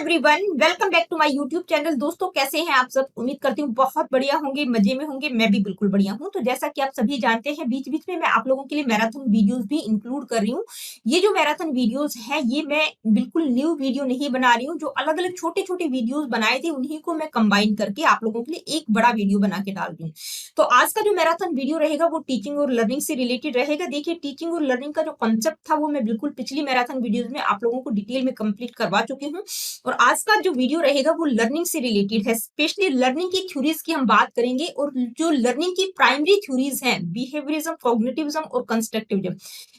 Everyone, welcome back to my YouTube channel. दोस्तों, कैसे हैं आप सब? उम्मीद करती हूँ बहुत बढ़िया होंगे, मजे में होंगे। मैं भी बिल्कुल बढ़िया हूँ। तो जैसा कि आप सभी जानते हैं, बीच बीच में मैं आप लोगों के लिए मैराथन वीडियोस भी इंक्लूड कर रही हूँ। ये जो मैराथन वीडियोस हैं, ये मैं बिल्कुल न्यू वीडियो नहीं बना रही हूँ। जो अलग अलग छोटे छोटे वीडियोज बनाए थे, उन्हीं को मैं कंबाइन करके आप लोगों के लिए एक बड़ा वीडियो बना के डाल रही हूँ। तो आज का जो मैराथन वीडियो रहेगा वो टीचिंग और लर्निंग से रिलेटेड रहेगा। देखिए, टीचिंग और लर्निंग का जो कॉन्सेप्ट था वो मैं बिल्कुल पिछली मैराथन वीडियोज में आप लोगों को डिटेल में कंप्लीट करवा चुकी हूँ। और आज का जो वीडियो रहेगा वो लर्निंग से रिलेटेड है। स्पेशली लर्निंग की थ्योरीज की हम बात करेंगे, और जो लर्निंग की प्राइमरी थ्योरीज हैं, बिहेवियरिज्म, कॉग्निटिविज्म और कंस्ट्रक्टिविज्म,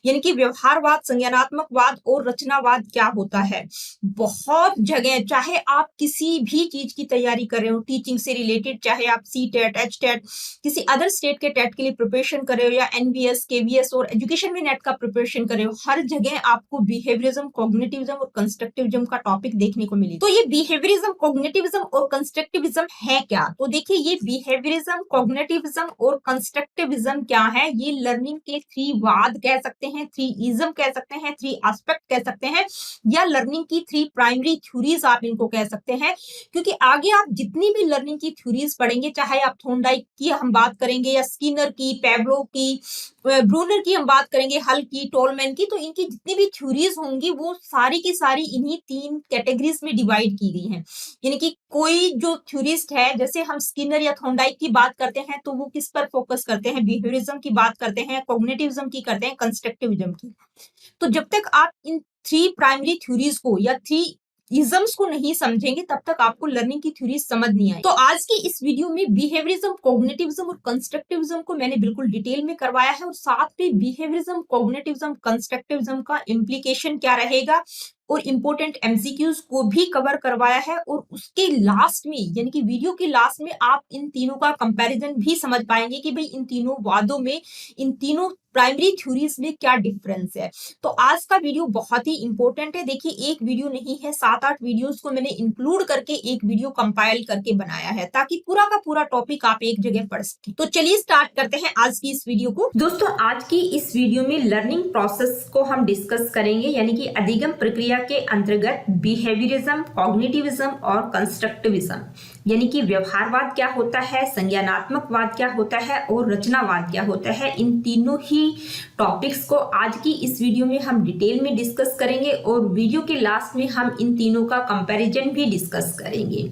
यानी कि व्यवहारवाद, संज्ञानात्मकवाद और रचनावाद क्या होता है। बहुत जगह, चाहे आप किसी भी चीज की तैयारी कर रहे हो टीचिंग से रिलेटेड, चाहे आप सी टेट, एच टेट, किसी अदर स्टेट के टेट के लिए प्रिपरेशन कर रहे हो, या एनवीएस, केवीएस और एजुकेशन में नेट का प्रिपरेशन कर रहे हो, हर जगह आपको बिहेवियरिज्म, कॉग्निटिविज्म और कंस्ट्रक्टिविज्म का टॉपिक देखने को मिली। तो ये बिहेवियरिज्म, कॉग्निटिविज्म और कंस्ट्रक्टिविज्म है क्या? तो देखिए, ये बिहेवियरिज्म, कॉग्निटिविज्म और कंस्ट्रक्टिविज्म क्या है? ये लर्निंग के थ्री वाद कह सकते हैं, थ्री इज्म कह सकते हैं, थ्री एस्पेक्ट कह सकते हैं, या लर्निंग की थ्री प्राइमरी थ्योरीज आप इनको कह सकते हैं। क्योंकि आगे आप जितनी भी लर्निंग की थ्योरीज पढ़ेंगे, चाहे आप थॉर्नडाइक की हम बात करेंगे, या स्किनर की, पेवलोव की, ब्रूनर की हम बात करेंगे, हल की, टोलमैन की, तो इनकी जितनी भी थ्योरीज होंगी वो सारी की सारी इन्हीं तीन कैटेगरीज में डिवाइड की गई हैं। यानी कि कोई जो थ्योरिस्ट है, जैसे हम स्किनर या थॉर्नडाइक की बात करते हैं, तो वो किस पर फोकस करते हैं? बिहेवियरिज्म की बात करते हैं, कॉग्निटिविज्म की करते हैं, कंस्ट्रक्टिविज्म की। तो जब तक आप इन थ्री प्राइमरी थ्योरीज को या थ्री इजम्स को नहीं समझेंगे, तब तक आपको लर्निंग की थ्योरीज समझ नहीं आई। तो आज की इस वीडियो में बिहेवियरिज्म, कॉग्निटिविज्म और कंस्ट्रक्टिविज्म को मैंने बिल्कुल डिटेल में करवाया है, और साथ में बिहेवियरिज्म, कॉग्निटिविज्म, कंस्ट्रक्टिविज्म का इम्प्लीकेशन क्या रहेगा और इंपॉर्टेंट एमसीक्यूज को भी कवर करवाया है। और उसके लास्ट में, यानी कि वीडियो के लास्ट में, आप इन तीनों का कंपैरिजन भी समझ पाएंगे कि भाई इन तीनों वादों में, इन तीनों प्राइमरी थ्योरीज में क्या डिफरेंस है। तो आज का वीडियो बहुत ही इंपॉर्टेंट है। देखिए, एक वीडियो नहीं है, 7-8 वीडियोस को मैंने इंक्लूड करके एक वीडियो कंपाइल करके बनाया है, ताकि पूरा का पूरा टॉपिक आप एक जगह पढ़ सकें। तो चलिए स्टार्ट करते हैं आज की इस वीडियो को। दोस्तों, आज की इस वीडियो में लर्निंग प्रोसेस को हम डिस्कस करेंगे, यानी कि अधिगम प्रक्रिया के अंतर्गत बिहेवियरिज्म, कॉग्निटिविज्म और कंस्ट्रक्टिविज्म, यानी कि व्यवहारवाद क्या होता है, संज्ञानात्मकवाद क्या होता है और रचनावाद क्या होता है। इन तीनों ही टॉपिक्स को आज की इस वीडियो में हम डिटेल में डिस्कस करेंगे, और वीडियो के लास्ट में हम इन तीनों का कंपैरिजन भी डिस्कस करेंगे।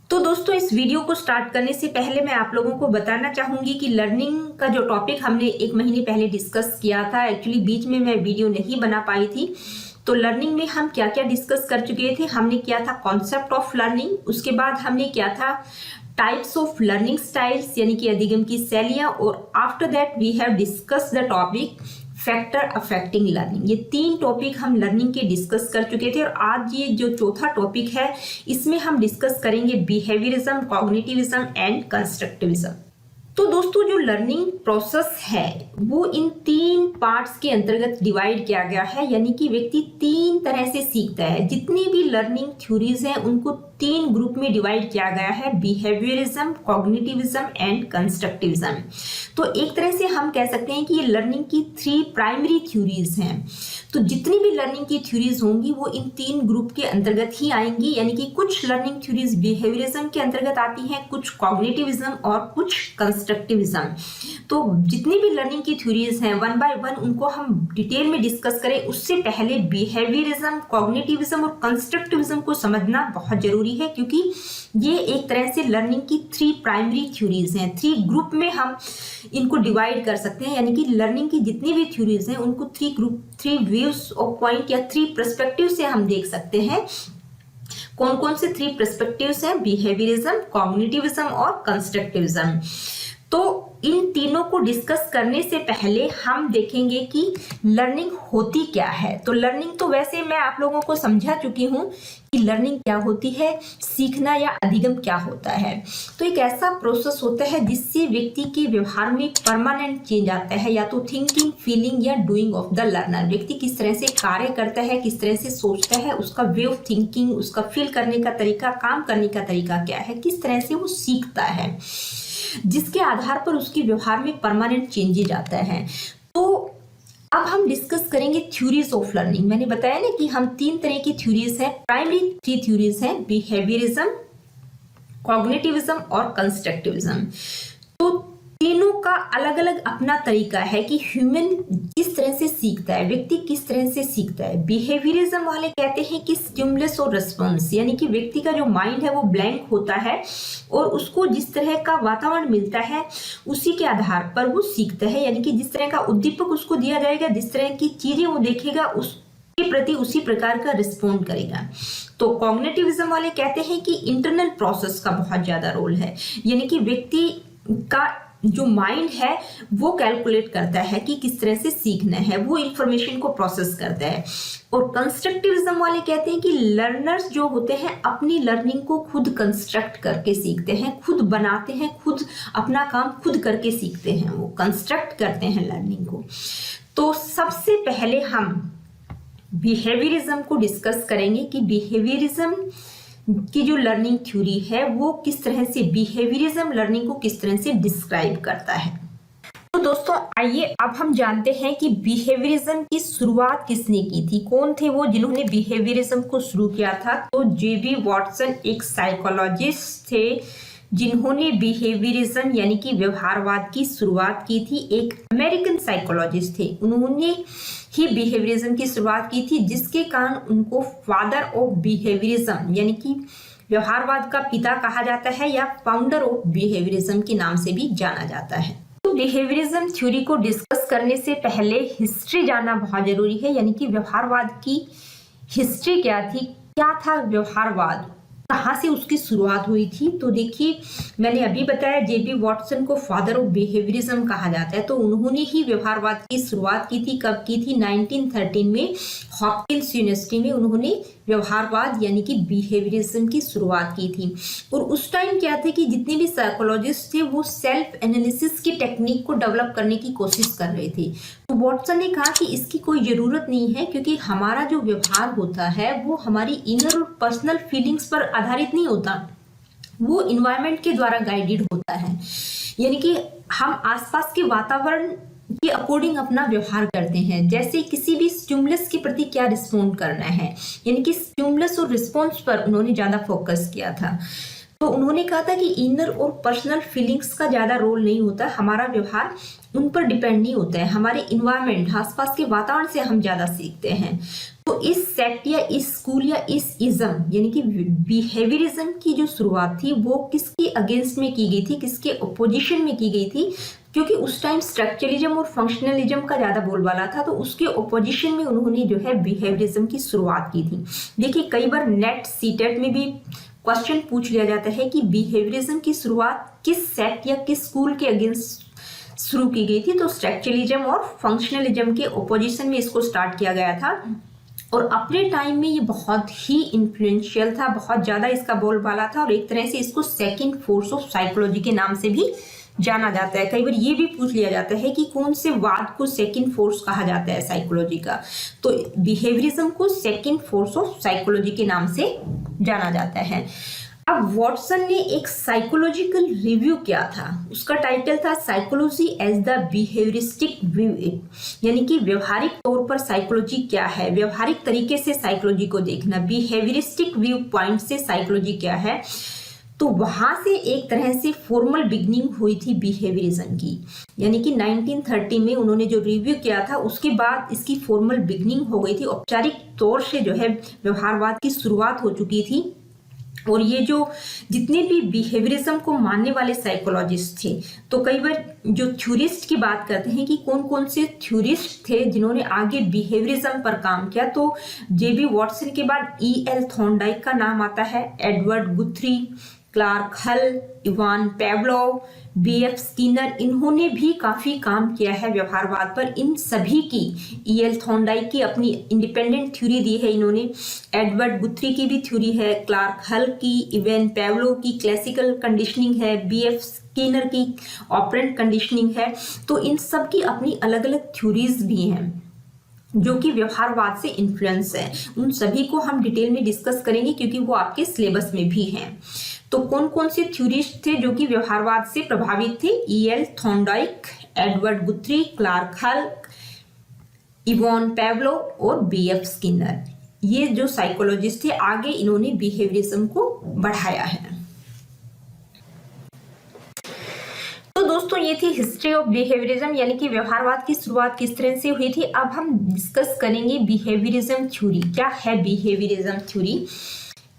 तो दोस्तों, इस वीडियो को स्टार्ट करने से पहले मैं आप लोगों को बताना चाहूंगी कि लर्निंग का जो टॉपिक हमने 1 महीने पहले डिस्कस किया था, एक्चुअली बीच में मैं वीडियो नहीं बना पाई थी। तो लर्निंग में हम क्या क्या डिस्कस कर चुके थे? हमने किया था कॉन्सेप्ट ऑफ लर्निंग, उसके बाद हमने किया था टाइप्स ऑफ लर्निंग स्टाइल्स, यानी कि अधिगम की शैलियां, और after that we have discuss the topic factor affecting learning. ये 3 टॉपिक हम लर्निंग के डिस्कस कर चुके थे, और आज ये जो चौथा टॉपिक है, इसमें हम डिस्कस करेंगे बिहेवियरिज्म, कॉग्निटिविज्म एंड कंस्ट्रक्टिविज्म। तो दोस्तों, जो लर्निंग प्रोसेस है वो इन 3 पार्ट्स के अंतर्गत डिवाइड किया गया है, यानी कि व्यक्ति 3 तरह से सीखता है। जितनी भी लर्निंग थ्योरीज हैं उनको 3 ग्रुप में डिवाइड किया गया है, बिहेवियरिज्म, कॉग्निटिविज्म एंड कंस्ट्रक्टिविज्म। तो एक तरह से हम कह सकते हैं कि ये लर्निंग की 3 प्राइमरी थ्योरीज हैं। तो जितनी भी लर्निंग की थ्योरीज होंगी वो इन 3 ग्रुप के अंतर्गत ही आएंगी, यानी कि कुछ लर्निंग थ्योरीज बिहेवियरिज्म के अंतर्गत आती हैं, कुछ कॉग्निटिविज्म और कुछ कंस्ट्रक्टिविज्म। तो जितनी भी लर्निंग की थ्योरीज हैं, 1 बाय 1 उनको हम डिटेल में डिस्कस करें, उससे पहले बिहेवियरिज्म, कॉग्निटिविज्म और कंस्ट्रक्टिविज्म को समझना बहुत जरूरी है, क्योंकि ये एक तरह से लर्निंग की 3 प्राइमरी थ्योरीज हैं। 3 ग्रुप में हम इनको डिवाइड कर सकते हैं, यानी कि लर्निंग की जितनी भी थ्योरीज हैं उनको 3 ग्रुप, 3 व्यूज ऑफ पॉइंट या 3 पर्सपेक्टिव से हम देख सकते हैं। कौन कौन से 3 पर्सपेक्टिव्स हैं? बिहेवियरिज्म, कॉग्निटिविज्म और कंस्ट्रक्टिविज्म। तो इन तीनों को डिस्कस करने से पहले हम देखेंगे कि लर्निंग होती क्या है। तो लर्निंग तो वैसे मैं आप लोगों को समझा चुकी हूँ कि लर्निंग क्या होती है, सीखना या अधिगम क्या होता है। तो एक ऐसा प्रोसेस होता है जिससे व्यक्ति के व्यवहार में परमानेंट चेंज आता है, या तो थिंकिंग, फीलिंग या डूइंग ऑफ द लर्नर। व्यक्ति किस तरह से कार्य करता है, किस तरह से सोचता है, उसका वे ऑफ थिंकिंग, उसका फील करने का तरीका, काम करने का तरीका क्या है, किस तरह से वो सीखता है, जिसके आधार पर उसके व्यवहार में परमानेंट चेंजेज आता है। तो अब हम डिस्कस करेंगे थ्योरीज ऑफ लर्निंग। मैंने बताया ना कि हम 3 तरह की थ्योरीज हैं, प्राइमरी 3 थ्योरीज हैं, बिहेवियरिज्म, कॉग्निटिविज्म और कंस्ट्रक्टिविज्म। तो तीनों का अलग अलग अपना तरीका है कि ह्यूमन किस तरह से सीखता है, व्यक्ति किस तरह से सीखता है। बिहेवियरिज्म वाले कहते हैं कि स्टिमुलस और रिस्पॉन्स, यानी कि व्यक्ति का जो माइंड है वो ब्लैंक होता है और उसको जिस तरह का वातावरण मिलता है उसी के आधार पर वो सीखता है, यानी कि जिस तरह का उद्दीपक उसको दिया जाएगा, जिस तरह की चीजें वो देखेगा उसके प्रति उसी प्रकार का रिस्पॉन्ड करेगा। तो कॉग्निटिविज्म वाले कहते हैं कि इंटरनल प्रोसेस का बहुत ज्यादा रोल है, यानी कि व्यक्ति का जो माइंड है वो कैलकुलेट करता है कि किस तरह से सीखना है, वो इंफॉर्मेशन को प्रोसेस करता है। और कंस्ट्रक्टिविज्म वाले कहते हैं कि लर्नर्स जो होते हैं अपनी लर्निंग को खुद कंस्ट्रक्ट करके सीखते हैं, खुद बनाते हैं, खुद अपना काम खुद करके सीखते हैं, वो कंस्ट्रक्ट करते हैं लर्निंग को। तो सबसे पहले हम बिहेवियरिज्म को डिस्कस करेंगे कि बिहेवियरिज्म की जो लर्निंग थ्योरी है वो किस तरह से बिहेवियरिज्म लर्निंग को किस तरह से डिस्क्राइब करता है। तो दोस्तों आइए अब हम जानते हैं कि बिहेवियरिज्म की शुरुआत किसने की थी, कौन थे वो जिन्होंने बिहेवियरिज्म को शुरू किया था। तो जेबी वॉटसन एक साइकोलॉजिस्ट थे जिन्होंने बिहेवियरिज्म यानी कि व्यवहारवाद की शुरुआत की थी। एक अमेरिकन साइकोलॉजिस्ट थे, उन्होंने ही बिहेवियरिज्म की शुरुआत की थी, जिसके कारण उनको फादर ऑफ बिहेवियरिज्म यानी कि व्यवहारवाद का पिता कहा जाता है या फाउंडर ऑफ बिहेवियरिज्म के नाम से भी जाना जाता है। तो बिहेवियरिज्म थ्योरी को डिस्कस करने से पहले हिस्ट्री जानना बहुत जरूरी है, यानी कि व्यवहारवाद की हिस्ट्री क्या थी, क्या था व्यवहारवाद, कहाँ से उसकी शुरुआत हुई थी। तो देखिए मैंने अभी बताया जेबी वॉटसन को फादर ऑफ बिहेवियरिज्म कहा जाता है, तो उन्होंने ही व्यवहारवाद की शुरुआत की थी। कब की थी? 1913 में हॉपकिंस यूनिवर्सिटी में उन्होंने व्यवहारवाद यानी कि बिहेवियरिज्म की शुरुआत की थी। और उस टाइम क्या था कि जितने भी साइकोलॉजिस्ट थे वो सेल्फ एनालिसिस की टेक्निक को डेवलप करने की कोशिश कर रहे थे। तो वॉटसन ने कहा कि इसकी कोई जरूरत नहीं है, क्योंकि हमारा जो व्यवहार होता है वो हमारी इनर और पर्सनल फीलिंग्स पर आधारित नहीं होता, वो इन्वायरमेंट के द्वारा गाइडेड होता है। यानी कि हम आसपास के वातावरण के अकॉर्डिंग अपना व्यवहार करते हैं, जैसे किसी भी स्टिमुलस के प्रति क्या रिस्पॉन्ड करना है, यानी कि स्टिमुलस और रिस्पॉन्स पर उन्होंने ज्यादा फोकस किया था। तो उन्होंने कहा था कि इनर और पर्सनल फीलिंग्स का ज्यादा रोल नहीं होता, हमारा व्यवहार उन पर डिपेंड नहीं होता है, हमारे इन्वायरमेंट आसपास के वातावरण से हम ज्यादा सीखते हैं। तो इस सेक्ट या इस स्कूल या इस इज्म यानी कि बिहेवियरिज्म की जो शुरुआत थी वो किसके अगेंस्ट में की गई थी, किसके अपोजिशन में की गई थी, क्योंकि उस टाइम स्ट्रक्चरलिज्म और फंक्शनलिज्म का ज्यादा बोलबाला था, तो उसके ओपोजिशन में उन्होंने जो है बिहेवियरिज्म की शुरुआत की थी। देखिए कई बार नेट सीटेट में भी क्वेश्चन पूछ लिया जाता है कि बिहेवियरिज्म की शुरुआत किस सेक्ट या किस स्कूल के अगेंस्ट शुरू की गई थी। तो स्ट्रक्चरलिज्म और फंक्शनलिज्म के ओपोजिशन में इसको स्टार्ट किया गया था और अपने टाइम में ये बहुत ही इन्फ्लुएंशियल था, बहुत ज्यादा इसका बोलबाला था और एक तरह से इसको सेकंड फोर्स ऑफ साइकोलॉजी के नाम से भी जाना जाता है। कई बार ये भी पूछ लिया जाता है कि कौन से वाद को सेकंड फोर्स कहा जाता है साइकोलॉजी का, तो बिहेवियरिज्म को सेकंड फोर्स ऑफ साइकोलॉजी के नाम से जाना जाता है। अब वॉटसन ने एक साइकोलॉजिकल रिव्यू किया था, उसका टाइटल था psychology as the behaviouristic view, यानी कि व्यवहारिक तौर पर साइकोलॉजी क्या है, व्यवहारिक तरीके से साइकोलॉजी को देखना, बिहेवियरिस्टिक व्यू पॉइंट से साइकोलॉजी क्या है। तो वहां से एक तरह से फॉर्मल बिगनिंग हुई थी बिहेवियरिज्म की, यानी कि 1930 में उन्होंने जो रिव्यू किया था उसके बाद इसकी फॉर्मल बिगनिंग हो गई थी, औपचारिक तौर से जो है व्यवहारवाद की शुरुआत हो चुकी थी। और ये जो जितने भी बिहेवियरिज्म को मानने वाले साइकोलॉजिस्ट थे, तो कई बार जो थ्योरिस्ट की बात करते हैं कि कौन कौन से थ्योरिस्ट थे जिन्होंने आगे बिहेवियरिज्म पर काम किया, तो जेबी वॉटसन के बाद E.L. थॉर्नडाइक का नाम आता है, एडवर्ड गुथ्री, क्लार्क हल, इवान पेवलोव, B.F. स्किनर, इन्होंने भी काफी काम किया है व्यवहारवाद पर। इन सभी की E.L. थॉर्नडाइक की अपनी इंडिपेंडेंट थ्योरी दी है इन्होंने, एडवर्ड गुथ्री की भी थ्योरी है, क्लार्क हल की, इवान पेवलोव की क्लासिकल कंडीशनिंग है, B.F. स्किनर की ऑपरेंट कंडीशनिंग है। तो इन सब की अपनी अलग अलग थ्योरीज भी हैं जो कि व्यवहारवाद से इन्फ्लुएंस है। उन सभी को हम डिटेल में डिस्कस करेंगे क्योंकि वो आपके सिलेबस में भी हैं। तो कौन कौन से थ्योरिस्ट थे जो कि व्यवहारवाद से प्रभावित थे? E.L. थॉर्नडाइक, एडवर्ड गुथ्री, क्लार्क हल, इवॉन पेवलो और बीएफ स्किनर, ये जो साइकोलॉजिस्ट थे आगे इन्होंने बिहेवियरिज्म को बढ़ाया है। तो दोस्तों ये थी हिस्ट्री ऑफ बिहेवियरिज्म, यानी कि व्यवहारवाद की शुरुआत किस तरह से हुई थी। अब हम डिस्कस करेंगे बिहेवियरिज्म थ्योरी। क्या है behaviourism theory?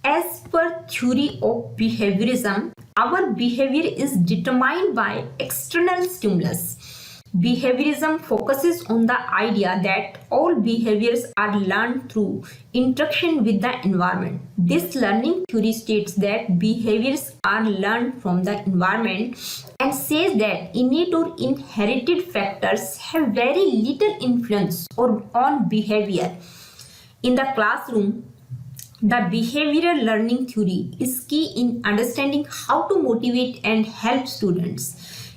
As per theory of behaviourism, our behaviour is determined by external stimulus. Behaviorism focuses on the idea that all behaviors are learned through interaction with the environment. This learning theory states that behaviors are learned from the environment and says that innate or inherited factors have very little influence on behavior. In the classroom, the behavioral learning theory is key in understanding how to motivate and help students.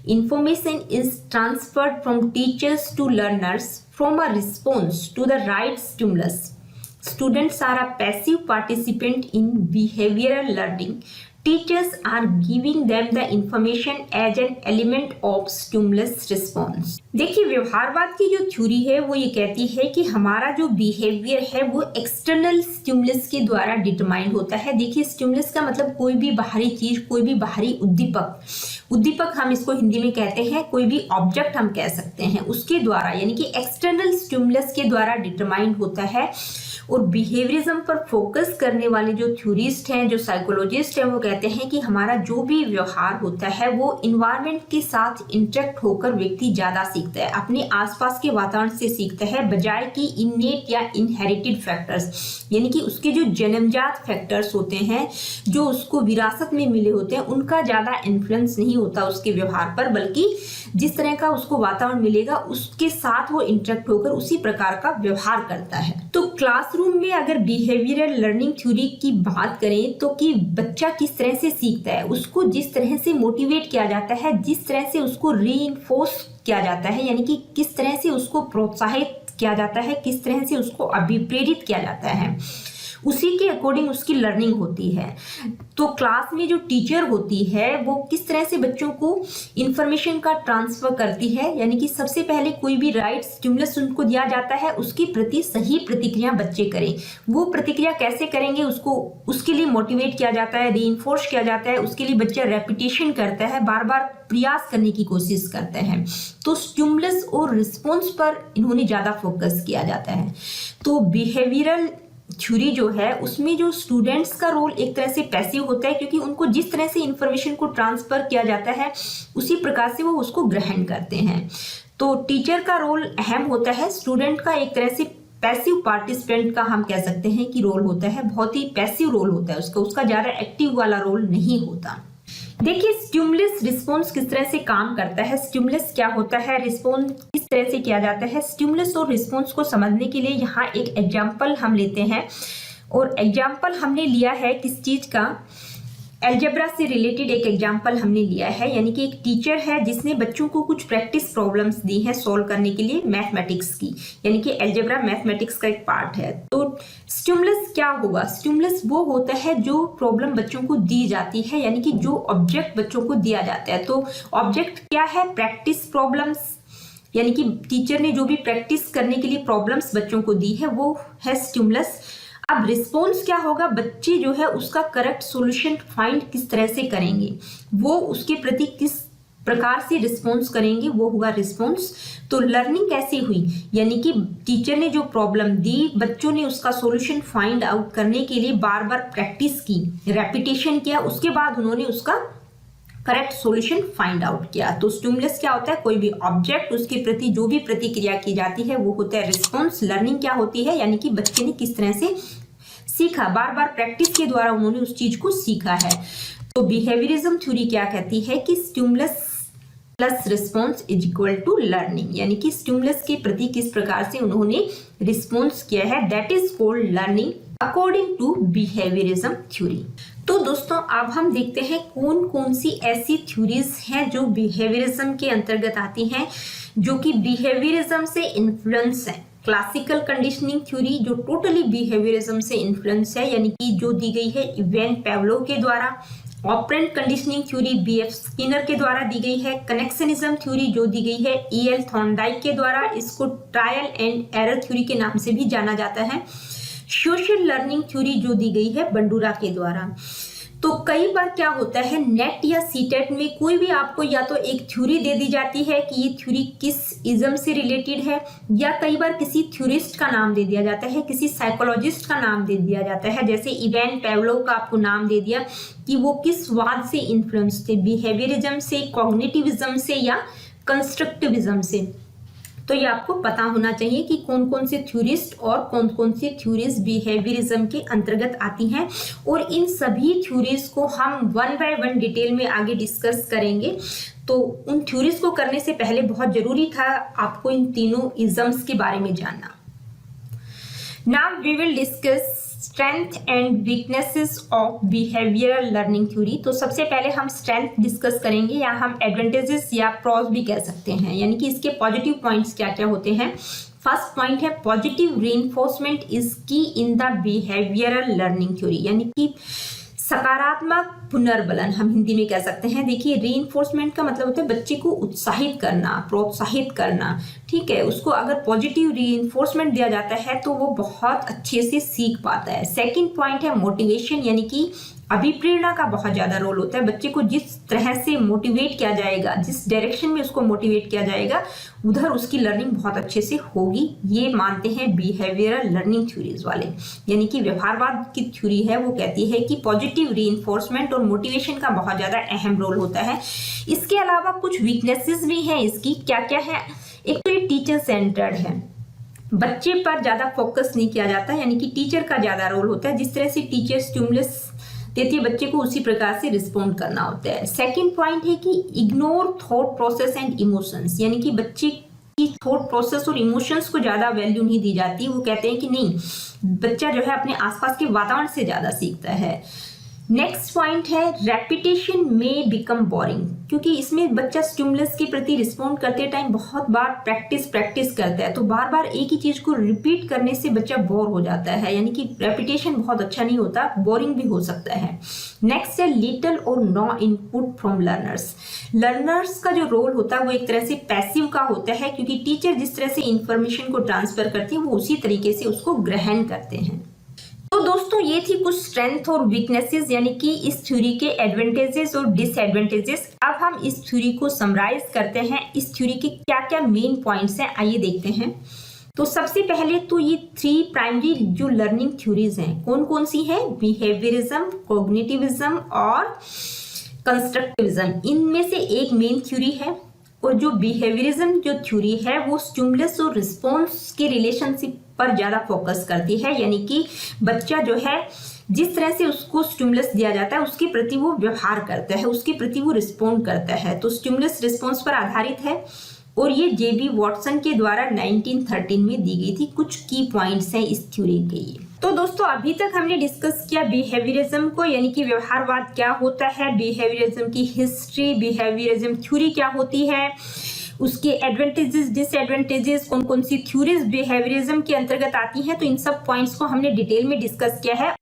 Information is transferred from teachers to learners from a response to the right stimulus. Students are a passive participant in behavioral learning. Teachers are giving them the information as an element of stimulus response. देखिए व्यवहारवाद की जो theory है वो ये कहती है कि हमारा जो बिहेवियर है वो एक्सटर्नल स्टिमुलस के द्वारा डिटरमाइंड होता है। देखिए स्टिमुलस का मतलब कोई भी बाहरी चीज, कोई भी बाहरी उद्दीपक, उद्दीपक हम इसको हिंदी में कहते हैं, कोई भी ऑब्जेक्ट हम कह सकते हैं, उसके द्वारा यानी कि एक्सटर्नल स्टिमुलस के द्वारा डिटरमाइंड होता है। और बिहेवियरिज्म पर फोकस करने वाले जो थ्योरिस्ट हैं, जो साइकोलॉजिस्ट हैं, वो कहते हैं कि हमारा जो भी व्यवहार होता है वो इन्वायरमेंट के साथ इंटरेक्ट होकर व्यक्ति ज्यादा सीखता है, अपने आसपास के वातावरण से सीखता है, बजाय कि इनेट या इनहेरिटेड फैक्टर्स, यानी कि उसके जो जन्मजात फैक्टर्स होते हैं, जो उसको विरासत में मिले होते हैं, उनका ज्यादा इन्फ्लुएंस नहीं होता उसके व्यवहार पर, बल्कि जिस तरह का उसको वातावरण मिलेगा उसके साथ वो इंटरेक्ट होकर उसी प्रकार का व्यवहार करता है। तो क्लासरूम में अगर बिहेवियरल लर्निंग थ्योरी की बात करें तो कि बच्चा किस तरह से सीखता है, उसको जिस तरह से मोटिवेट किया जाता है, जिस तरह से उसको रीइंफोर्स किया जाता है, यानी कि किस तरह से उसको प्रोत्साहित किया जाता है, किस तरह से उसको अभिप्रेरित किया जाता है, उसी के अकॉर्डिंग उसकी लर्निंग होती है। तो क्लास में जो टीचर होती है वो किस तरह से बच्चों को इंफॉर्मेशन का ट्रांसफर करती है, यानी कि सबसे पहले कोई भी राइट स्टिमुलस उनको दिया जाता है, उसके प्रति सही प्रतिक्रिया बच्चे करें। वो प्रतिक्रिया कैसे करेंगे, उसको उसके लिए मोटिवेट किया जाता है, रीइंफोर्स किया जाता है, उसके लिए बच्चा रेपिटेशन करता है, बार बार प्रयास करने की कोशिश करते हैं। तो स्टिमुलस और रिस्पॉन्स पर इन्होंने ज्यादा फोकस किया जाता है। तो बिहेवियरल थ्योरी जो है उसमें जो स्टूडेंट्स का रोल एक तरह से पैसिव होता है, क्योंकि उनको जिस तरह से इंफॉर्मेशन को ट्रांसफर किया जाता है उसी प्रकार से वो उसको ग्रहण करते हैं। तो टीचर का रोल अहम होता है, स्टूडेंट का एक तरह से पैसिव पार्टिसिपेंट का हम कह सकते हैं कि रोल होता है, बहुत ही पैसिव रोल होता है उसका ज्यादा एक्टिव वाला रोल नहीं होता। देखिए स्टिमुलस रिस्पॉन्स किस तरह से काम करता है, स्टिमुलस क्या होता है, रिस्पॉन्स किस तरह से किया जाता है। स्टिमुलस और रिस्पॉन्स को समझने के लिए यहाँ एक एग्जाम्पल हम लेते हैं, और एग्जाम्पल हमने लिया है किस चीज का, अलजेब्रा से रिलेटेड एक एग्जाम्पल हमने लिया है। यानी कि एक टीचर है जिसने बच्चों को कुछ प्रैक्टिस प्रॉब्लम्स दी हैं सॉल्व करने के लिए मैथमेटिक्स की, यानी कि अलजेब्रा मैथमेटिक्स का एक पार्ट है। तो स्टिमुलस क्या होगा, स्टिमुलस वो होता है जो प्रॉब्लम बच्चों को दी जाती है, यानी कि जो ऑब्जेक्ट बच्चों को दिया जाता है। तो ऑब्जेक्ट क्या है, प्रैक्टिस प्रॉब्लम्स, यानी कि टीचर ने जो भी प्रैक्टिस करने के लिए प्रॉब्लम्स बच्चों को दी है वो है स्टिमुलस। अब रिस्पॉन्स क्या होगा, बच्चे जो है उसका करेक्ट सॉल्यूशन फाइंड किस तरह से करेंगे, वो उसके प्रति किस प्रकार से रिस्पॉन्स करेंगे, वो होगा रिस्पॉन्स। तो लर्निंग कैसे हुई, यानी कि टीचर ने जो प्रॉब्लम दी, बच्चों ने उसका सॉल्यूशन फाइंड आउट करने के लिए बार बार प्रैक्टिस की, रेपिटेशन किया, उसके बाद उन्होंने उसका करेक्ट सॉल्यूशन फाइंड आउट किया। तो स्टिमुलस क्या होता है, कोई भी ऑब्जेक्ट, उसके प्रति जो भी प्रतिक्रिया की जाती है वो होता है रिस्पॉन्स। लर्निंग क्या होती है, यानी कि बच्चे ने किस तरह से सीखा, बार बार प्रैक्टिस के द्वारा उन्होंने उस चीज को सीखा है। तो बिहेवियरिज्म थ्योरी क्या कहती है कि stimulus plus response is equal to learning, यानी कि स्टिमुलस के प्रति किस प्रकार से उन्होंने रिस्पॉन्स किया है, that is called learning according to behaviourism theory. तो दोस्तों अब हम देखते हैं कौन कौन सी ऐसी थ्योरीज हैं जो बिहेवियरिज्म के अंतर्गत आती हैं, जो कि बिहेवियरिज्म से इन्फ्लुएंस है। क्लासिकल कंडीशनिंग थ्योरी जो टोटली बिहेवियरिज्म से इन्फ्लुएंस है, यानी कि जो दी गई है इवेन पेवलो के द्वारा। Operant conditioning theory BF Skinner के द्वारा दी गई है। कनेक्शनिज्म थ्योरी जो दी गई है EL थॉर्नडाइक के द्वारा, इसको ट्रायल एंड एरर थ्योरी के नाम से भी जाना जाता है। सोशल लर्निंग थ्योरी जो दी गई है बंडूरा के द्वारा। तो कई बार क्या होता है, नेट या सीटेट में कोई भी आपको या तो एक थ्योरी दे दी जाती है कि ये थ्योरी किस इज्म से रिलेटेड है, या कई बार किसी थ्योरिस्ट का नाम दे दिया जाता है, किसी साइकोलॉजिस्ट का नाम दे दिया जाता है। जैसे इवान पाव्लोव का आपको नाम दे दिया कि वो किस वाद से इन्फ्लुएंस थे, बिहेवियरिज्म से, कॉग्निटिविज्म से या कंस्ट्रक्टिविज्म से। तो ये आपको पता होना चाहिए कि कौन कौन से थ्योरिस्ट और कौन कौन से थ्योरीज बिहेवियरिज्म के अंतर्गत आती हैं, और इन सभी थ्योरीज को हम वन बाय वन डिटेल में आगे डिस्कस करेंगे। तो उन थ्योरीज को करने से पहले बहुत जरूरी था आपको इन तीनों इज्म्स के बारे में जानना। Now we will discuss strength and weaknesses of behavioural learning theory. तो सबसे पहले हम स्ट्रेंथ डिस्कस करेंगे, या हम एडवांटेजेस या प्रॉस भी कह सकते हैं, यानी कि इसके पॉजिटिव पॉइंट्स क्या क्या होते हैं। फर्स्ट पॉइंट है पॉजिटिव रीइंफोर्समेंट इज की in the behavioural learning theory, यानी कि सकारात्मक पुनर्बलन हम हिंदी में कह सकते हैं। देखिए, रीइंफोर्समेंट का मतलब होता है बच्चे को उत्साहित करना, प्रोत्साहित करना, ठीक है। उसको अगर पॉजिटिव रीइंफोर्समेंट दिया जाता है तो वो बहुत अच्छे से सीख पाता है। सेकंड पॉइंट है मोटिवेशन, यानी कि अभिप्रेरणा का बहुत ज्यादा रोल होता है। बच्चे को जिस तरह से मोटिवेट किया जाएगा, जिस डायरेक्शन में उसको मोटिवेट किया जाएगा, उधर उसकी लर्निंग बहुत अच्छे से होगी, ये मानते हैं बिहेवियरल लर्निंग थ्योरीज वाले। यानी कि व्यवहारवाद की थ्योरी है, वो कहती है कि पॉजिटिव रीइंफोर्समेंट और मोटिवेशन का बहुत ज्यादा अहम रोल होता है। इसके अलावा कुछ वीकनेसेस भी हैं इसकी। क्या क्या है? एक तो ये टीचर सेंटर्ड है, बच्चे पर ज्यादा फोकस नहीं किया जाता, यानी कि टीचर का ज्यादा रोल होता है। जिस तरह से टीचर स्टिमुलस देती है बच्चे को, उसी प्रकार से रिस्पॉन्ड करना होता है। सेकंड पॉइंट है कि ignore thought process and emotions, यानी कि बच्चे की थॉट प्रोसेस और इमोशंस को ज्यादा वैल्यू नहीं दी जाती। वो कहते हैं कि नहीं, बच्चा जो है अपने आसपास के वातावरण से ज्यादा सीखता है। नेक्स्ट पॉइंट है रेपिटेशन में बिकम बोरिंग, क्योंकि इसमें बच्चा स्टिमुलस के प्रति रिस्पॉन्ड करते टाइम बहुत बार प्रैक्टिस करता है, तो बार बार एक ही चीज को रिपीट करने से बच्चा बोर हो जाता है, यानी कि रेपिटेशन बहुत अच्छा नहीं होता, बोरिंग भी हो सकता है। नेक्स्ट है लिटिल और no input from learners. Learners का जो रोल होता है वो एक तरह से पैसिव का होता है, क्योंकि टीचर जिस तरह से इंफॉर्मेशन को ट्रांसफर करती है वो उसी तरीके से उसको ग्रहण करते हैं। तो दोस्तों, ये थी कुछ स्ट्रेंथ और वीकनेसेस, यानी कि इस थ्योरी के एडवांटेजेस और डिसएडवांटेजेस। अब हम इस थ्योरी को समराइज करते हैं। इस थ्योरी के क्या क्या मेन पॉइंट्स हैं, आइए देखते हैं। तो सबसे पहले तो ये 3 प्राइमरी जो लर्निंग थ्योरीज हैं, कौन कौन सी हैं? बिहेवियरिज्म, कॉग्निटिविज्म और कंस्ट्रक्टिविज्म। इनमें से एक मेन थ्योरी है, और जो बिहेवियरिज्म जो थ्योरी है वो स्टिमुलस और रिस्पॉन्स के रिलेशनशिप पर ज्यादा फोकस करती है, यानी कि बच्चा जो है जिस तरह से उसको स्टिमुलस दिया जाता है उसके प्रति वो व्यवहार करता है, उसके प्रति वो रिस्पॉन्ड करता है। तो स्टिमुलस रिस्पॉन्स पर आधारित है, और ये JB वॉटसन के द्वारा 1913 में दी गई थी। कुछ की पॉइंट्स हैं इस थ्योरी के ये। तो दोस्तों, अभी तक हमने डिस्कस किया बिहेवियरिज्म को, यानी कि व्यवहारवाद क्या होता है, बिहेवियरिज्म की हिस्ट्री, बिहेवियरिज्म थ्योरी क्या होती है, उसके एडवांटेजेस, डिसएडवांटेजेस, कौन कौन सी थ्योरीज बिहेवियरिज्म के अंतर्गत आती हैं। तो इन सब पॉइंट्स को हमने डिटेल में डिस्कस किया है।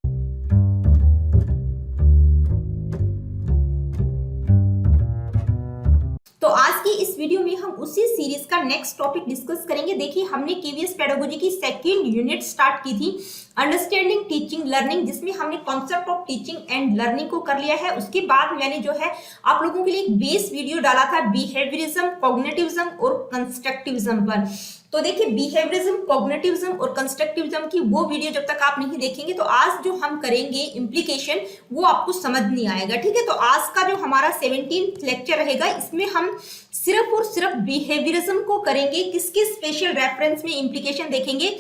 तो आज की इस वीडियो में हम उसी सीरीज का नेक्स्ट टॉपिक डिस्कस करेंगे। देखिए, हमने KVS पेडागोजी की सेकंड यूनिट स्टार्ट की थी, अंडरस्टैंडिंग टीचिंग लर्निंग, जिसमें हमने concept of teaching and learning को कर लिया है। उसके बाद मैंने जो है आप लोगों के लिए एक बेस वीडियो डाला था बिहेवियरिज्म, कॉग्निटिविज्म और कंस्ट्रक्टिविज्म पर। तो देखिए, बिहेवियरिज्म, कॉग्निटिविज्म और कंस्ट्रक्टिविज्म की वो वीडियो जब तक आप नहीं देखेंगे तो आज जो हम करेंगे इम्प्लीकेशन वो आपको समझ नहीं आएगा, ठीक है। तो आज का जो हमारा 17th लेक्चर रहेगा, इसमें हम सिर्फ और सिर्फ बिहेवियरिज्म को करेंगे। किसके स्पेशल रेफरेंस में इम्प्लीकेशन देखेंगे?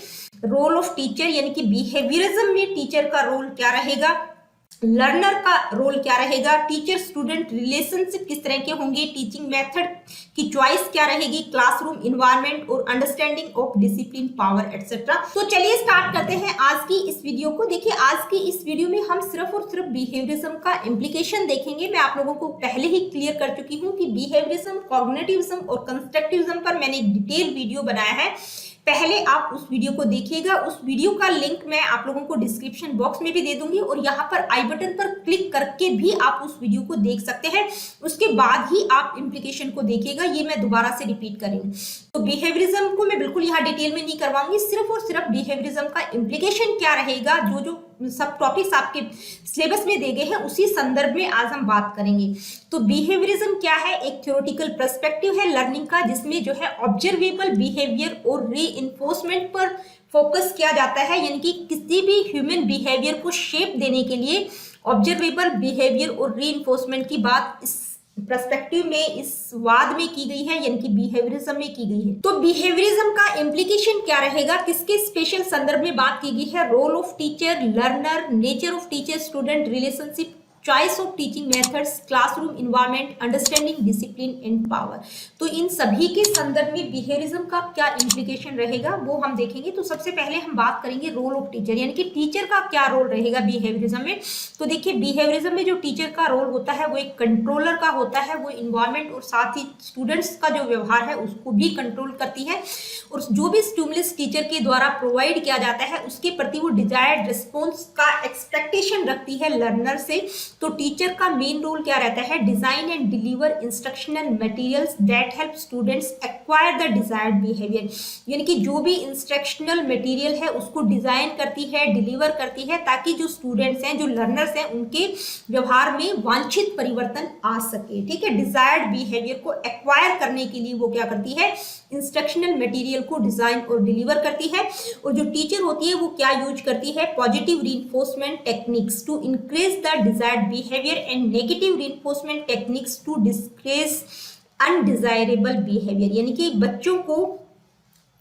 रोल ऑफ टीचर, यानी कि बिहेवियरिज्म में टीचर का रोल क्या रहेगा, लर्नर का रोल क्या रहेगा, टीचर स्टूडेंट रिलेशनशिप किस तरह के होंगे, टीचिंग मेथड की चॉइस क्या रहेगी, क्लासरूम इन्वायरमेंट और understanding of discipline, power etcetera. तो चलिए स्टार्ट करते हैं आज की इस वीडियो को। देखिए, आज की इस वीडियो में हम सिर्फ और सिर्फ बिहेवियरिज्म का इम्प्लीकेशन देखेंगे। मैं आप लोगों को पहले ही क्लियर कर चुकी हूँ कि बिहेवियरिज्म, कॉग्निटिविज्म और कंस्ट्रक्टिविज्म पर मैंने एक डिटेल वीडियो बनाया है। पहले आप उस वीडियो को देखिएगा। उस वीडियो का लिंक मैं आप लोगों को डिस्क्रिप्शन बॉक्स में भी दे दूंगी और यहाँ पर आई बटन पर क्लिक करके भी आप उस वीडियो को देख सकते हैं। उसके बाद ही आप इम्प्लीकेशन को देखिएगा। ये मैं दोबारा से रिपीट करूंगी। तो बिहेवियरिज्म को मैं बिल्कुल यहाँ डिटेल में नहीं करवाऊंगी, सिर्फ और सिर्फ बिहेवियरिज्म का इम्प्लीकेशन क्या रहेगा, जो सब टॉपिक्स आपके सिलेबस में दे गए हैं उसी संदर्भ में आज हम बात करेंगे। तो बिहेवियरिज्म क्या है? एक थ्योरेटिकल पर्सपेक्टिव है लर्निंग का, जिसमें जो है ऑब्जर्वेबल बिहेवियर और रीइंफोर्समेंट पर फोकस किया जाता है। यानी कि किसी भी ह्यूमन बिहेवियर को शेप देने के लिए ऑब्जर्वेबल बिहेवियर और रीइंफोर्समेंट की बात इस पर्सपेक्टिव में, इस वाद में की गई है, यानी कि बिहेवियरिज्म में की गई है। तो बिहेवियरिज्म का इम्प्लीकेशन क्या रहेगा, किसके स्पेशल संदर्भ में बात की गई है? Role of teacher, learner, nature of teacher student relationship, choice of teaching methods, classroom environment, understanding discipline and power. तो इन सभी के संदर्भ में बिहेवियरिज्म का क्या इम्प्लीकेशन रहेगा वो हम देखेंगे। तो सबसे पहले हम बात करेंगे रोल ऑफ टीचर, यानी कि टीचर का क्या रोल रहेगा बिहेवियरिज्म में। तो देखिए, बिहेवियरिज्म में जो टीचर का रोल होता है वो एक कंट्रोलर का होता है। वो इन्वायरमेंट और साथ ही स्टूडेंट्स का जो व्यवहार है उसको भी कंट्रोल करती है, और जो भी स्टिमुलस टीचर के द्वारा प्रोवाइड किया जाता है उसके प्रति वो डिजायर्ड रिस्पॉन्स का एक्सपेक्टेशन रखती है लर्नर से। तो टीचर का मेन रोल क्या रहता है? Design and deliver instructional materials that help students acquire the desired behaviour. यानी कि जो भी इंस्ट्रक्शनल मटेरियल है उसको डिजाइन करती है, डिलीवर करती है, ताकि जो स्टूडेंट्स हैं, जो लर्नर्स हैं, उनके व्यवहार में वांछित परिवर्तन आ सके। ठीक है, डिजायर्ड बिहेवियर को एक्वायर करने के लिए वो क्या करती है? इंस्ट्रक्शनल मटेरियल को डिजाइन और डिलीवर करती है। और जो टीचर होती है वो क्या यूज करती है? Positive reinforcement techniques to increase the desired behaviour and negative reinforcement techniques to discourage undesirable behaviour. यानी कि बच्चों को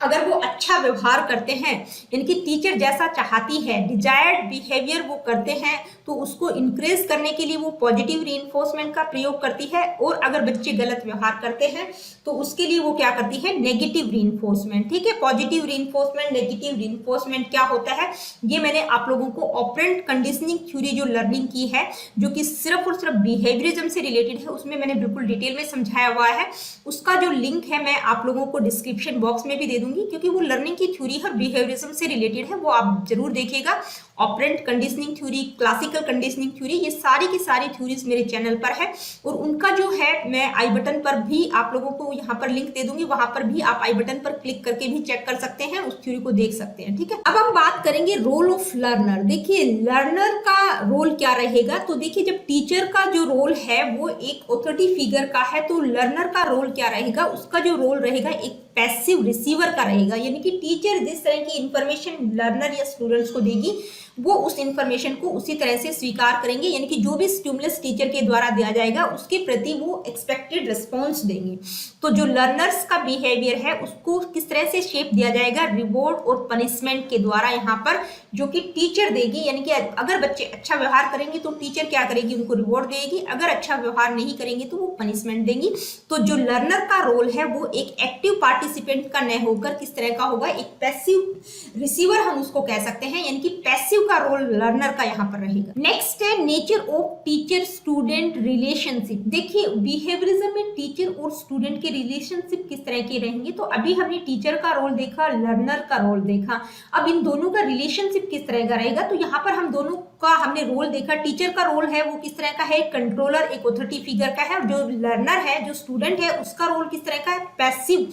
अगर वो अच्छा व्यवहार करते हैं, यानी कि टीचर जैसा चाहती है, डिजायर्ड बिहेवियर वो करते हैं, तो उसको इंक्रेज करने के लिए वो पॉजिटिव रीइंफोर्समेंट का प्रयोग करती है। और अगर बच्चे गलत व्यवहार करते हैं तो उसके लिए वो क्या करती है? Negative reinforcement. ठीक है, पॉजिटिव रीइंफोर्समेंट, नेगेटिव रीइंफोर्समेंट क्या होता है ये मैंने आप लोगों को ऑपरेंट कंडीशनिंग थ्योरी जो लर्निंग की है, जो कि सिर्फ और सिर्फ बिहेवियरिज्म से रिलेटेड है, उसमें मैंने बिल्कुल डिटेल में समझाया हुआ है। उसका जो लिंक है मैं आप लोगों को डिस्क्रिप्शन बॉक्स में भी दे दूंगी, क्योंकि वो लर्निंग की थ्योरी है, बिहेवियरिज्म से रिलेटेड है, वो आप जरूर देखिएगा। Operant conditioning theory, classical conditioning theory, ये सारी की सारी थ्योरीज मेरे चैनल पर है, और उनका जो है मैं आई बटन पर भी आप लोगों को यहाँ पर लिंक दे दूंगी, वहां पर भी आप आई बटन पर क्लिक करके भी चेक कर सकते हैं, उस थ्योरी को देख सकते हैं। ठीक है, अब हम बात करेंगे रोल ऑफ लर्नर। देखिए, लर्नर का रोल क्या रहेगा? तो देखिए, जब टीचर का जो रोल है वो एक ऑथोरिटी फिगर का है, तो लर्नर का रोल क्या रहेगा? उसका जो रोल रहेगा एक पैसिव रिसीवर का रहेगा। यानी कि टीचर जिस तरह की इंफॉर्मेशन लर्नर या स्टूडेंट्स को देगी वो उस इंफॉर्मेशन को उसी तरह से स्वीकार करेंगे। यानी कि जो भी स्टिमुलस टीचर के द्वारा दिया जाएगा उसके प्रति वो एक्सपेक्टेड रिस्पॉन्स देंगे। तो जो लर्नर्स का बिहेवियर है उसको किस तरह से शेप दिया जाएगा? रिवॉर्ड और पनिशमेंट के द्वारा, यहाँ पर जो कि टीचर देगी। यानी कि अगर बच्चे अच्छा व्यवहार करेंगे तो टीचर क्या करेगी? उनको रिवॉर्ड देगी। अगर अच्छा व्यवहार नहीं करेंगे तो वो पनिशमेंट देंगी। तो जो लर्नर का रोल है वो एक एक्टिव पार्टिसिपेंट का न होकर किस तरह का होगा? एक पैसिव रिसीवर हम उसको कह सकते हैं। यानी कि पैसिव का रोल लर्नर का यहाँ पर रहेगा। नेक्स्ट है nature of teacher student relationship. देखिए, बिहेवियरिज्म में टीचर और स्टूडेंट के रिलेशनशिप किस तरह के रहेंगे। तो अभी हमने टीचर का रोल देखा, लर्नर का रोल देखा, अब इन दोनों का रिलेशनशिप किस तरह का रहेगा। तो यहाँ पर हम दोनों का हमने रोल देखा। टीचर का रोल है वो किस तरह का है? कंट्रोलर, एक ऑथोरिटी फिगर का है। और जो लर्नर है, जो स्टूडेंट है, उसका रोल किस तरह का है? पैसिव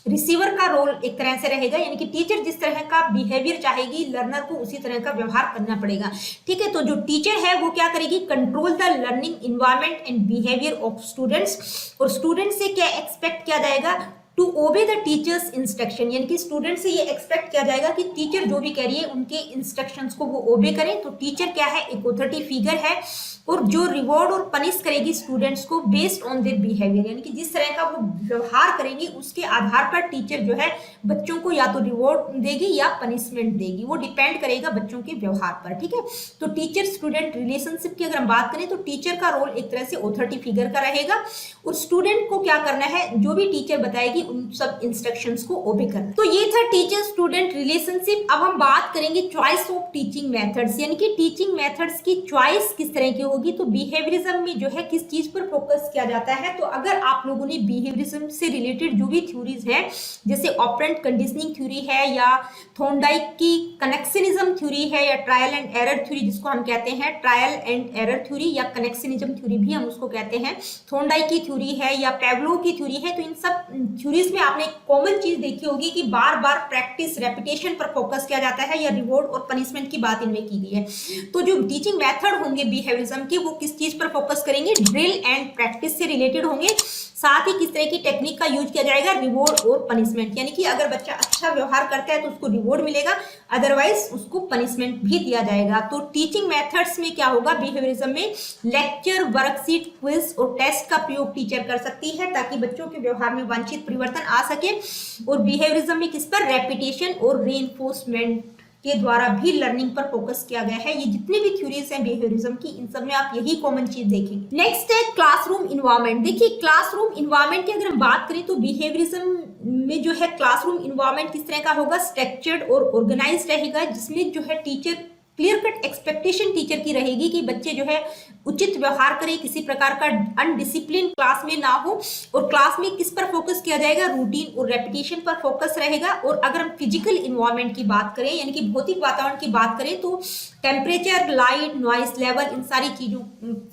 रिसीवर का रोल एक तरह से रहेगा। यानी कि टीचर जिस तरह का बिहेवियर चाहेगी, लर्नर को उसी तरह का व्यवहार करना पड़ेगा। ठीक है, तो जो टीचर है वो क्या करेगी? Control the learning environment and behaviour of students. और स्टूडेंट से क्या एक्सपेक्ट किया जाएगा? To obey the teachers instruction. यानी कि स्टूडेंट से ये एक्सपेक्ट किया जाएगा कि टीचर जो भी कह रही है उनके इंस्ट्रक्शंस को वो ओबे करें। तो टीचर क्या है? एक ऑथोरिटी फिगर है, और जो रिवॉर्ड और पनिश करेगी स्टूडेंट्स को बेस्ड ऑन देयर बिहेवियर। यानी कि जिस तरह का वो व्यवहार करेंगी उसके आधार पर टीचर जो है बच्चों को या तो रिवॉर्ड देगी या पनिशमेंट देगी, वो डिपेंड करेगा बच्चों के व्यवहार पर। ठीक है, तो टीचर स्टूडेंट रिलेशनशिप की अगर हम बात करें तो टीचर का रोल एक तरह से ऑथोरिटी फिगर का रहेगा, और स्टूडेंट को क्या करना है? जो भी टीचर बताएगी उन सब इंस्ट्रक्शंस को ओबे करना। तो ये था टीचर स्टूडेंट रिलेशनशिप। अब हम बात करेंगे चॉइस ऑफ टीचिंग मेथड्स। यानी कि टीचिंग मेथड्स की चॉइस किस तरह की होगी। तो बिहेवियरिज्म में जो है किस चीज पर फोकस किया जाता है, तो अगर आप लोगों ने बिहेवियरिज्म से रिलेटेड जो भी थ्योरीज है, जैसे ऑपरेंट कंडीशनिंग थ्योरी है या थॉर्नडाइक की कनेक्शनिज्म थ्योरी है या ट्रायल एंड एरर थ्योरी जिसको हम कहते हैं, ट्रायल एंड एरर थ्योरी या कनेक्शनिज्म थ्योरी भी हम उसको कहते हैं, थॉर्नडाइक की थ्योरी है या पेवलोव की थ्योरी है, तो इन सब थ्योरीज में आपने एक कॉमन चीज देखी होगी कि बार बार प्रैक्टिस रेपिटेशन पर फोकस किया जाता है या रिवॉर्ड और पनिशमेंट की बात इनमें की गई है। तो जो टीचिंग मेथड होंगे बिहेवियरिज्म के, वो किस चीज पर फोकस करेंगे, ड्रिल एंड प्रैक्टिस से रिलेटेड होंगे। साथ ही किस तरह की टेक्निक का यूज किया जाएगा, रिवॉर्ड और पनिशमेंट, यानी कि अगर बच्चा अच्छा व्यवहार करता है तो उसको रिवॉर्ड मिलेगा, अदरवाइज उसको पनिशमेंट भी दिया जाएगा। तो टीचिंग मेथड्स में क्या होगा, बिहेवियरिज्म में लेक्चर, वर्कशीट, क्विज और टेस्ट का प्रयोग टीचर कर सकती है ताकि बच्चों के व्यवहार में वांछित परिवर्तन आ सके। और बिहेवियरिज्म में किस पर, रेपिटेशन और रीइंफोर्समेंट के द्वारा भी लर्निंग पर फोकस किया गया है। ये जितने भी थ्योरीज हैं बिहेवियरिज्म की, इन सब में आप यही कॉमन चीज देखेंगे। नेक्स्ट है क्लासरूम इन्वायरमेंट। देखिए क्लासरूम इन्वायरमेंट की अगर हम बात करें तो बिहेवियरिज्म में जो है क्लासरूम इन्वायरमेंट किस तरह का होगा, स्ट्रक्चर्ड और ऑर्गेनाइज्ड रहेगा, जिसमें जो है teacher clear cut expectation teacher की रहेगी कि बच्चे जो है उचित व्यवहार करें, किसी प्रकार का अनडिसिप्लिन क्लास में ना हो। और क्लास में किस पर फोकस किया जाएगा, रूटीन और रेपिटेशन पर फोकस रहेगा। और अगर हम फिजिकल इन्वायरमेंट की बात करें, यानी कि भौतिक वातावरण की बात करें, तो टेम्परेचर, लाइट, नॉइस लेवल, इन सारी चीजों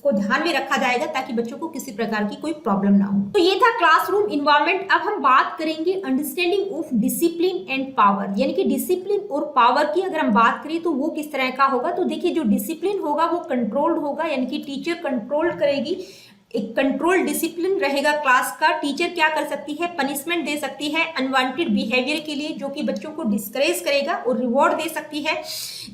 को ध्यान में रखा जाएगा ताकि बच्चों को किसी प्रकार की कोई प्रॉब्लम ना हो। तो ये था क्लासरूम इन्वायरमेंट। अब हम बात करेंगे understanding of discipline and power, यानी कि डिसिप्लिन और पावर की अगर हम बात करें तो वो किस तरह का होगा। तो देखिए जो डिसिप्लिन होगा वो कंट्रोल्ड होगा, यानी कि टीचर कंट्रोल करेगी, एक कंट्रोल डिसिप्लिन रहेगा क्लास का। टीचर क्या कर सकती है, पनिशमेंट दे सकती है अनवांटेड बिहेवियर के लिए जो कि बच्चों को डिस्करेज करेगा, और रिवॉर्ड दे सकती है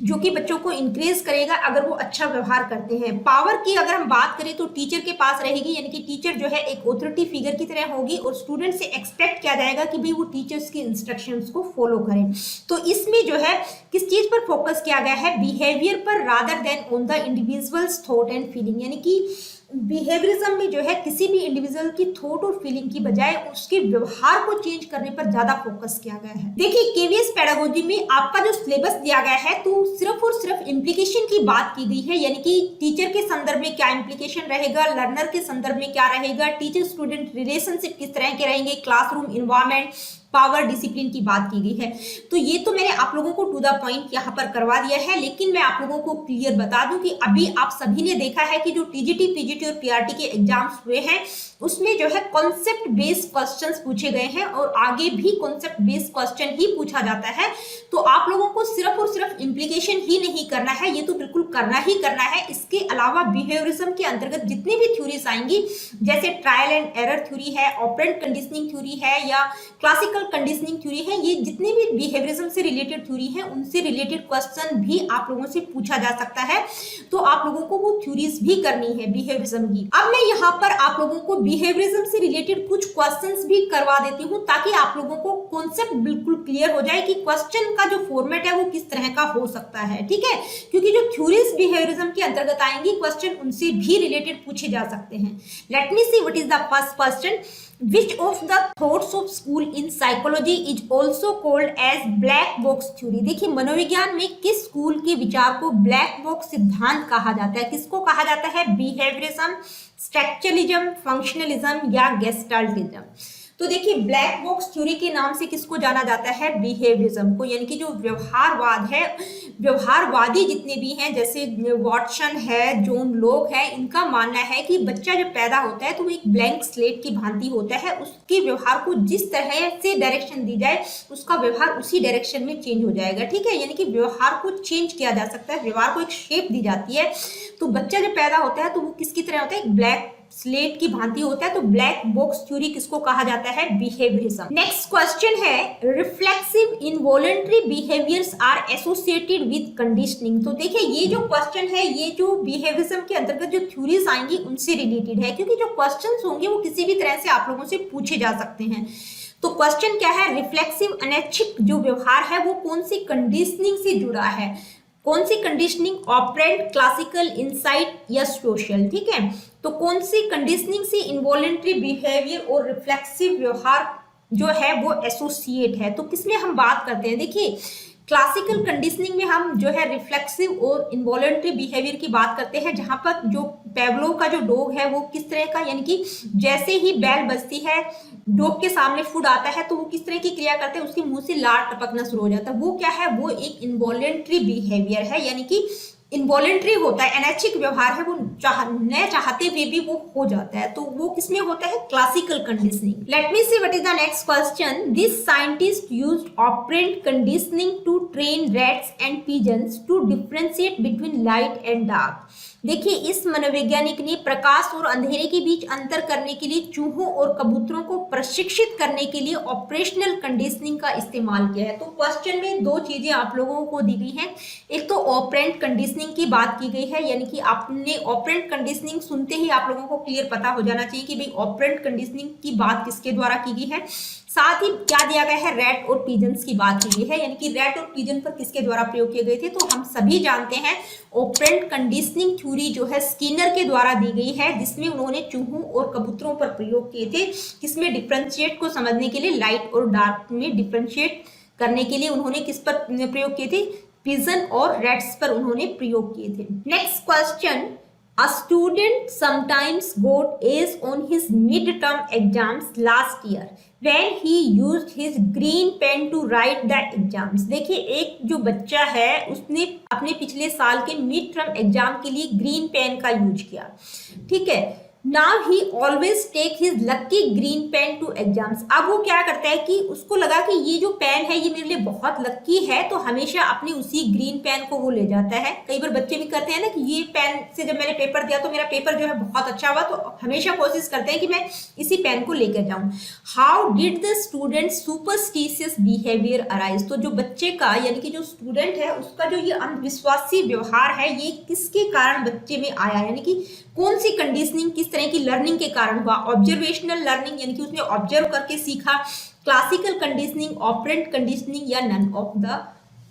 जो कि बच्चों को इंक्रेज करेगा अगर वो अच्छा व्यवहार करते हैं। पावर की अगर हम बात करें तो टीचर के पास रहेगी, यानी कि टीचर जो है एक ऑथोरिटी फिगर की तरह होगी और स्टूडेंट से एक्सपेक्ट किया जाएगा कि भाई वो टीचर्स की इंस्ट्रक्शंस को फॉलो करें। तो इसमें जो है किस चीज पर फोकस किया गया है, बिहेवियर पर rather than on the individuals thought and feeling, यानी कि बिहेवियरिज्म में जो है किसी भी इंडिविजुअल की थॉट और फीलिंग की बजाय उसके व्यवहार को चेंज करने पर ज्यादा फोकस किया गया है। देखिए केवीएस पेडागोजी में आपका जो सिलेबस दिया गया है तो सिर्फ और सिर्फ इम्प्लीकेशन की बात की गई है, यानी कि टीचर के संदर्भ में क्या इम्प्लीकेशन रहेगा, लर्नर के संदर्भ में क्या रहेगा, टीचर स्टूडेंट रिलेशनशिप किस तरह के रहेंगे, क्लासरूम इन्वायरमेंट, पावर, डिसिप्लिन की बात की गई है। तो ये तो मैंने आप लोगों को टू द पॉइंट यहाँ पर करवा दिया है, लेकिन मैं आप लोगों को क्लियर बता दूं कि अभी आप सभी ने देखा है कि जो टीजीटी, पीजीटी और पीआरटी के एग्जाम्स हुए हैं उसमें जो है कॉन्सेप्ट बेस्ड क्वेश्चंस पूछे गए हैं और आगे भी कॉन्सेप्ट बेस्ड क्वेश्चन ही पूछा जाता है। तो आप लोगों को सिर्फ और सिर्फ इम्प्लीकेशन ही नहीं करना है, ये तो बिल्कुल करना ही करना है। इसके अलावा बिहेवियरिज्म के अंतर्गत जितनी भी थ्योरीज आएंगी, जैसे ट्रायल एंड एरर थ्योरी है, ऑपरेंट कंडीशनिंग थ्योरी है या क्लासिकल कंडीशनिंग थ्योरी है, ये जितने भी बिहेवियरिज्म से रिलेटेड थ्योरी है उनसे रिलेटेड क्वेश्चन भी आप लोगों से पूछा जा सकता है। तो आप लोगों को वो थ्योरीज भी करनी है बिहेवियरिज्म की। अब मैं यहाँ पर आप लोगों को बिहेवियरिज्म से रिलेटेड कुछ क्वेश्चंस भी करवा देती हूँ ताकि आप लोगों को कॉन्सेप्ट बिल्कुल क्लियर हो जाए कि क्वेश्चन का जो फॉर्मेट है वो किस तरह का हो सकता है, ठीक है। क्योंकि जो थ्योरीज बिहेवियरिज्म के अंतर्गत आएंगी क्वेश्चन उनसे भी रिलेटेड पूछे जा सकते हैं। Late me see what is the first question. Which of the thoughts of school in psychology is also called as black box theory? देखिए मनोविज्ञान में किस स्कूल के विचार को ब्लैक बॉक्स सिद्धांत कहा जाता है, किसको कहा जाता है, बिहेवियरिज्म, स्ट्रक्चरलिज्म, फंक्शनलिज्म या गेस्टाल्टिज्म। तो देखिए ब्लैक बॉक्स थ्योरी के नाम से किसको जाना जाता है, बिहेवियरिज्म को, यानी कि जो व्यवहारवाद है, व्यवहारवादी जितने भी हैं जैसे वॉटसन है, जॉन लॉक है, इनका मानना है कि बच्चा जब पैदा होता है तो वो एक ब्लैंक स्लेट की भांति होता है, उसके व्यवहार को जिस तरह से डायरेक्शन दी जाए उसका व्यवहार उसी डायरेक्शन में चेंज हो जाएगा, ठीक है। यानी कि व्यवहार को चेंज किया जा सकता है, व्यवहार को एक शेप दी जाती है। तो बच्चा जब पैदा होता है तो वो किसकी तरह होता है, एक ब्लैक स्लेट की भांति होता है। तो ब्लैक बॉक्स थ्योरी किसको कहा जाता है, बिहेवियरिज्म। नेक्स्ट क्वेश्चन है reflexive involuntary behaviours are associated with conditioning. तो देखिए ये जो क्वेश्चन है ये जो बिहेवियरिज्म के अंतर्गत जो थ्योरीज आएंगी उनसे रिलेटेड है, क्योंकि जो क्वेश्चंस होंगे वो किसी भी तरह से आप लोगों से पूछे जा सकते हैं। तो क्वेश्चन क्या है, रिफ्लेक्सिव अनैच्छिक जो व्यवहार है वो कौन सी कंडीशनिंग से जुड़ा है, कौन सी कंडीशनिंग, ऑपरेंट, क्लासिकल, इनसाइट या सोशल, ठीक है। तो कौन सी कंडीशनिंग से इनवॉलंटरी बिहेवियर और रिफ्लेक्सिव व्यवहार जो है वो एसोसिएट है। तो किसमें हम बात करते हैं, देखिए क्लासिकल कंडीशनिंग में हम जो है रिफ्लेक्सिव और इनवॉलंटरी बिहेवियर की बात करते हैं, जहां पर जो पेवलोव का जो डॉग है वो किस तरह का, यानी कि जैसे ही बेल बजती है, डॉग के सामने फूड आता है, तो वो किस तरह की क्रिया करते हैं, उसके मुंह से लार टपकना शुरू हो जाता है। वो क्या है, वो एक इनवॉलंटरी बिहेवियर है, यानी कि इनवॉलेंट्री होता है, अनैच्छिक व्यवहार है, वो न चाहते हुए भी वो हो जाता है। तो वो किसमें होता है, classical conditioning. Let me see what is the next question. This scientist used operant conditioning to train rats and pigeons to differentiate between light and dark. देखिए, इस मनोवैज्ञानिक ने प्रकाश और अंधेरे के बीच अंतर करने के लिए चूहों और कबूतरों को प्रशिक्षित करने के लिए ऑपरेशनल कंडीशनिंग का इस्तेमाल किया है। तो क्वेश्चन में दो चीजें आप लोगों को दी गई हैं। एक तो ऑपरेंट कंडीशनिंग की बात की गई है, यानी कि आपने ऑपरेंट कंडीशनिंग सुनते ही आप लोगों को क्लियर पता हो जाना चाहिए कि भाई ऑपरेंट कंडीशनिंग की बात किसके द्वारा की गई है। साथ ही क्या दिया गया है, रैट और पिजन्स की बात की गई है, यानी कि रैट और पिजन पर किसके द्वारा प्रयोग किए गए थे। तो हम सभी जानते हैं ऑपरेंट कंडीशनिंग थ्योरी जो है स्किनर के द्वारा दी गई है, जिसमें उन्होंने चूहों और कबूतरों पर प्रयोग किए थे। किसमें, डिफरेंशिएट को समझने के लिए, लाइट और डार्क में डिफरेंशिएट करने के लिए उन्होंने किस पर प्रयोग किए थे, पिजन और रैट्स पर उन्होंने प्रयोग किए थे। Next question, a student sometimes got A's on his mid-term exams last year when he used his green pen to write the exams। देखिए, एक जो बच्चा है उसने अपने पिछले साल के मिड टर्म एग्जाम के लिए ग्रीन पेन का यूज किया, ठीक है। Now he always take his lucky green pen to exams। अब वो क्या करता है कि उसको लगा कि ये जो पेन है ये मेरे लिए बहुत लक्की है, तो हमेशा अपने उसी ग्रीन पेन को वो ले जाता है। कई बार बच्चे भी करते हैं ना कि ये पेन से जब मैंने पेपर दिया तो मेरा पेपर जो है बहुत अच्छा हुआ, तो हमेशा कोशिश करते हैं कि मैं इसी पेन को लेकर जाऊं। How did the student superstitious behaviour arise. तो जो बच्चे का, यानी कि जो स्टूडेंट है उसका जो ये अंधविश्वासी व्यवहार है, ये किसके कारण बच्चे में आया, यानी कि कौन सी कंडीशनिंग, किस तरह की लर्निंग के कारण हुआ। ऑब्जर्वेशनल लर्निंग, यानी कि उसने ऑब्जर्व करके सीखा, क्लासिकल कंडीशनिंग, ऑपरेंट कंडीशनिंग, या नन ऑफ द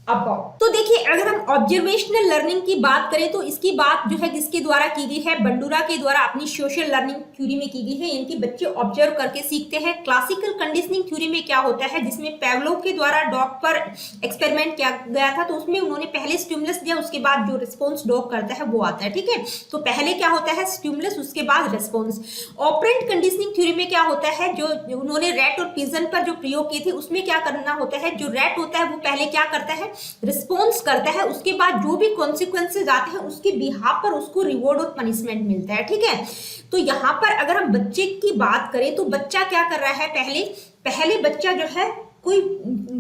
अबव। तो देखिए, अगर हम ऑब्जर्वेशनल लर्निंग की बात करें तो इसकी बात जो है किसके द्वारा की गई है, बंडूरा के द्वारा अपनी सोशल लर्निंग थ्योरी में की गई है, यानी कि बच्चे ऑब्जर्व करके सीखते हैं। क्लासिकल कंडीशनिंग थ्योरी में क्या होता है, जिसमें पेवलोव के द्वारा डॉग पर एक्सपेरिमेंट किया गया था, तो उसमें उन्होंने पहले स्टिमुलस दिया, उसके बाद जो रिस्पॉन्स डॉग करता है वो आता है, ठीक है। तो पहले क्या होता है, स्टिमुलस, उसके बाद रिस्पॉन्स। ऑपरेंट कंडीशनिंग थ्योरी में क्या होता है, जो उन्होंने रैट और पिजन पर जो प्रयोग किए थे उसमें क्या करना होता है, जो रैट होता है वो पहले क्या करता है, रिस्पॉन्स करता है, उसके बाद जो भी कॉन्सिक्वेंसेज आते हैं उसके बिहाफ पर उसको रिवॉर्ड और पनिशमेंट मिलता है, ठीक है। तो यहाँ पर अगर हम बच्चे की बात करें तो बच्चा क्या कर रहा है, पहले बच्चा जो है कोई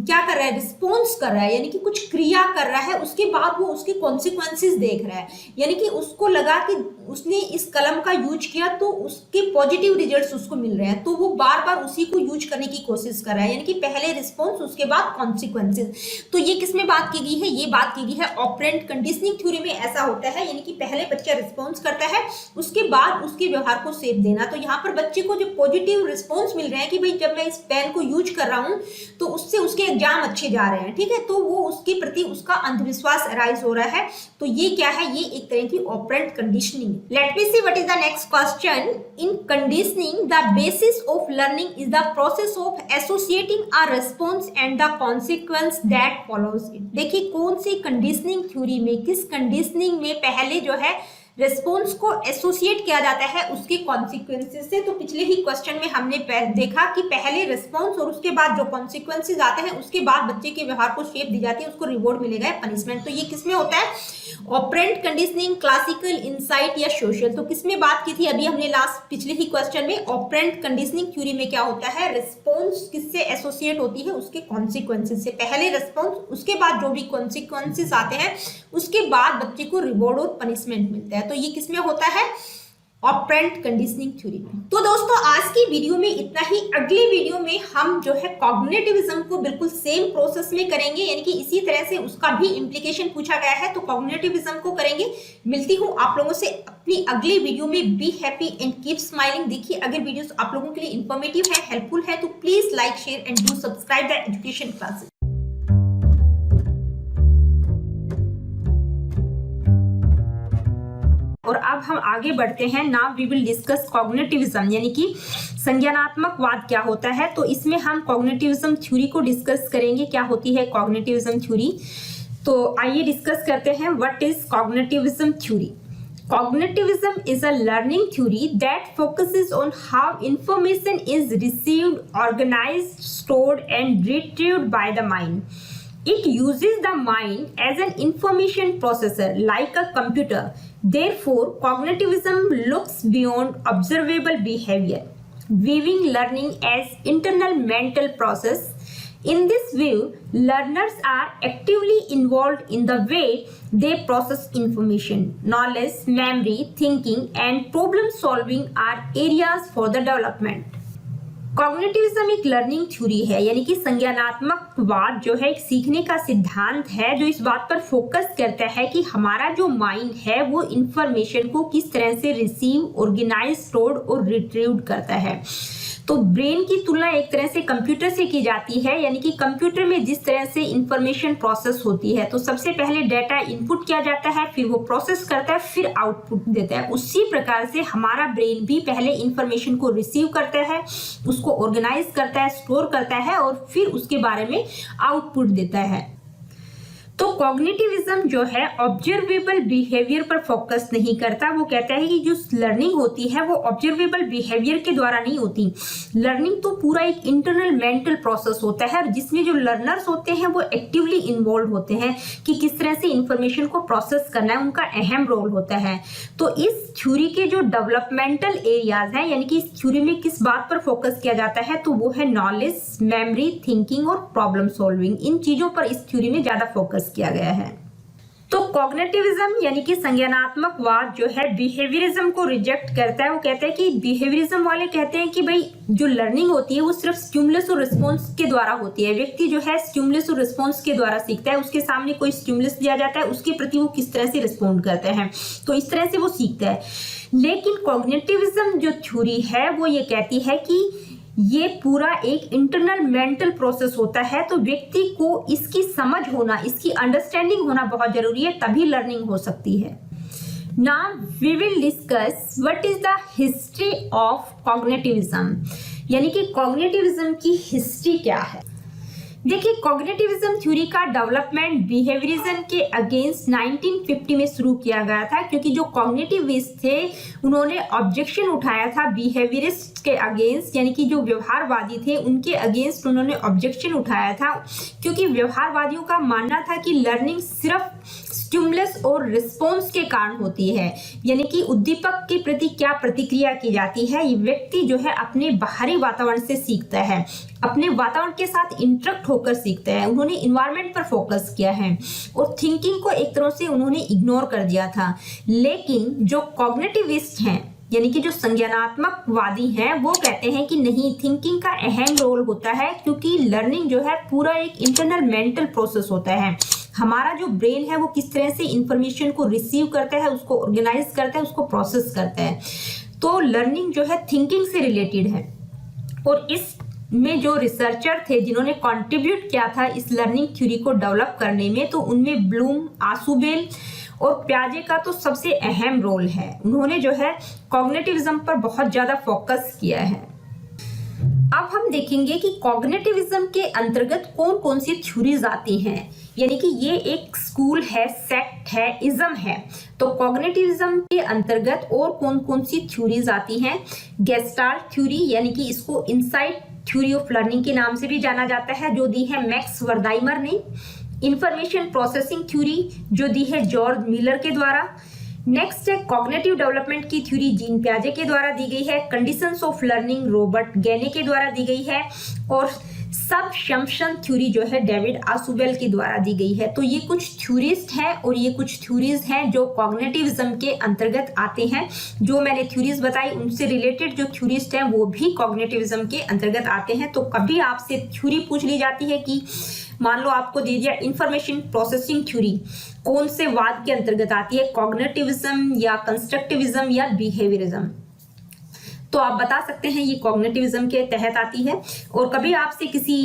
क्या कर रहा है, रिस्पॉन्स कर रहा है, यानी कि कुछ क्रिया कर रहा है, उसके बाद वो उसके कॉन्सिक्वेंसेस देख रहा है, यानी कि उसको लगा कि उसने इस कलम का यूज किया तो उसके पॉजिटिव रिजल्ट्स उसको मिल रहे हैं, तो वो बार बार उसी को यूज करने की कोशिश कर रहा है, यानी कि पहले रिस्पॉन्स उसके बाद कॉन्सिक्वेंसेस। तो ये किसमें बात की गई है, ये बात की गई है ऑपरेंट कंडीशनिंग थ्योरी में। ऐसा होता है, यानी कि पहले बच्चा रिस्पॉन्स करता है, उसके बाद उसके व्यवहार को सेप देना। तो यहाँ पर बच्चे को जो पॉजिटिव रिस्पॉन्स मिल रहे हैं कि भाई जब मैं इस पेन को यूज कर रहा हूँ तो उससे उसके एग्जाम अच्छे जा रहे हैं, ठीक है, तो वो उसके प्रति उसका अंधविश्वास अराइज हो रहा है। तो ये क्या है, ये एक तरह की operant conditioning. Let me see what is the next question. In conditioning the basis of learning is the process of associating a response and the consequence that follows it. देखिए, कौन सी कंडीशनिंग थ्योरी में, किस conditioning में पहले जो है response को associate किया जाता है उसके कॉन्सिक्वेंसेस से। तो पिछले ही क्वेश्चन में हमने देखा कि पहले रिस्पॉन्स और उसके बाद जो कॉन्सिक्वेंसेस आते हैं उसके बाद बच्चे के व्यवहार को शेप दी जाती है, उसको रिवॉर्ड मिलेगा, पनिशमेंट। तो ये किसमें होता है, ऑपरेंट कंडीशनिंग, क्लासिकल, इनसाइट या सोशल। तो किसमें बात की थी अभी हमने लास्ट पिछले ही क्वेश्चन में, ऑपरेंट कंडीशनिंग थ्योरी में क्या होता है, रिस्पॉन्स किससे एसोसिएट होती है, उसके कॉन्सिक्वेंसेस से। पहले रिस्पॉन्स, उसके बाद जो भी कॉन्सिक्वेंसेस आते हैं उसके बाद बच्चे को रिवॉर्ड और पनिशमेंट मिलता है। तो ये किसमें होता है, ऑपरेंट कंडीशनिंग थ्योरी में। तो दोस्तों, आज की वीडियो में इतना ही। अगली वीडियो में हम जो है कॉग्निटिविज्म को बिल्कुल सेम प्रोसेस में करेंगे, यानी कि इसी तरह से उसका भी इम्प्लीकेशन पूछा गया है, तो कॉग्निटिविज्म को करेंगे। मिलती हूँ आप लोगों से अपनी अगली वीडियो में। B happy and keep smiling. देखिए, अगर वीडियोस आप लोगों के लिए इंफॉर्मेटिव है, हेल्पफुल है, तो please like, share and do subscribe the education classes. और आप अब हम आगे बढ़ते हैं। Now we will discuss cognitivism, यानी कि संज्ञानात्मकवाद क्या होता है। तो इसमें हम कॉग्निटिविज्म थ्योरी को डिस्कस करेंगे, क्या होती है कॉग्निटिविज्म थ्योरी। तो आइए डिस्कस करते हैं what is cognitivism theory. Cognitivism is a learning theory that focuses on how information is received, organized, stored, and retrieved by the mind. It uses the mind as an information processor like a computer. Therefore, cognitivism looks beyond observable behavior, viewing learning as internal mental process. In this view, learners are actively involved in the way they process information. Knowledge, memory, thinking, and problem solving are areas for the development. Cognitivism एक learning theory है, यानी कि संज्ञानात्मकवाद जो है एक सीखने का सिद्धांत है जो इस बात पर फोकस करता है कि हमारा जो माइंड है वो इंफॉर्मेशन को किस तरह से रिसीव, ऑर्गेनाइज, स्टोर और रिट्रीव करता है। तो ब्रेन की तुलना एक तरह से कंप्यूटर से की जाती है, यानी कि कंप्यूटर में जिस तरह से इंफॉर्मेशन प्रोसेस होती है, तो सबसे पहले डाटा इनपुट किया जाता है, फिर वो प्रोसेस करता है, फिर आउटपुट देता है। उसी प्रकार से हमारा ब्रेन भी पहले इंफॉर्मेशन को रिसीव करता है, उसको ऑर्गेनाइज करता है, स्टोर करता है और फिर उसके बारे में आउटपुट देता है। तो कॉग्निटिविज्म जो है ऑब्जर्वेबल बिहेवियर पर फोकस नहीं करता। वो कहता है कि जो लर्निंग होती है वो ऑब्जर्वेबल बिहेवियर के द्वारा नहीं होती। लर्निंग तो पूरा एक इंटरनल मेंटल प्रोसेस होता है जिसमें जो लर्नर्स होते हैं वो एक्टिवली इन्वॉल्व होते हैं कि किस तरह से इंफॉर्मेशन को प्रोसेस करना है, उनका अहम रोल होता है। तो इस थ्योरी के जो डेवलपमेंटल एरियाज हैं, यानी कि इस थ्योरी में किस बात पर फोकस किया जाता है, तो वो है नॉलेज, मेमोरी, थिंकिंग और प्रॉब्लम सॉल्विंग। इन चीजों पर इस थ्योरी में ज्यादा फोकस किया गया है। तो कॉग्निटिविज्म यानी कि संज्ञानात्मकवाद जो है बिहेवियरिज्म को रिजेक्ट करता है। वो कहता है कि बिहेवियरिज्म वाले कहते हैं कि भाई जो लर्निंग होती है वो सिर्फ स्टिमुलस और रिस्पॉन्स के द्वारा होती है। व्यक्ति जो है स्टिमुलस और रिस्पॉन्स के द्वारा सीखता है, उसके सामने कोई स्टिमुलस दिया जाता है, उसके प्रति वो किस तरह से रिस्पॉन्ड करते हैं, तो इस तरह से वो सीखता है। लेकिन कॉग्निटिविज्म जो थ्योरी है वो ये कहती है कि ये पूरा एक इंटरनल मेंटल प्रोसेस होता है, तो व्यक्ति को इसकी समझ होना, इसकी अंडरस्टैंडिंग होना बहुत जरूरी है, तभी लर्निंग हो सकती है। Now we will discuss what is the history of cognitivism, यानी कि कॉग्निटिविज्म की हिस्ट्री क्या है। देखिए, कॉग्निटिविज्म थ्योरी का डेवलपमेंट बिहेवियरिज्म के अगेंस्ट 1950 में शुरू किया गया था, क्योंकि जो कॉग्निटिविस्ट थे उन्होंने ऑब्जेक्शन उठाया था बिहेवियरिस्ट के अगेंस्ट, यानी कि जो व्यवहारवादी थे उनके अगेंस्ट उन्होंने ऑब्जेक्शन उठाया था, क्योंकि व्यवहारवादियों का मानना था कि लर्निंग सिर्फ स्टिमुलस और रिस्पॉन्स के कारण होती है, यानी कि उद्दीपक के प्रति क्या प्रतिक्रिया की जाती है। ये व्यक्ति जो है अपने बाहरी वातावरण से सीखता है, अपने वातावरण के साथ इंटरेक्ट होकर सीखता है। उन्होंने इन्वायरमेंट पर फोकस किया है और थिंकिंग को एक तरह से उन्होंने इग्नोर कर दिया था। लेकिन जो कॉग्निटिविस्ट हैं, यानी कि जो संज्ञानात्मकवादी हैं, वो कहते हैं कि नहीं, थिंकिंग का अहम रोल होता है, क्योंकि लर्निंग जो है पूरा एक इंटरनल मेंटल प्रोसेस होता है। हमारा जो ब्रेन है वो किस तरह से इंफॉर्मेशन को रिसीव करता है, उसको ऑर्गेनाइज करता है, उसको प्रोसेस करता है। तो लर्निंग जो है थिंकिंग से रिलेटेड है। और इस में जो रिसर्चर थे जिन्होंने कंट्रीब्यूट किया था इस लर्निंग थ्योरी को डेवलप करने में, तो उनमें ब्लूम, आसुबेल और प्याजे का तो सबसे अहम रोल है। उन्होंने जो है कॉग्निटिविज्म पर बहुत ज्यादा फोकस किया है। अब हम देखेंगे कि कॉग्निटिविज्म के अंतर्गत कौन कौन सी थ्योरीज आती हैं, यानी कि ये एक स्कूल है, सेक्ट है, इज्म है। तो कॉग्निटिविज्म के अंतर्गत और कौन कौन सी थ्योरीज आती हैं। गेस्टाल्ट थ्योरी, यानी कि इसको इनसाइट थ्योरी ऑफ लर्निंग के नाम से भी जाना जाता है, जो दी है मैक्स वर्दाइमर ने। इंफॉर्मेशन प्रोसेसिंग थ्योरी, जो दी है जॉर्ज मिलर के द्वारा। नेक्स्ट है कॉग्निटिव डेवलपमेंट की थ्योरी, जीन प्याजे के द्वारा दी गई है। कंडीशंस ऑफ लर्निंग, रॉबर्ट गैने के द्वारा दी गई है। और सबशम्पशन थ्योरी जो है डेविड आसुबेल के द्वारा दी गई है। तो ये कुछ थ्योरिस्ट हैं और ये कुछ थ्योरीज हैं जो कॉग्निटिविज्म के अंतर्गत आते हैं। जो मैंने थ्योरीज बताई उनसे रिलेटेड जो थ्योरिस्ट हैं वो भी कॉग्निटिविज्म के अंतर्गत आते हैं। तो कभी आपसे थ्योरी पूछ ली जाती है कि मान लो आपको दे दिया इंफॉर्मेशन प्रोसेसिंग थ्योरी कौन से वाद के अंतर्गत आती है, कॉग्निटिविज्म या कंस्ट्रक्टिविज्म या बिहेवियरिज्म, तो तो आप बता सकते हैं ये कॉग्निटिविज्म के तहत आती है। और कभी आपसे किसी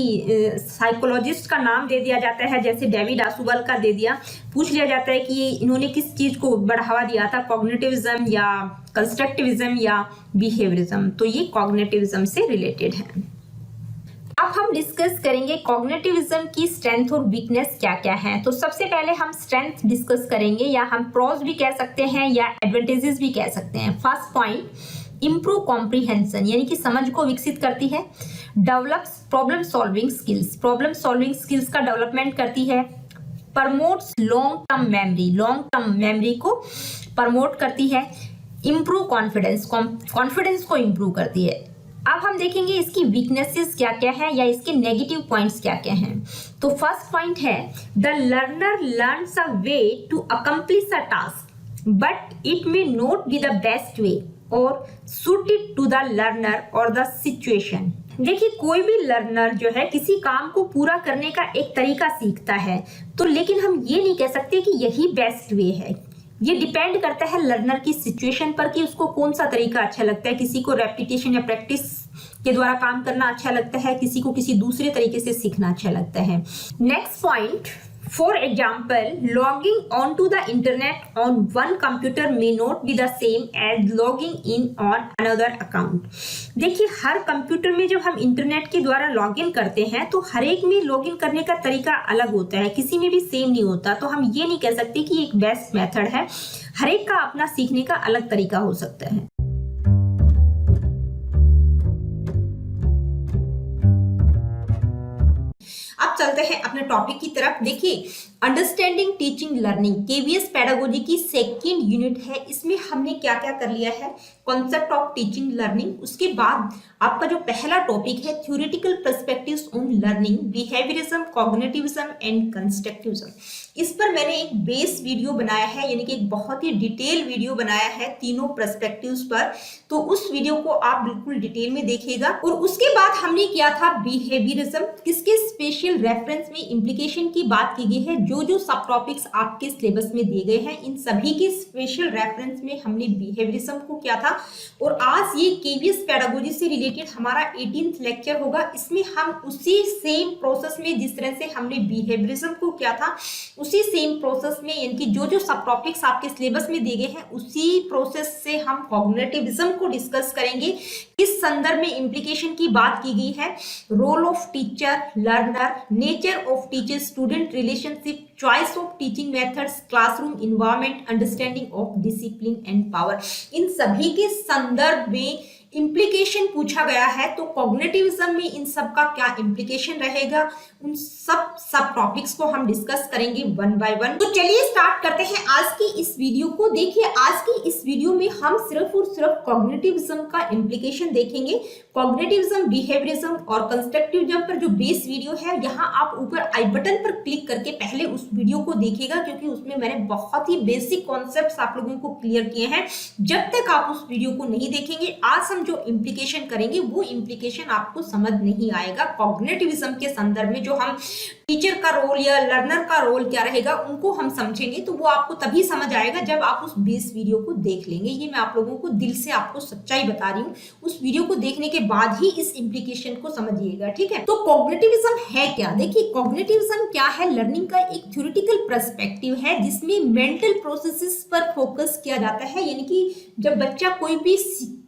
साइकोलॉजिस्ट का नाम दे दिया जाता है, जैसे डेविड आसूबल का दे दिया, पूछ लिया जाता है कि इन्होंने किस चीज को बढ़ावा दिया था, कॉग्निटिविज्म या कंस्ट्रक्टिविज्म या बिहेवियरिज्म, तो ये कॉग्निटिविज्म से रिलेटेड है। अब हम डिस्कस करेंगे कॉग्निटिविज्म की स्ट्रेंथ और वीकनेस क्या क्या है। तो सबसे पहले हम स्ट्रेंथ डिस्कस करेंगे, या हम प्रॉस भी कह सकते हैं या एडवांटेजेस भी कह सकते हैं। फर्स्ट पॉइंट, इंप्रूव कॉम्प्रीहेंशन, यानी कि समझ को विकसित करती है। Develops problem solving skills, problem solving skills का डेवलपमेंट करती है। Promotes long term memory, long term memory को प्रमोट करती है। इंप्रूव कॉन्फिडेंस, कॉन्फिडेंस को इंप्रूव करती है। अब हम देखेंगे इसकी वीकनेसेस क्या क्या है या इसके नेगेटिव पॉइंट्स क्या क्या हैं। तो फर्स्ट पॉइंट है, the learner learns a way to accomplish a task but it may not be the best way और suited टू द लर्नर और द सिचुएशन। देखिए, कोई भी लर्नर जो है किसी काम को पूरा करने का एक तरीका सीखता है, तो लेकिन हम ये नहीं कह सकते कि यही बेस्ट वे है। ये डिपेंड करता है लर्नर की सिचुएशन पर कि उसको कौन सा तरीका अच्छा लगता है। किसी को रेपिटेशन या प्रैक्टिस के द्वारा काम करना अच्छा लगता है, किसी को किसी दूसरे तरीके से सीखना अच्छा लगता है। Next point, for example, logging on to the internet on one computer may not be the same as logging in on another account. देखिए, हर कंप्यूटर में जब हम इंटरनेट के द्वारा लॉगिन करते हैं तो हर एक में लॉगिन करने का तरीका अलग होता है, किसी में भी सेम नहीं होता। तो हम ये नहीं कह सकते कि एक बेस्ट मेथड है, हर एक का अपना सीखने का अलग तरीका हो सकता है। अब चलते हैं अपने टॉपिक की तरफ। देखिए, understanding teaching learning KVS pedagogy की सेकंड यूनिट है। इसमें हमने क्या क्या कर लिया है, कॉन्सेप्ट ऑफ टीचिंग लर्निंग। उसके बाद आपका जो पहला टॉपिक है, theoretical perspectives on learning, behaviourism, cognitivism and constructivism. इस पर मैंने एक बेस वीडियो बनाया है, यानी कि एक बहुत ही डिटेल वीडियो बनाया है तीनों पर्सपेक्टिव्स पर। तो उस वीडियो को आप बिल्कुल डिटेल में देखिएगा। और उसके बाद हमने किया था बिहेवियरिज्म, किसके स्पेशल रेफरेंस में इंप्लीकेशन की बात की गई है। जो सब टॉपिक्स आपके सिलेबस में दिए गए हैं, इन सभी के स्पेशल रेफरेंस में हमने बिहेवियरिज्म को किया था। और आज ये केवीएस पेडागोजी से रिलेटेड हमारा 18th लेक्चर होगा। इसमें हम उसी सेम प्रोसेस में, जिस तरह से हमने बिहेवियरिज्म को किया था, उसी सेम प्रोसेस में, यानी कि जो सब टॉपिक्स आपके सिलेबस में दिए गए हैं, उसी प्रोसेस से हम कॉग्निटिविज्म को डिस्कस करेंगे। किस संदर्भ में इंप्लीकेशन की बात की गई है, role of teacher, learner, nature of teacher student relationship, choice of teaching methods, classroom environment, understanding of discipline and power. इन सभी के संदर्भ में इंप्लीकेशन पूछा गया है। तो कॉग्निटिविज्म में इन सब का क्या इंप्लीकेशन रहेगा, उन सब टॉपिक्स को हम डिस्कस करेंगे वन बाय वन। तो चलिए स्टार्ट करते हैं आज की इस वीडियो को। देखिए, आज की इस वीडियो में हम सिर्फ और सिर्फ कॉग्निटिविज्म का इंप्लीकेशन देखेंगे। कॉग्निटिविज्म, बिहेवियरिज्म और कंस्ट्रक्टिविज्म पर जो बेस वीडियो है, यहाँ आप ऊपर आई बटन पर क्लिक करके पहले उस वीडियो को देखिएगा, क्योंकि उसमें मैंने बहुत ही बेसिक कॉन्सेप्ट्स आप लोगों को क्लियर किए हैं। जब तक आप उस वीडियो को नहीं देखेंगे, आज हम जो इंप्लीकेशन करेंगे वो इंप्लीकेशन आपको समझ नहीं आएगा। कॉग्निटिविज्म के संदर्भ में जो हम टीचर का रोल या लर्नर का रोल क्या रहेगा, उनको हम समझेंगे, तो वो आपको तभी समझ आएगा जब आप उस बेस वीडियो को देख लेंगे। ये मैं आप लोगों को दिल से आपको सच्चाई बता रही हूँ। उस वीडियो को देखने के बाद ही इस इंप्लीकेशन को समझिएगा, ठीक है। तो कॉग्निटिविज्म है क्या? देखिए, कॉग्निटिविज्म क्या है, लर्निंग का एक थ्योरेटिकल पर्सपेक्टिव है जिसमें मेंटल प्रोसेसेस पर फोकस किया जाता है। यानी कि जब बच्चा कोई भी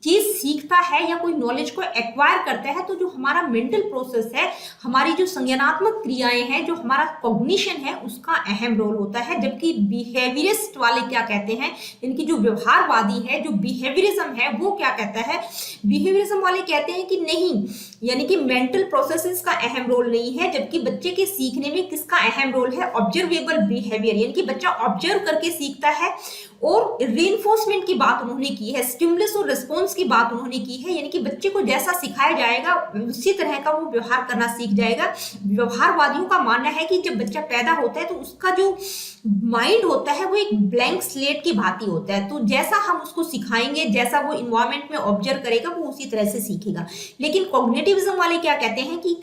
चीज सीखता है या कोई नॉलेज को एक्वायर करता है, तो जो हमारा मेंटल प्रोसेस है, हमारी जो संज्ञानात्मक क्रियाएं हैं, जो हमारा कॉग्निशन है, उसका अहम रोल होता है। जबकि बिहेवियरिस्ट वाले क्या कहते हैं, यानी कि जो व्यवहारवादी है, जो बिहेवियरिज्म है, वो क्या कहता है, बिहेवियरिज्म वाले कहते हैं कि नहीं, यानी कि मेंटल प्रोसेसेस का अहम रोल नहीं है। जबकि बच्चे के सीखने में किसका अहम रोल है, ऑब्जर्वेबल बिहेवियर, यानी कि बच्चा ऑब्जर्व करके सीखता है। और रीइंफोर्समेंट की बात उन्होंने की है, स्टिमुलस और रिस्पॉन्स की बात उन्होंने की है, यानी कि बच्चे को जैसा सिखाया जाएगा उसी तरह का वो व्यवहार करना सीख जाएगा। व्यवहारवादियों का मानना है कि जब बच्चा पैदा होता है तो उसका जो माइंड होता है वो एक ब्लैंक स्लेट की भांति होता है। तो जैसा हम उसको सिखाएंगे, जैसा वो इन्वायरमेंट में ऑब्जर्व करेगा, वो उसी तरह से सीखेगा। लेकिन कॉग्निटिविज्म वाले क्या कहते हैं कि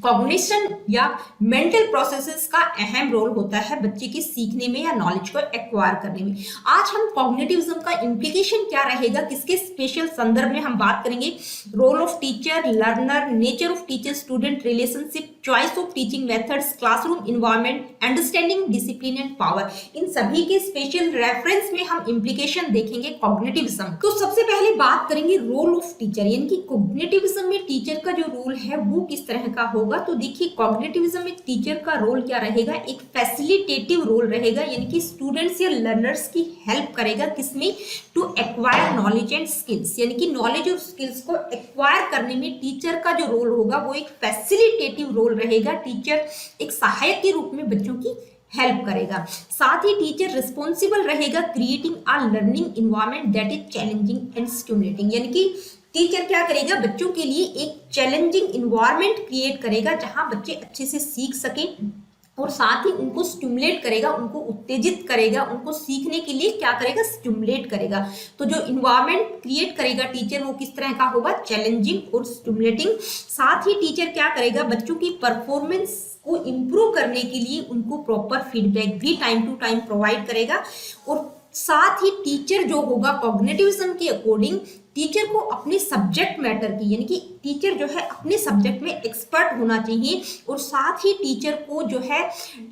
कॉग्निशन या मेंटल प्रोसेसेस का अहम रोल होता है बच्चे के सीखने में या नॉलेज को एक्वायर करने में। आज हम कॉग्निटिविज्म का इम्प्लीकेशन क्या रहेगा, किसके स्पेशल संदर्भ में हम बात करेंगे। Role of teacher, learner, nature of teacher student relationship, choice of teaching methods, classroom environment, understanding discipline and power, इन सभी के स्पेशल रेफरेंस में हम इम्प्लीकेशन देखेंगे कॉग्निटिविज्म। तो सबसे पहले बात करेंगे रोल ऑफ टीचर, यानी कि कॉग्निटिविज्म में टीचर का जो रोल है वो किस तरह का होगा। तो देखिए कॉग्निटिविज्म में टीचर का रोल क्या रहेगा, एक फैसिलिटेटिव रोल रहेगा, यानी कि स्टूडेंट्स या लर्नर्स की हेल्प करेगा किसमें, to acquire knowledge and skills, यानी कि नॉलेज और स्किल्स को एक्वायर करने में टीचर का जो रोल होगा वो एक फैसिलिटेटिव रोल रहेगा। टीचर एक सहायक के रूप में बच्चों की हेल्प करेगा। साथ ही टीचर रिस्पॉन्सिबल रहेगा creating a learning environment that is challenging and stimulating, यानी कि टीचर क्या करेगा, बच्चों के लिए एक चैलेंजिंग इन्वायरमेंट क्रिएट करेगा जहां बच्चे अच्छे से सीख सकें और साथ ही उनको स्टिमुलेट करेगा, उनको उत्तेजित करेगा, उनको सीखने के लिए क्या करेगा, स्टिमुलेट करेगा। तो जो इन्वायरमेंट क्रिएट करेगा टीचर वो किस तरह का होगा, चैलेंजिंग और स्टिमुलेटिंग। साथ ही टीचर क्या करेगा, बच्चों की परफॉर्मेंस को इम्प्रूव करने के लिए उनको प्रॉपर फीडबैक भी टाइम टू टाइम प्रोवाइड करेगा। और साथ ही टीचर जो होगा कॉग्निटिविज्म के अकॉर्डिंग टीचर को अपने सब्जेक्ट मैटर की, यानी कि टीचर जो है अपने सब्जेक्ट में एक्सपर्ट होना चाहिए। और साथ ही टीचर को जो है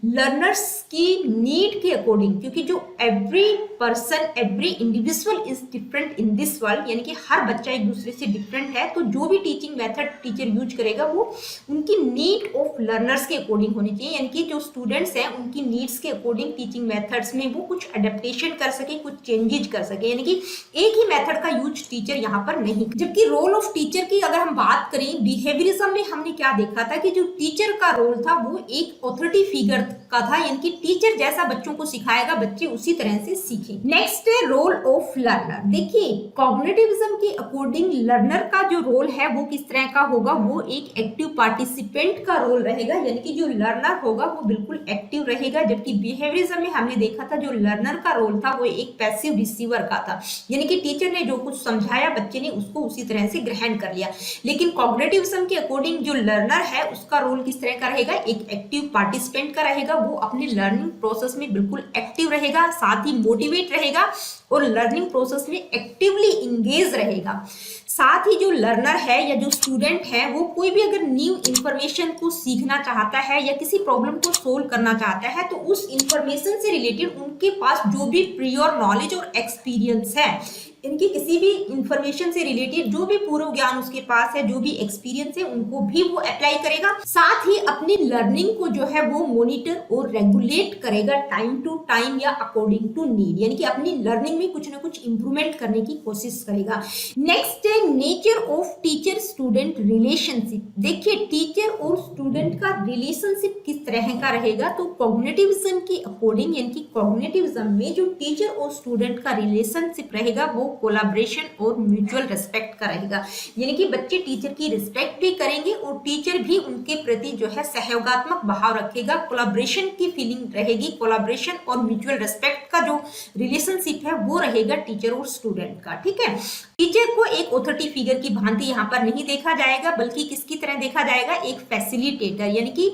लर्नर्स की नीड के अकॉर्डिंग, क्योंकि जो every person, every individual is different in this world, यानी कि हर बच्चा एक दूसरे से डिफरेंट है, तो जो भी टीचिंग मेथड टीचर यूज करेगा वो उनकी नीड ऑफ लर्नर्स के अकॉर्डिंग होनी चाहिए, यानी कि जो स्टूडेंट्स हैं उनकी नीड्स के अकॉर्डिंग टीचिंग मेथड्स में वो कुछ अडेप्टेशन कर सके, कुछ चेंजेज कर सके, यानी कि एक ही मेथड का यूज टीचर यहाँ पर नहीं। जबकि रोल ऑफ टीचर की अगर हम बात करें, बिहेवियरिज्म में हमने क्या देखा था कि जो टीचर का रोल था वो एक ऑथोरिटी फिगर का था, यानी कि टीचर जैसा बच्चों को सिखाएगा बच्चे उसी तरह से सीखें। नेक्स्ट है रोल ऑफ लर्नर। देखिए कॉग्निटिविज्म के अकॉर्डिंग लर्नर का जो रोल है वो किस तरह का होगा, वो एक एक्टिव पार्टिसिपेंट का रोल रहेगा, यानी कि जो लर्नर होगा वो बिल्कुल एक्टिव रहेगा। जबकि बिहेवियरिज्म में हमने देखा था जो लर्नर का रोल था वो एक पैसिव रिसीवर का था, यानी कि टीचर ने जो कुछ समझाया बच्चे ने उसको उसी तरह से ग्रहण कर लिया। लेकिन कॉग्निटिविज्म के अकॉर्डिंग जो लर्नर है उसका रोल किस तरह का रहेगा, एक एक्टिव पार्टिसिपेंट का रहेगा, वो अपने लर्निंग प्रोसेस में बिल्कुल एक्टिव रहेगा, साथ ही मोटिवेट रहेगा और लर्निंग प्रोसेस में एक्टिवली इंगेज रहेगा। साथ ही जो लर्नर है या जो स्टूडेंट है वो कोई भी अगर न्यू इंफॉर्मेशन को सीखना चाहता है या किसी प्रॉब्लम को सोल्व करना चाहता है तो उस इंफॉर्मेशन से रिलेटेड उनके पास जो भी प्रियोर नॉलेज और एक्सपीरियंस है, इनकी किसी भी इंफॉर्मेशन से रिलेटेड जो भी पूर्व ज्ञान उसके पास है, जो भी एक्सपीरियंस है, उनको भी वो अप्लाई करेगा। साथ ही अपनी लर्निंग को जो है वो मॉनिटर और रेगुलेट करेगा टाइम टू टाइम या अकॉर्डिंग टू नीड, यानी कि अपनी लर्निंग में कुछ ना कुछ इंप्रूवमेंट करने की कोशिश करेगा। नेक्स्ट है nature of teacher student relationship. देखिए टीचर और स्टूडेंट का रिलेशनशिप किस तरह का रहेगा, तो कॉग्निटिविज्म के अकॉर्डिंग, यानी कि कॉग्निटिविज्म में जो टीचर और स्टूडेंट का रिलेशनशिप रहेगा वो कोलैबोरेशन और म्यूचुअल रिस्पेक्ट का रहेगा, यानी कि बच्चे टीचर की रिस्पेक्ट भी करेंगे और टीचर भी उनके प्रति जो है सहयोगात्मक भाव रखेगा। कोलैबोरेशन की फीलिंग रहेगी, कोलैबोरेशन और म्यूचुअल रिस्पेक्ट का जो रिलेशनशिप है वो रहेगा टीचर और स्टूडेंट का। ठीक है, टीचर को एक ऑथोरिटी फिगर की भांति यहाँ पर नहीं देखा जाएगा, बल्कि किसकी तरह देखा जाएगा, एक फैसिलिटेटर, यानी कि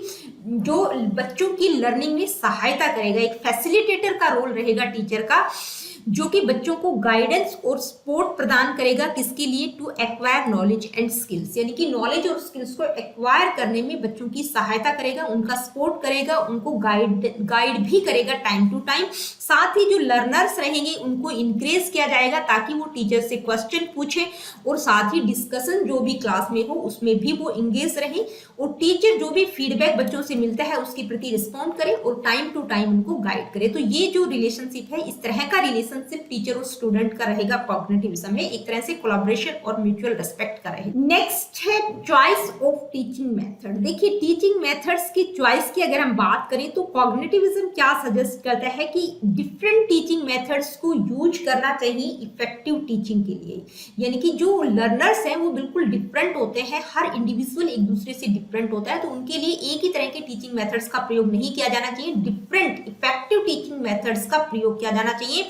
जो बच्चों की लर्निंग में सहायता करेगा। एक फैसिलिटेटर का रोल रहेगा टीचर का, जो कि बच्चों को गाइडेंस और सपोर्ट प्रदान करेगा, किसके लिए, to acquire knowledge and skills, यानी कि नॉलेज और स्किल्स को एक्वायर करने में बच्चों की सहायता करेगा, उनका सपोर्ट करेगा, उनको गाइड भी करेगा टाइम टू टाइम। साथ ही जो लर्नर्स रहेंगे उनको इंकरेज किया जाएगा ताकि वो टीचर से क्वेश्चन पूछे और साथ ही डिस्कशन जो भी क्लास में हो उसमें भी वो इंगेज रहे और टीचर जो भी फीडबैक बच्चों से मिलता है उसके प्रति रिस्पॉन्ड करे और टाइम टू टाइम उनको गाइड करे। तो ये जो रिलेशनशिप है, इस तरह का रिलेशनशिप टीचर और स्टूडेंट का रहेगा कॉग्निटिविज्म में, एक तरह से कोलैबोरेशन और म्यूचुअल रिस्पेक्ट का रहेगा। नेक्स्ट है चॉइस ऑफ टीचिंग मेथड। देखिए टीचिंग मेथड्स की चॉइस की अगर हम बात करें तो कॉग्निटिविज्म क्या सजेस्ट करता है कि डिफरेंट टीचिंग मेथड्स को यूज करना चाहिए इफेक्टिव टीचिंग के लिए, यानी कि जो लर्नर्स हैं वो बिल्कुल डिफरेंट होते हैं, हर इंडिविजुअल एक दूसरे से डिफरेंट होता है, तो उनके लिए एक ही तरह के टीचिंग मेथड्स का प्रयोग नहीं किया जाना चाहिए, डिफरेंट इफेक्टिव टीचिंग मेथड्स का प्रयोग किया जाना चाहिए।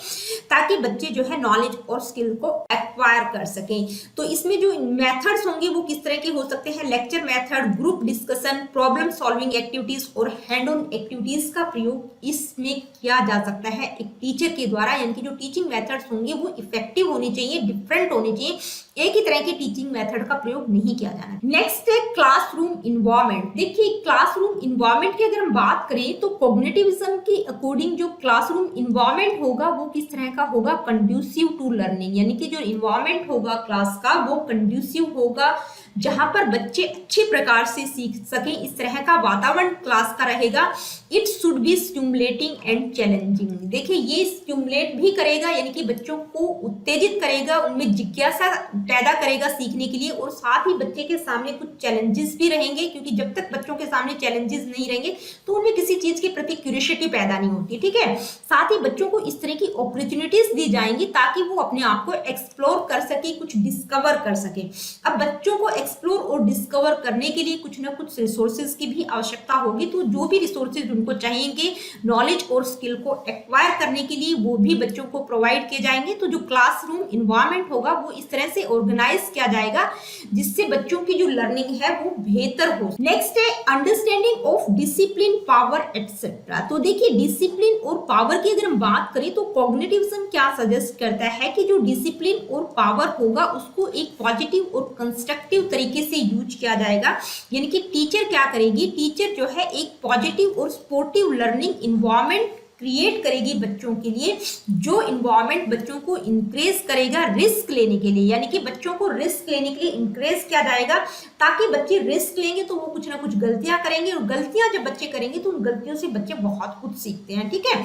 ताकि बच्चे जो है नॉलेज और स्किल को एक्वायर कर सकें। तो इसमें जो मेथड्स होंगे वो किस तरह के हो सकते हैं, lecture method, group discussion, problem solving activities और हैंड ऑन एक्टिविटीज का प्रयोग इसमें किया जा सकता है एक टीचर के द्वारा। यानी कि जो टीचिंग मेथड्स होंगे वो इफेक्टिव होने चाहिए, डिफरेंट होने चाहिए, एक ही तरह के टीचिंग मेथड का प्रयोग नहीं किया जाना। नेक्स्ट है क्लासरूम इन्वायरमेंट। देखिए क्लासरूम इन्वायरमेंट की अगर हम बात करें तो कॉग्निटिविज्म के अकॉर्डिंग जो क्लासरूम इन्वायरमेंट होगा वो किस तरह का होगा, कंड्यूसिव टू लर्निंग। यानी कि जो इन्वायरमेंट होगा क्लास का वो कंड्यूसिव होगा, जहां पर बच्चे अच्छे प्रकार से सीख सकें, इस तरह का वातावरण क्लास का रहेगा। It should be stimulating and challenging. देखिए ये स्टिमुलेट भी करेगा, यानी कि बच्चों को उत्तेजित करेगा, उनमें जिज्ञासा पैदा करेगा सीखने के लिए, और साथ ही बच्चे के सामने कुछ चैलेंजेस भी रहेंगे, क्योंकि जब तक बच्चों के सामने चैलेंजेस नहीं रहेंगे तो उनमें किसी चीज के प्रति क्यूरियोसिटी पैदा नहीं होती। ठीक है, साथ ही बच्चों को इस तरह की अपॉर्चुनिटीज दी जाएंगी ताकि वो अपने आप को एक्सप्लोर कर सके, कुछ डिस्कवर कर सके। अब बच्चों को एक्सप्लोर और डिस्कवर करने के लिए कुछ ना कुछ रिसोर्सेज की भी आवश्यकता होगी, तो जो भी रिसोर्सेज उनको चाहिए नॉलेज और स्किल को एक्वायर करने के लिए वो भी बच्चों को प्रोवाइड किए जाएंगे। तो जो क्लासरूम इन्वायरमेंट होगा वो इस तरह से ऑर्गेनाइज किया जाएगा जिससे बच्चों की जो लर्निंग है वो बेहतर हो। नेक्स्ट है understanding of discipline, power etcetera. तो देखिए डिसिप्लिन और पावर की अगर हम बात करें तो कॉग्निटिविज्म क्या सजेस्ट करता है कि जो डिसिप्लिन और पावर होगा उसको एक पॉजिटिव और कंस्ट्रक्टिव तरीके से यूज किया जाएगा। यानी कि टीचर क्या करेगी, टीचर जो है एक पॉजिटिव और स्पोर्टिव लर्निंग इन्वायरमेंट क्रिएट करेगी बच्चों के लिए, जो इन्वायरमेंट बच्चों को इंकरेज करेगा रिस्क लेने के लिए। यानी कि बच्चों को रिस्क लेने के लिए इंकरेज किया जाएगा ताकि बच्चे रिस्क लेंगे तो वो कुछ ना कुछ गलतियां करेंगे, और गलतियां जब बच्चे करेंगे तो उन गलतियों से बच्चे बहुत कुछ सीखते हैं। ठीक है,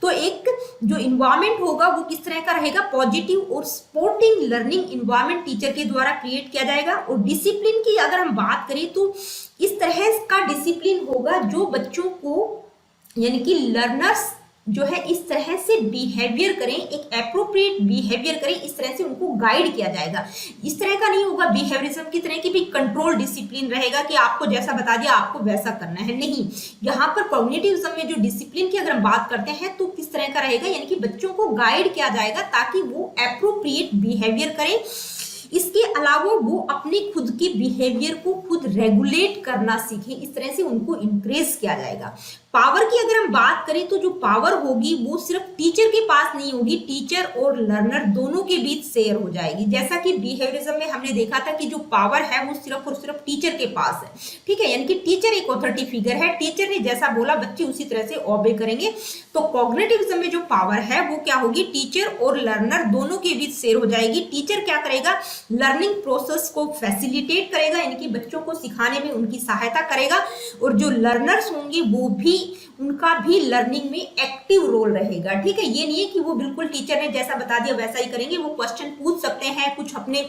तो एक जो इन्वायरमेंट होगा वो किस तरह का रहेगा, पॉजिटिव और सपोर्टिंग लर्निंग इन्वायरमेंट टीचर के द्वारा क्रिएट किया जाएगा। और डिसिप्लिन की अगर हम बात करें तो इस तरह का डिसिप्लिन होगा जो बच्चों को यानी कि लर्नर्स जो है इस तरह से बिहेवियर करें, एक एप्रोप्रिएट बिहेवियर करें, इस तरह से उनको गाइड किया जाएगा। इस तरह का नहीं होगा बिहेवियरिज्म की तरह की भी कंट्रोल डिसिप्लिन रहेगा कि आपको जैसा बता दिया आपको वैसा करना है, नहीं। यहाँ पर कॉग्निटिविज्म में जो डिसिप्लिन की अगर हम बात करते हैं तो किस तरह का रहेगा, यानी कि बच्चों को गाइड किया जाएगा ताकि वो एप्रोप्रिएट बिहेवियर करें। इसके अलावा वो अपने खुद के बिहेवियर को खुद रेगुलेट करना सीखें, इस तरह से उनको इंकरेज किया जाएगा। पावर की अगर हम बात करें तो जो पावर होगी वो सिर्फ टीचर के पास नहीं होगी, टीचर और लर्नर दोनों के बीच शेयर हो जाएगी। जैसा कि बिहेवियरिज्म में हमने देखा था कि जो पावर है वो सिर्फ और सिर्फ टीचर के पास है। ठीक है, यानी कि टीचर एक अथॉरिटी फिगर है, टीचर ने जैसा बोला बच्चे उसी तरह से ओबे करेंगे। तो कॉग्निटिविज्म में जो पावर है वो क्या होगी, टीचर और लर्नर दोनों के बीच शेयर हो जाएगी। टीचर क्या करेगा, लर्निंग प्रोसेस को फैसिलिटेट करेगा, यानी कि बच्चों को सिखाने में उनकी सहायता करेगा, और जो लर्नर्स होंगे वो भी उनका भी लर्निंग में एक्टिव रोल रहेगा। ठीक है, ये नहीं है कि वो बिल्कुल टीचर ने जैसा बता दिया वैसा ही करेंगे, वो क्वेश्चन पूछ सकते हैं, कुछ अपने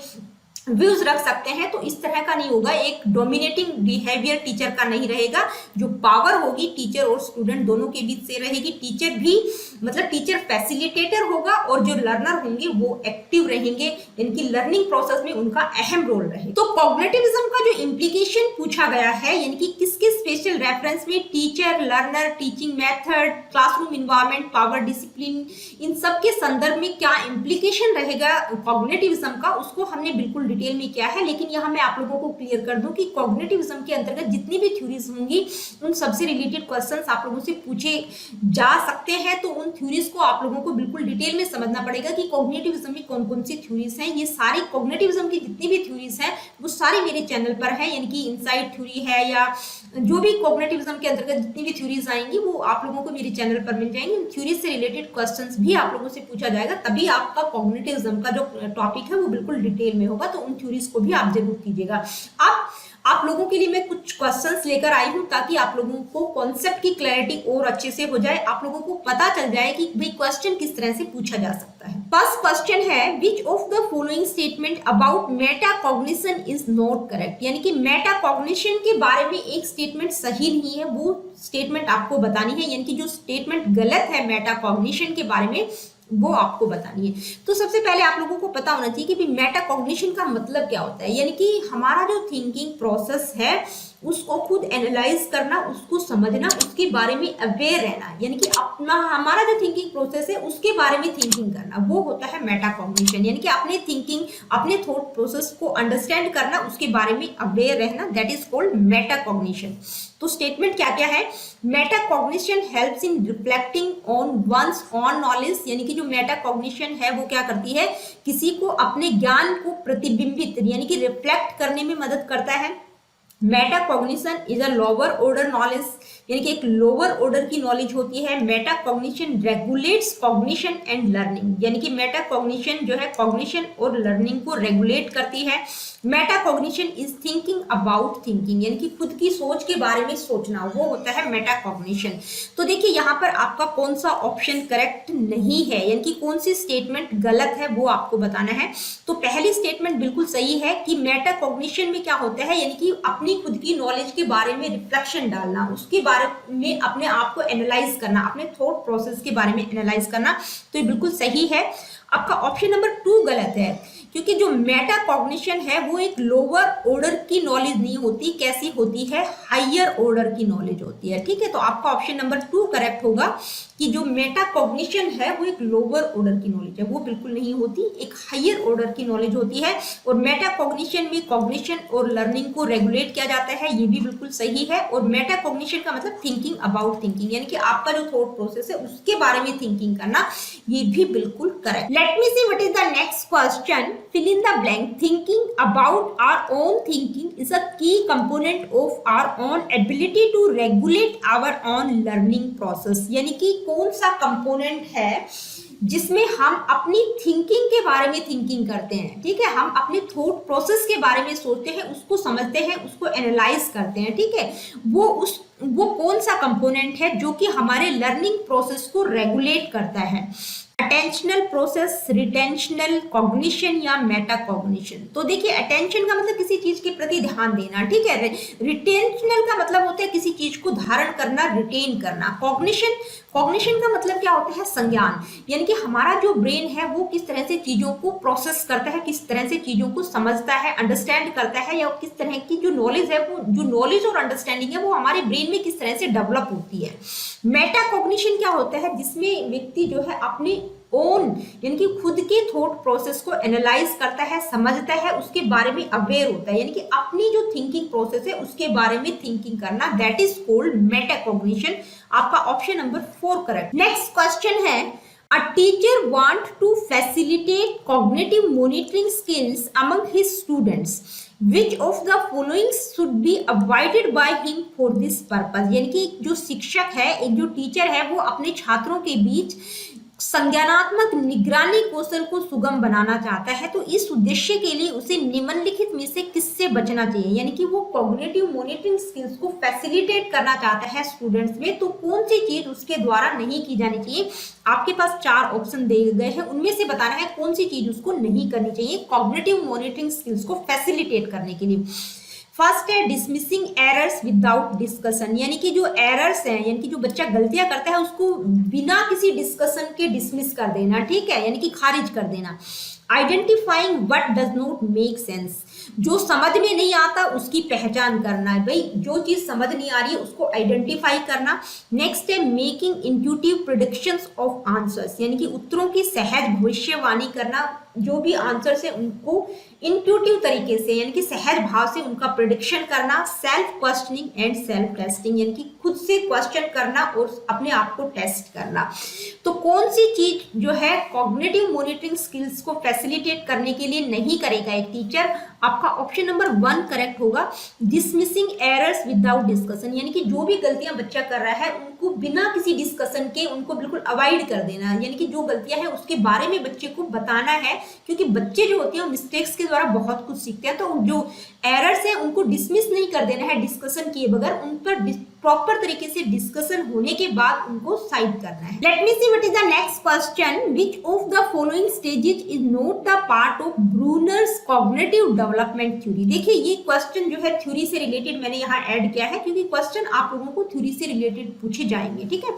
व्यूज रख सकते हैं, तो इस तरह का नहीं होगा। एक डोमिनेटिंग बिहेवियर टीचर का नहीं रहेगा। जो पावर होगी टीचर और स्टूडेंट दोनों के बीच से रहेगी। टीचर भी मतलब टीचर फैसिलिटेटर होगा और जो लर्नर होंगे वो एक्टिव रहेंगे, इनकी लर्निंग प्रोसेस में उनका अहम रोल रहेगा। तो कॉग्निटिविज्म का जो इम्प्लीकेशन पूछा गया है, यानी कि किसके स्पेशल रेफरेंस में, teacher, learner, teaching method, classroom environment, power, discipline, इन सब के संदर्भ में क्या इम्प्लीकेशन रहेगा कॉग्निटिविज्म का, उसको हमने बिल्कुल डिटेल में किया है। लेकिन यहाँ मैं आप लोगों को क्लियर कर दूं कि कॉग्निटिविज्म के अंतर्गत जितनी भी थ्योरीज होंगी उन सबसे रिलेटेड क्वेश्चंस आप लोगों से पूछे जा सकते हैं। तो उन थ्योरीज को आप लोगों को बिल्कुल डिटेल में समझना पड़ेगा कि कॉग्निटिविज्म में कौन कौन सी थ्योरीज हैं। ये सारी कॉग्निटिविज्म की जितनी भी थ्योरीज हैं वो सारी मेरे चैनल पर है, यानी कि इनसाइट थ्योरी है या जो भी कॉग्निटिविज्म के अंतर्गत जितनी भी थ्योरीज आएंगी वो आप लोगों को मेरे चैनल पर मिल जाएंगी। इन थ्योरीज से रिलेटेड क्वेश्चंस भी आप लोगों से पूछा जाएगा, तभी आपका कॉग्निटिविज्म का जो टॉपिक है वो बिल्कुल डिटेल में होगा। तो उन थ्योरीज को भी आप जरूर कीजिएगा। अब आप लोगों के लिए मैं कुछ क्वेश्चंस लेकर आई हूं ताकि आप लोगों को कॉन्सेप्ट की क्लैरिटी और अच्छे से हो जाए, आप लोगों को पता चल जाए कि भाई क्वेश्चन किस तरह से पूछा जा सकता है। फर्स्ट क्वेश्चन है, which of the following statement about metacognition is not correct. यानी कि मेटाकॉग्निशन के बारे में एक स्टेटमेंट सही नहीं है, वो स्टेटमेंट आपको बतानी है। यानी कि जो स्टेटमेंट गलत है मेटाकॉग्निशन के बारे में वो आपको बतानी है। तो सबसे पहले आप लोगों को पता होना चाहिए कि मेटाकॉग्निशन का मतलब क्या होता है। यानी कि हमारा जो थिंकिंग प्रोसेस है उसको खुद एनालाइज करना, उसको समझना, उसके बारे में अवेयर रहना, यानी कि अपना हमारा जो थिंकिंग प्रोसेस है उसके बारे में थिंकिंग करना, वो होता है मेटाकॉग्निशन। यानी कि अपने थिंकिंग, अपने थॉट प्रोसेस को अंडरस्टैंड करना, उसके बारे में अवेयर रहना, दैट इज कॉल्ड मेटाकॉग्निशन। तो स्टेटमेंट क्या क्या है? Metacognition helps in reflecting on one's own knowledge, यानी कि जो मेटाकॉग्निशन है वो क्या करती है, किसी को अपने ज्ञान को प्रतिबिंबित यानी कि रिफ्लेक्ट करने में मदद करता है। Metacognition is a lower order knowledge, यानी कि एक लोअर ऑर्डर की नॉलेज होती है। Metacognition regulates cognition and learning, यानी कि मेटाकॉग्निशन जो है कॉग्निशन और लर्निंग को रेगुलेट करती है। Metacognition is thinking about thinking, यानी कि खुद की सोच के बारे में सोचना, वो होता है मेटाकॉग्निशन। तो देखिए यहाँ पर आपका कौन सा ऑप्शन करेक्ट नहीं है, यानी कि कौन सी स्टेटमेंट गलत है वो आपको बताना है। तो पहली स्टेटमेंट बिल्कुल सही है कि मेटाकॉग्निशन में क्या होता है, यानी कि अपनी खुद की नॉलेज के बारे में रिफ्लेक्शन डालना, उसके बारे में अपने आप को एनालाइज करना, अपने थॉट प्रोसेस के बारे में एनालाइज करना, तो ये बिल्कुल सही है। आपका ऑप्शन नंबर 2 गलत है, क्योंकि जो मेटाकॉग्निशन है वो एक लोअर ऑर्डर की नॉलेज नहीं होती, कैसी होती है, हायर ऑर्डर की नॉलेज होती है। ठीक है, तो आपका ऑप्शन नंबर 2 करेक्ट होगा कि जो मेटाकॉग्निशन है वो एक लोअर ऑर्डर की नॉलेज है, वो बिल्कुल नहीं होती, एक हायर ऑर्डर की नॉलेज होती है। और मेटाकॉग्निशन में कॉग्निशन और लर्निंग को रेगुलेट किया जाता है, ये भी बिल्कुल सही है। और मेटाकॉग्निशन का मतलब थिंकिंग अबाउट थिंकिंग, यानी कि आपका जो थॉट प्रोसेस है उसके बारे में थिंकिंग करना, ये भी बिल्कुल correct. Late me see what is the next question. fill in the blank. Thinking about our own thinking is a key component of our own ability to regulate our own learning process. यानी कि कौन सा component है जिसमें हम अपनी thinking के बारे में थिंकिंग करते हैं। ठीक है, हम अपने थॉट प्रोसेस के बारे में सोचते हैं, उसको समझते हैं, उसको एनालाइज करते हैं। ठीक है, वो कौन सा कंपोनेंट है जो कि हमारे लर्निंग प्रोसेस को रेगुलेट करता है। अटेंशनल प्रोसेस, रिटेंशनल, कॉग्निशन या मेटाकॉग्निशन। तो देखिए, अटेंशन का मतलब किसी चीज के प्रति ध्यान देना। ठीक है, रिटेंशनल का मतलब होता है किसी चीज को धारण करना, रिटेन करना। कॉग्निशन का मतलब क्या होता है, संज्ञान, यानी कि हमारा जो ब्रेन है वो किस तरह से चीजों को प्रोसेस करता है, किस तरह से चीजों को समझता है, अंडरस्टैंड करता है, या किस तरह की जो नॉलेज है, वो जो नॉलेज और अंडरस्टैंडिंग है वो हमारे ब्रेन में किस तरह से डेवलप होती है। मेटाकॉग्निशन क्या होता है, जिसमें व्यक्ति जो है अपने ओन यानी कि खुद के थॉट प्रोसेस को एनालाइज करता है, समझता है, उसके बारे में अवेयर होता है, यानी कि अपनी जो थिंकिंग प्रोसेस है उसके बारे में थिंकिंग करना, दैट इज कॉल्ड मेटाकॉग्निशन। आपका option number 4 correct. Next question है, a teacher want to facilitate cognitive monitoring skills among his students. Which of the following should be avoided by him for this purpose? यानी कि जो शिक्षक है, एक जो teacher है, वो अपने छात्रों के बीच संज्ञानात्मक निगरानी कौशल को सुगम बनाना चाहता है, तो इस उद्देश्य के लिए उसे निम्नलिखित में से किससे बचना चाहिए। यानी कि वो कॉग्निटिव मॉनिटरिंग स्किल्स को फैसिलिटेट करना चाहता है स्टूडेंट्स में, तो कौन सी चीज उसके द्वारा नहीं की जानी चाहिए। आपके पास 4 ऑप्शन दिए गए हैं, उनमें से बताना है कौन सी चीज उसको नहीं करनी चाहिए कॉग्निटिव मॉनिटरिंग स्किल्स को फैसिलिटेट करने के लिए। फर्स्ट है डिसमिसिंग एरर्स विदाउट डिस्कशन, यानी कि जो एरर्स हैं, यानी कि जो बच्चा गलतियां करता है उसको बिना किसी डिस्कशन के डिसमिस कर देना। ठीक है, यानी कि खारिज कर देना। Identifying what does not make sense, जो समझ में नहीं आता उसकी पहचान करना है, भाई जो चीज समझ नहीं आ रही है उसको आइडेंटिफाई करना। नेक्स्ट है making intuitive predictions of answers, यानी कि उत्तरों की सहज भविष्यवाणी करना, जो भी आंसर्स है उनको इंट्यूटिव तरीके से यानी कि सहज भाव से उनका प्रेडिक्शन करना। Self questioning and self testing, यानी कि खुद से क्वेश्चन करना और अपने आप को टेस्ट करना। तो कौन सी चीज जो है कॉग्निटिव मॉनिटरिंग स्किल्स को फैसिलिटेट करने के लिए नहीं करेगा एक टीचर। आपका ऑप्शन नंबर 1 करेक्ट होगा, डिसमिसिंग एरर्स विदाउट डिस्कशन, यानी कि जो भी गलतियां बच्चा कर रहा है उनको बिना किसी डिस्कशन के उनको बिल्कुल अवॉइड कर देना, यानी कि जो गलतियां हैं उसके बारे में बच्चे को बताना है, क्योंकि बच्चे जो होते हैं वो मिस्टेक्स के द्वारा बहुत कुछ सीखते हैं। तो जो एरर्स है उनको डिसमिस नहीं कर देना है डिस्कशन किए बगैर, उन पर प्रॉपर तरीके से डिस्कशन होने के बाद उनको साइड करना है। Late me see what is the next question, which of the following stages is not the part of Brunner's cognitive development theory. देखिए, ये क्वेश्चन जो है थ्योरी से रिलेटेड मैंने यहाँ ऐड किया है, क्योंकि क्वेश्चन आप लोगों को थ्योरी से रिलेटेड पूछे जाएंगे। ठीक है,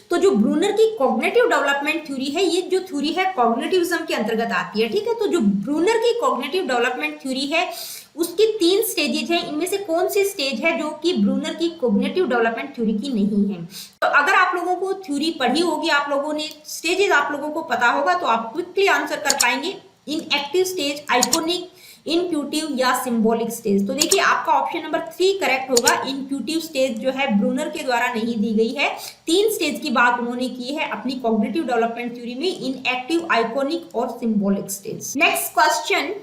तो जो ब्रूनर की कॉग्निटिव डेवलपमेंट थ्योरी है, ये जो थ्योरी है कॉग्निटिविज्म के अंतर्गत आती है। ठीक है, तो जो ब्रूनर की कॉग्निटिव डेवलपमेंट थ्योरी है उसकी 3 स्टेजेज हैं, इनमें से कौन सी स्टेज है जो कि ब्रूनर की कॉग्निटिव डेवलपमेंट थ्योरी की नहीं है। तो अगर आप लोगों को थ्योरी पढ़ी होगी, आप लोगों ने स्टेजेस आप लोगों को पता होगा, तो आप क्विकली आंसर कर पाएंगे। इन एक्टिव स्टेज, आइकोनिक, इंट्यूटिव या सिंबॉलिक स्टेज। तो देखिए आपका ऑप्शन नंबर 3 करेक्ट होगा। इंट्यूटिव स्टेज जो है ब्रूनर के द्वारा नहीं दी गई है। 3 स्टेज की बात उन्होंने की है अपनी कॉग्निटिव डेवलपमेंट थ्योरी में, इन एक्टिव, आइकोनिक और symbolic stage. Next question,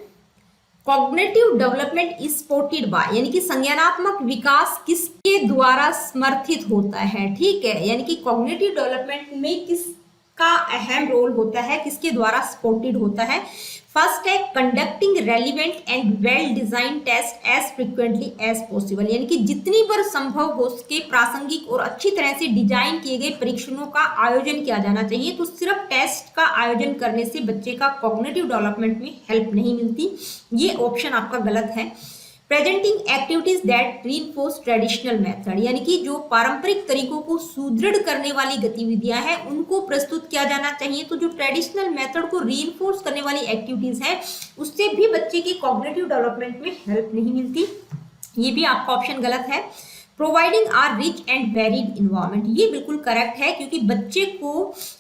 cognitive development is supported by, यानी कि संज्ञानात्मक विकास किसके द्वारा समर्थित होता है। ठीक है, यानी कि कॉग्निटिव डेवलपमेंट में किसका अहम रोल होता है, किसके द्वारा सपोर्टेड होता है। फर्स्ट है conducting relevant and well design test as frequently as possible, यानी कि जितनी बार संभव हो सके प्रासंगिक और अच्छी तरह से डिजाइन किए गए परीक्षणों का आयोजन किया जाना चाहिए। तो सिर्फ टेस्ट का आयोजन करने से बच्चे का कॉग्निटिव डेवलपमेंट में हेल्प नहीं मिलती, ये ऑप्शन आपका गलत है। Presenting activities that reinforce traditional method, यानी कि जो पारंपरिक तरीकों को सुदृढ़ करने वाली गतिविधियां हैं उनको प्रस्तुत किया जाना चाहिए। तो जो ट्रेडिशनल मेथड को रीइंफोर्स करने वाली एक्टिविटीज हैं उससे भी बच्चे की कॉग्निटिव डेवलपमेंट में हेल्प नहीं मिलती, ये भी आपका ऑप्शन गलत है। Providing a rich and varied environment, ये बिल्कुल करेक्ट है, क्योंकि बच्चे को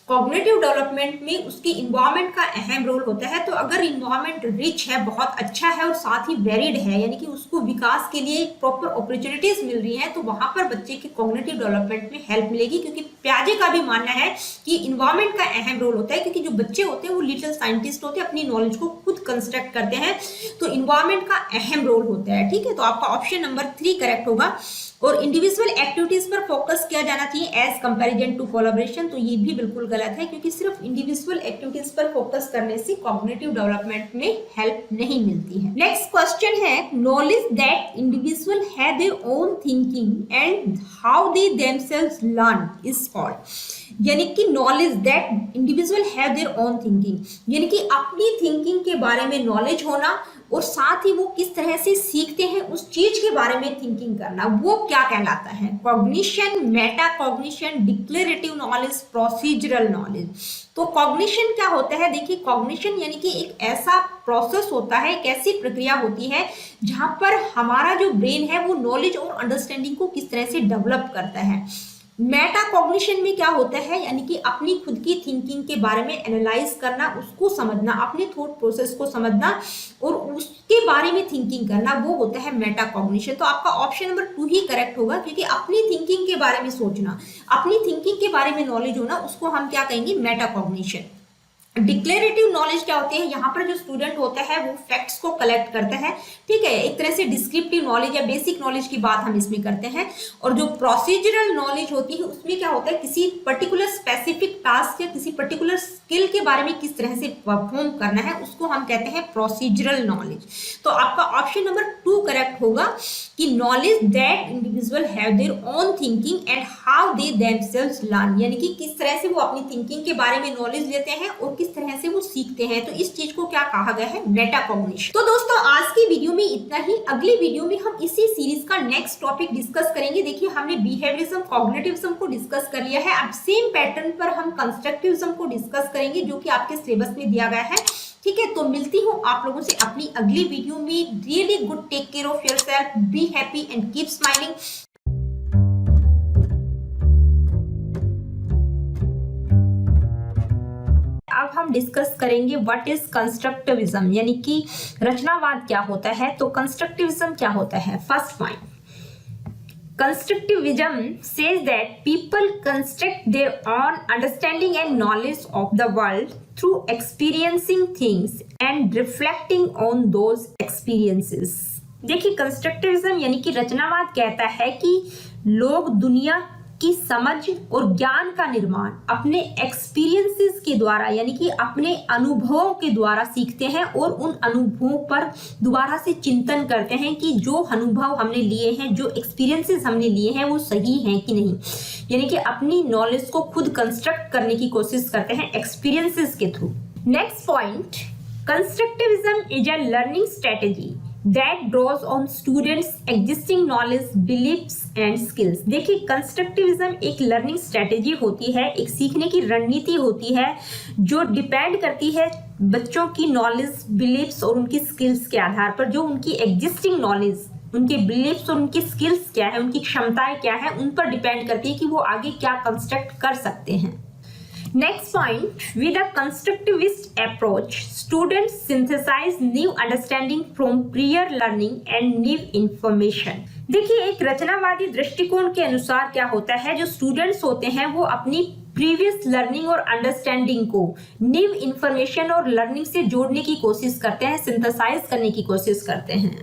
कॉग्निटिव डेवलपमेंट में उसके इन्वायरमेंट का अहम रोल होता है। तो अगर इन्वायरमेंट रिच है, बहुत अच्छा है और साथ ही वेरिड है, यानी कि उसको विकास के लिए प्रॉपर अपॉर्चुनिटीज मिल रही है, तो वहां पर बच्चे के कॉग्निटिव डेवलपमेंट में हेल्प मिलेगी। क्योंकि प्याजे का भी मानना है कि इन्वायरमेंट का अहम रोल होता है, क्योंकि जो बच्चे होते हैं वो लिटिल साइंटिस्ट होते हैं, अपनी नॉलेज को खुद कंस्ट्रक्ट करते हैं, तो इन्वायरमेंट का अहम रोल होता है। ठीक है, तो आपका ऑप्शन नंबर 3 करेक्ट होगा। और इंडिविजुअल एक्टिविटीज पर फोकस किया जाना चाहिए एज कंपैरिजन टू कोलैबोरेशन, तो ये भी बिल्कुल गलत है, क्योंकि सिर्फ इंडिविजुअल एक्टिविटीज पर फोकस करने से कॉग्निटिव डेवलपमेंट में हेल्प नहीं मिलती है। नेक्स्ट क्वेश्चन है, knowledge that individual have their own thinking and how they themselves learn is called, यानी कि knowledge that individual have their own thinking, यानी कि अपनी थिंकिंग के बारे में नॉलेज होना और साथ ही वो किस तरह से सीखते हैं उस चीज के बारे में थिंकिंग करना, वो क्या कहलाता है। Cognition, Meta cognition, declarative knowledge, procedural knowledge. तो कॉग्निशन क्या होता है, देखिए कॉग्निशन यानी कि एक ऐसा प्रोसेस होता है, एक ऐसी प्रक्रिया होती है जहां पर हमारा जो ब्रेन है वो नॉलेज और अंडरस्टैंडिंग को किस तरह से डेवलप करता है। मेटा कॉग्निशन में क्या होता है, यानी कि अपनी खुद की थिंकिंग के बारे में एनालाइज करना, उसको समझना, अपने थॉट प्रोसेस को समझना और उसके बारे में थिंकिंग करना, वो होता है मेटा कॉग्निशन। तो आपका ऑप्शन नंबर 2 ही करेक्ट होगा, क्योंकि अपनी थिंकिंग के बारे में सोचना, अपनी थिंकिंग के बारे में नॉलेज होना, उसको हम क्या कहेंगे, मेटा कॉग्निशन। डिक्लेरेटिव नॉलेज क्या होती है, यहाँ पर जो स्टूडेंट होता है वो फैक्ट्स को कलेक्ट करता है, ठीक है, एक तरह से डिस्क्रिप्टिव नॉलेज या बेसिक नॉलेज की बात हम इसमें करते हैं। और जो प्रोसीजरल नॉलेज होती है उसमें क्या होता है, किसी पर्टिकुलर स्पेसिफिक टास्क या किसी पर्टिकुलर स्किल के बारे में किस तरह से परफॉर्म करना है, उसको हम कहते हैं प्रोसीजरल नॉलेज। तो आपका ऑप्शन नंबर 2 करेक्ट होगा कि knowledge that individual have their own thinking and how they themselves learn, यानी कि किस तरह से वो अपनी थिंकिंग के बारे में नॉलेज लेते हैं और किस तरह से वो सीखते हैं। तो इस चीज को क्या कहा गया है, मेटा कॉग्निशन। तो दोस्तों आज की वीडियो में इतना ही। अगली वीडियो में हम इसी सीरीज का नेक्स्ट टॉपिक डिस्कस करेंगे। देखिए हमने बिहेवियरिज्म, कॉग्निटिविज्म को डिस्कस कर लिया है, अब सेम पैटर्न पर हम कंस्ट्रक्टिविज्म को डिस्कस करेंगे जो कि आपके सिलेबस में दिया गया है। ठीक है, तो मिलती हूँ आप लोगों से अपनी अगली वीडियो में। Really good, take care of yourself, be happy and keep smiling. अब हम डिस्कस करेंगे व्हाट इज कंस्ट्रक्टिविज्म, यानी कि रचनावाद क्या होता है। तो कंस्ट्रक्टिविज्म क्या होता है, first point, constructivism says that people construct their own understanding and knowledge of the world through experiencing things and reflecting on those experiences। देखिए कंस्ट्रक्टिविज्म यानी कि रचनावाद कहता है कि लोग दुनिया की समझ और ज्ञान का निर्माण अपने एक्सपीरियंसेस के द्वारा, यानी कि अपने अनुभवों के द्वारा सीखते हैं और उन अनुभवों पर दोबारा से चिंतन करते हैं कि जो अनुभव हमने लिए हैं, जो एक्सपीरियंसेस हमने लिए हैं वो सही हैं कि नहीं, यानी कि अपनी नॉलेज को खुद कंस्ट्रक्ट करने की कोशिश करते हैं एक्सपीरियंसेस के through. Next point, constructivism is a learning strategy that draws on students existing knowledge, beliefs and skills। देखिए कंस्ट्रक्टिविज्म एक लर्निंग स्ट्रेटेजी होती है, एक सीखने की रणनीति होती है जो डिपेंड करती है बच्चों की नॉलेज, बिलीफ्स और उनकी स्किल्स के आधार पर, जो उनकी एग्जिस्टिंग नॉलेज, उनके बिलीफ्स और उनकी स्किल्स क्या है, उनकी क्षमताएं क्या है, उन पर डिपेंड करती है कि वो आगे क्या कंस्ट्रक्ट कर सकते हैं। Next point, with a constructivist approach students synthesise new understanding from prior learning and new information. देखिए, एक रचनावादी दृष्टिकोण के अनुसार क्या होता है, जो स्टूडेंट्स होते हैं वो अपनी प्रीवियस लर्निंग और अंडरस्टैंडिंग को न्यू इंफॉर्मेशन और लर्निंग से जोड़ने की कोशिश करते हैं, सिंथेसाइज करने की कोशिश करते हैं।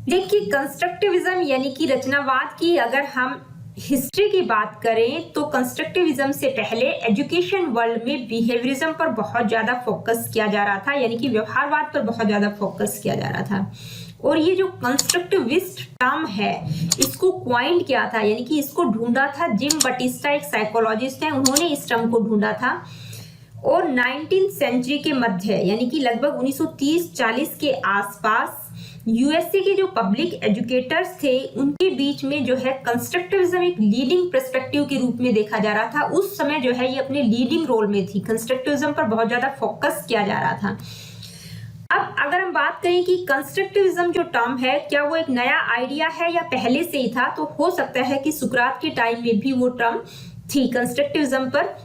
देखिए, कंस्ट्रक्टिविज्म यानी कि रचनावाद की अगर हम हिस्ट्री की बात करें तो कंस्ट्रक्टिविज्म से पहले एजुकेशन वर्ल्ड में बिहेवियरिज्म पर बहुत ज्यादा फोकस किया जा रहा था, यानी कि व्यवहारवाद पर बहुत ज्यादा फोकस किया जा रहा था। और ये जो कंस्ट्रक्टिविस्ट टर्म है, इसको क्वाइंड किया था, यानी कि इसको ढूंढा था जिम बटिस्टा, एक साइकोलॉजिस्ट है, उन्होंने इस टर्म को ढूंढा था। और 19th सेंचुरी के मध्य यानी कि लगभग 1930-40 के आसपास यूएसए के जो पब्लिक एजुकेटर्स थे उनके बीच में जो है कंस्ट्रक्टिविज्म एक लीडिंग पर्सपेक्टिव के रूप में देखा जा रहा था। उस समय जो है ये अपने लीडिंग रोल में थी, कंस्ट्रक्टिविज्म पर बहुत ज्यादा फोकस किया जा रहा था। अब अगर हम बात करें कि कंस्ट्रक्टिविज्म जो टर्म है, क्या वो एक नया आइडिया है या पहले से ही था, तो हो सकता है कि सुकरात के टाइम में भी वो टर्म थी, कंस्ट्रक्टिविज्म पर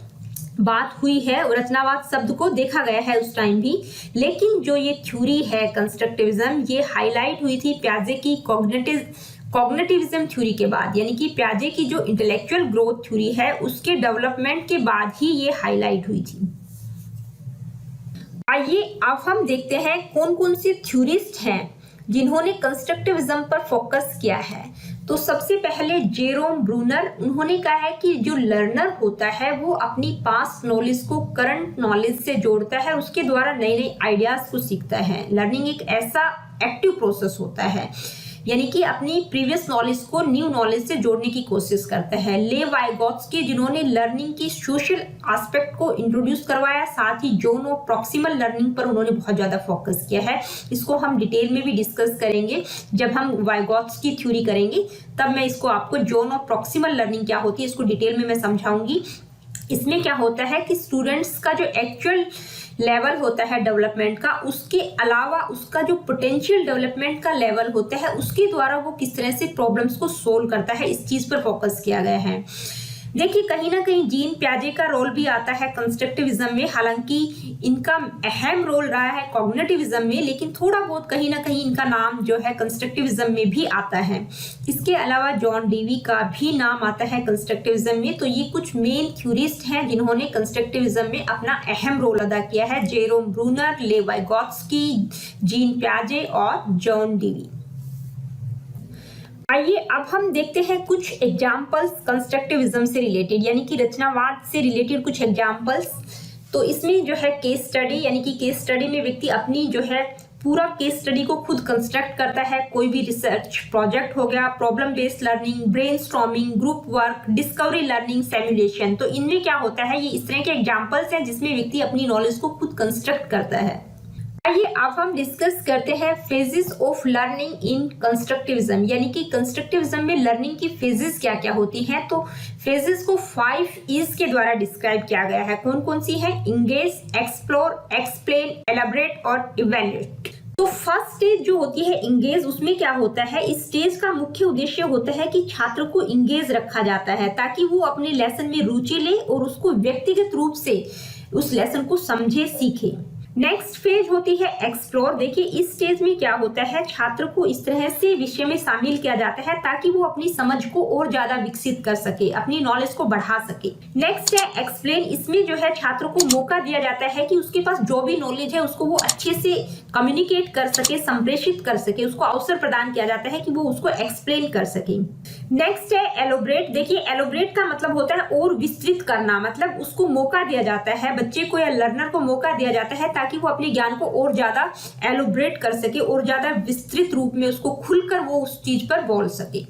बात हुई है, रचनावाद शब्द को देखा गया है उस टाइम भी। लेकिन जो ये थ्योरी है कंस्ट्रक्टिविज्म, ये हाईलाइट हुई थी पियाजे की कॉग्निटिविज्म थ्योरी के बाद, यानी कि पियाजे की जो इंटेलेक्चुअल ग्रोथ थ्योरी है उसके डेवलपमेंट के बाद ही ये हाईलाइट हुई थी। आइए अब हम देखते हैं कौन कौन से थ्योरिस्ट हैं जिन्होंने कंस्ट्रक्टिविज्म पर फोकस किया है। तो सबसे पहले जेरोम ब्रूनर, उन्होंने कहा है कि जो लर्नर होता है वो अपनी पास्ट नॉलेज को करंट नॉलेज से जोड़ता है, उसके द्वारा नए नए आइडियाज को सीखता है। लर्निंग एक ऐसा एक्टिव प्रोसेस होता है, यानी कि अपनी प्रीवियस नॉलेज को न्यू नॉलेज से जोड़ने की कोशिश करता है। ले वाइगोत्स्की, जिन्होंने लर्निंग की सोशल एस्पेक्ट को इंट्रोड्यूस करवाया, साथ ही जोन ऑफ प्रॉक्सिमल लर्निंग पर उन्होंने बहुत ज्यादा फोकस किया है। इसको हम डिटेल में भी डिस्कस करेंगे जब हम वाइगोत्स्की थ्योरी करेंगे, तब मैं इसको आपको जोन ऑफ प्रॉक्सिमल लर्निंग क्या होती है इसको डिटेल में मैं समझाऊंगी। इसमें क्या होता है कि स्टूडेंट्स का जो एक्चुअल लेवल होता है डेवलपमेंट का, उसके अलावा उसका जो पोटेंशियल डेवलपमेंट का लेवल होता है उसके द्वारा वो किस तरह से प्रॉब्लम्स को सोल्व करता है, इस चीज पर फोकस किया गया है। देखिए, कहीं ना कहीं जीन पियाजे का रोल भी आता है कंस्ट्रक्टिविज्म में, हालांकि इनका अहम रोल रहा है कॉग्निटिविज्म में, लेकिन थोड़ा बहुत कहीं ना कहीं इनका नाम जो है कंस्ट्रक्टिविज्म में भी आता है। इसके अलावा जॉन डेवी का भी नाम आता है कंस्ट्रक्टिविज्म में। तो ये कुछ मेन थ्योरिस्ट हैं जिन्होंने कंस्ट्रक्टिविज्म में अपना अहम रोल अदा किया है, जेरोम ब्रूनर, ले वाइगोत्स्की, जीन पियाजे और जॉन डेवी। आइए अब हम देखते हैं कुछ एग्जाम्पल्स कंस्ट्रक्टिविज्म से रिलेटेड, यानी कि रचनावाद से रिलेटेड कुछ एग्जाम्पल्स। तो इसमें जो है केस स्टडी, यानी कि केस स्टडी में व्यक्ति अपनी जो है पूरा केस स्टडी को खुद कंस्ट्रक्ट करता है। कोई भी रिसर्च प्रोजेक्ट हो गया, problem based learning, brainstorming, group work, discovery learning, simulation. तो इनमें क्या होता है, ये इस तरह के एग्जाम्पल्स हैं जिसमें व्यक्ति अपनी नॉलेज को खुद कंस्ट्रक्ट करता है। आइए अब हम डिस्कस करते हैं phases of learning in constructivism, यानी कि कंस्ट्रक्टिविज्म में लर्निंग की फेजेस क्या क्या होती हैं। तो फेजेस को 5 E's के द्वारा डिस्क्राइब किया गया है। कौन कौन सी है? इंगेज, एक्सप्लोर, एक्सप्लेन, एलाबरेट और इवैल्यूएट। तो फर्स्ट स्टेज जो होती है इंगेज, उसमें क्या होता है, इस स्टेज का मुख्य उद्देश्य होता है कि छात्र को इंगेज रखा जाता है ताकि वो अपने लेसन में रुचि ले और उसको व्यक्तिगत रूप से उस लेसन को समझे, सीखे। नेक्स्ट फेज होती है एक्सप्लोर। देखिए, इस स्टेज में क्या होता है, छात्र को इस तरह से विषय में शामिल किया जाता है ताकि वो अपनी समझ को और ज्यादा विकसित कर सके, अपनी नॉलेज को बढ़ा सके। नेक्स्ट है एक्सप्लेन। इसमें जो है छात्र को मौका दिया जाता है कि उसके पास जो भी नॉलेज है उसको वो अच्छे से कम्युनिकेट कर सके, संप्रेषित कर सके, उसको अवसर प्रदान किया जाता है कि वो उसको एक्सप्लेन कर सके। नेक्स्ट है एलोबरेट। देखिए, एलोबरेट का मतलब होता है और विस्तृत करना, मतलब उसको मौका दिया जाता है, बच्चे को या लर्नर को मौका दिया जाता है ताकि वो अपने ज्ञान को और ज्यादा एलोबरेट कर सके और ज्यादा विस्तृत रूप में उसको खुलकर वो उस चीज पर बोल सके।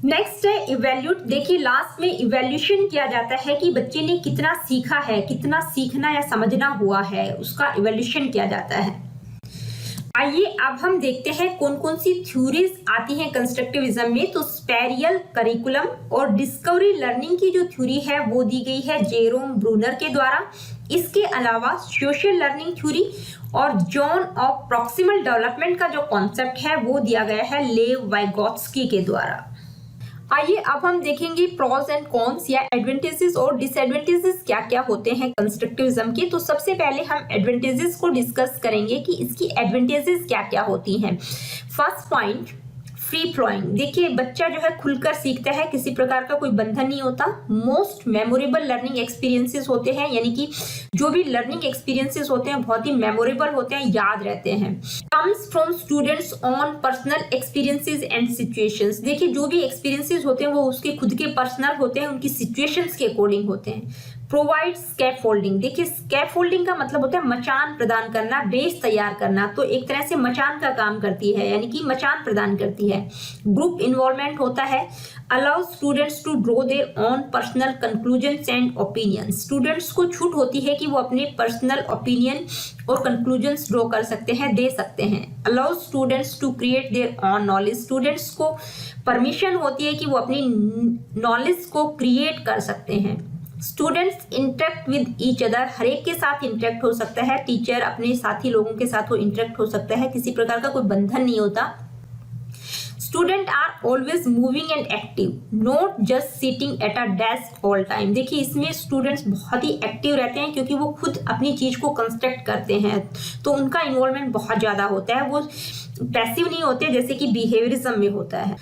नेक्स्ट है इवैल्यूएट। देखिए, लास्ट में इवैल्यूएशन किया जाता है कि बच्चे ने कितना सीखा है, कितना सीखना या समझना हुआ है, उसका इवैल्यूएशन किया जाता है। आइए अब हम देखते हैं कौन कौन सी थ्योरीज आती हैं कंस्ट्रक्टिविज्म में। तो स्पेरियल करिकुलम और डिस्कवरी लर्निंग की जो थ्योरी है वो दी गई है जेरोम ब्रूनर के द्वारा। इसके अलावा सोशल लर्निंग थ्योरी और जोन ऑफ प्रॉक्सिमल डेवलपमेंट का जो कॉन्सेप्ट है वो दिया गया है लेव वाइगोत्स्की के द्वारा। आइए अब हम देखेंगे प्रोज एंड कॉन्स या एडवांटेजेस और डिसएडवांटेजेस क्या क्या होते हैं कंस्ट्रक्टिविज्म के। तो सबसे पहले हम एडवांटेजेस को डिस्कस करेंगे कि इसकी एडवांटेजेस क्या क्या होती हैं। First point, free flowing. देखिए बच्चा जो है खुलकर सीखता है, किसी प्रकार का कोई बंधन नहीं होता। मोस्ट मेमोरेबल लर्निंग एक्सपीरियंसेस होते हैं, यानी कि जो भी लर्निंग एक्सपीरियंसेस होते हैं बहुत ही मेमोरेबल होते हैं, याद रहते हैं। Comes from students on personal experiences and situations. देखिए जो भी एक्सपीरियंसेस होते हैं वो उसके खुद के पर्सनल होते हैं, उनकी सिचुएशंस के अकॉर्डिंग होते हैं। Provide scaffolding. देखिए स्कैफोल्डिंग का मतलब होता है मचान प्रदान करना, बेस तैयार करना, तो एक तरह से मचान का काम करती है, यानी कि मचान प्रदान करती है। ग्रुप इन्वॉल्वमेंट होता है। Allow students to draw their own personal conclusions and opinions. Students को छूट होती है कि वो अपने पर्सनल ओपिनियन और कंक्लूजन्स ड्रॉ कर सकते हैं, दे सकते हैं। Allow students to create their own knowledge. Students को परमिशन होती है कि वो अपनी नॉलेज को क्रिएट कर सकते हैं। Students interact with each other. हर एक के साथ इंटरेक्ट हो सकता है, टीचर अपने साथी लोगों के साथ वो इंटरेक्ट हो सकता है, किसी प्रकार का कोई बंधन नहीं होता। Student are always moving and active, not just sitting at a desk all time. देखिए इसमें स्टूडेंट्स बहुत ही एक्टिव रहते हैं क्योंकि वो खुद अपनी चीज को कंस्ट्रक्ट करते हैं, तो उनका इन्वॉल्वमेंट बहुत ज्यादा होता है, वो पैसिव नहीं होते जैसे कि बिहेवियरिज्म में होता है।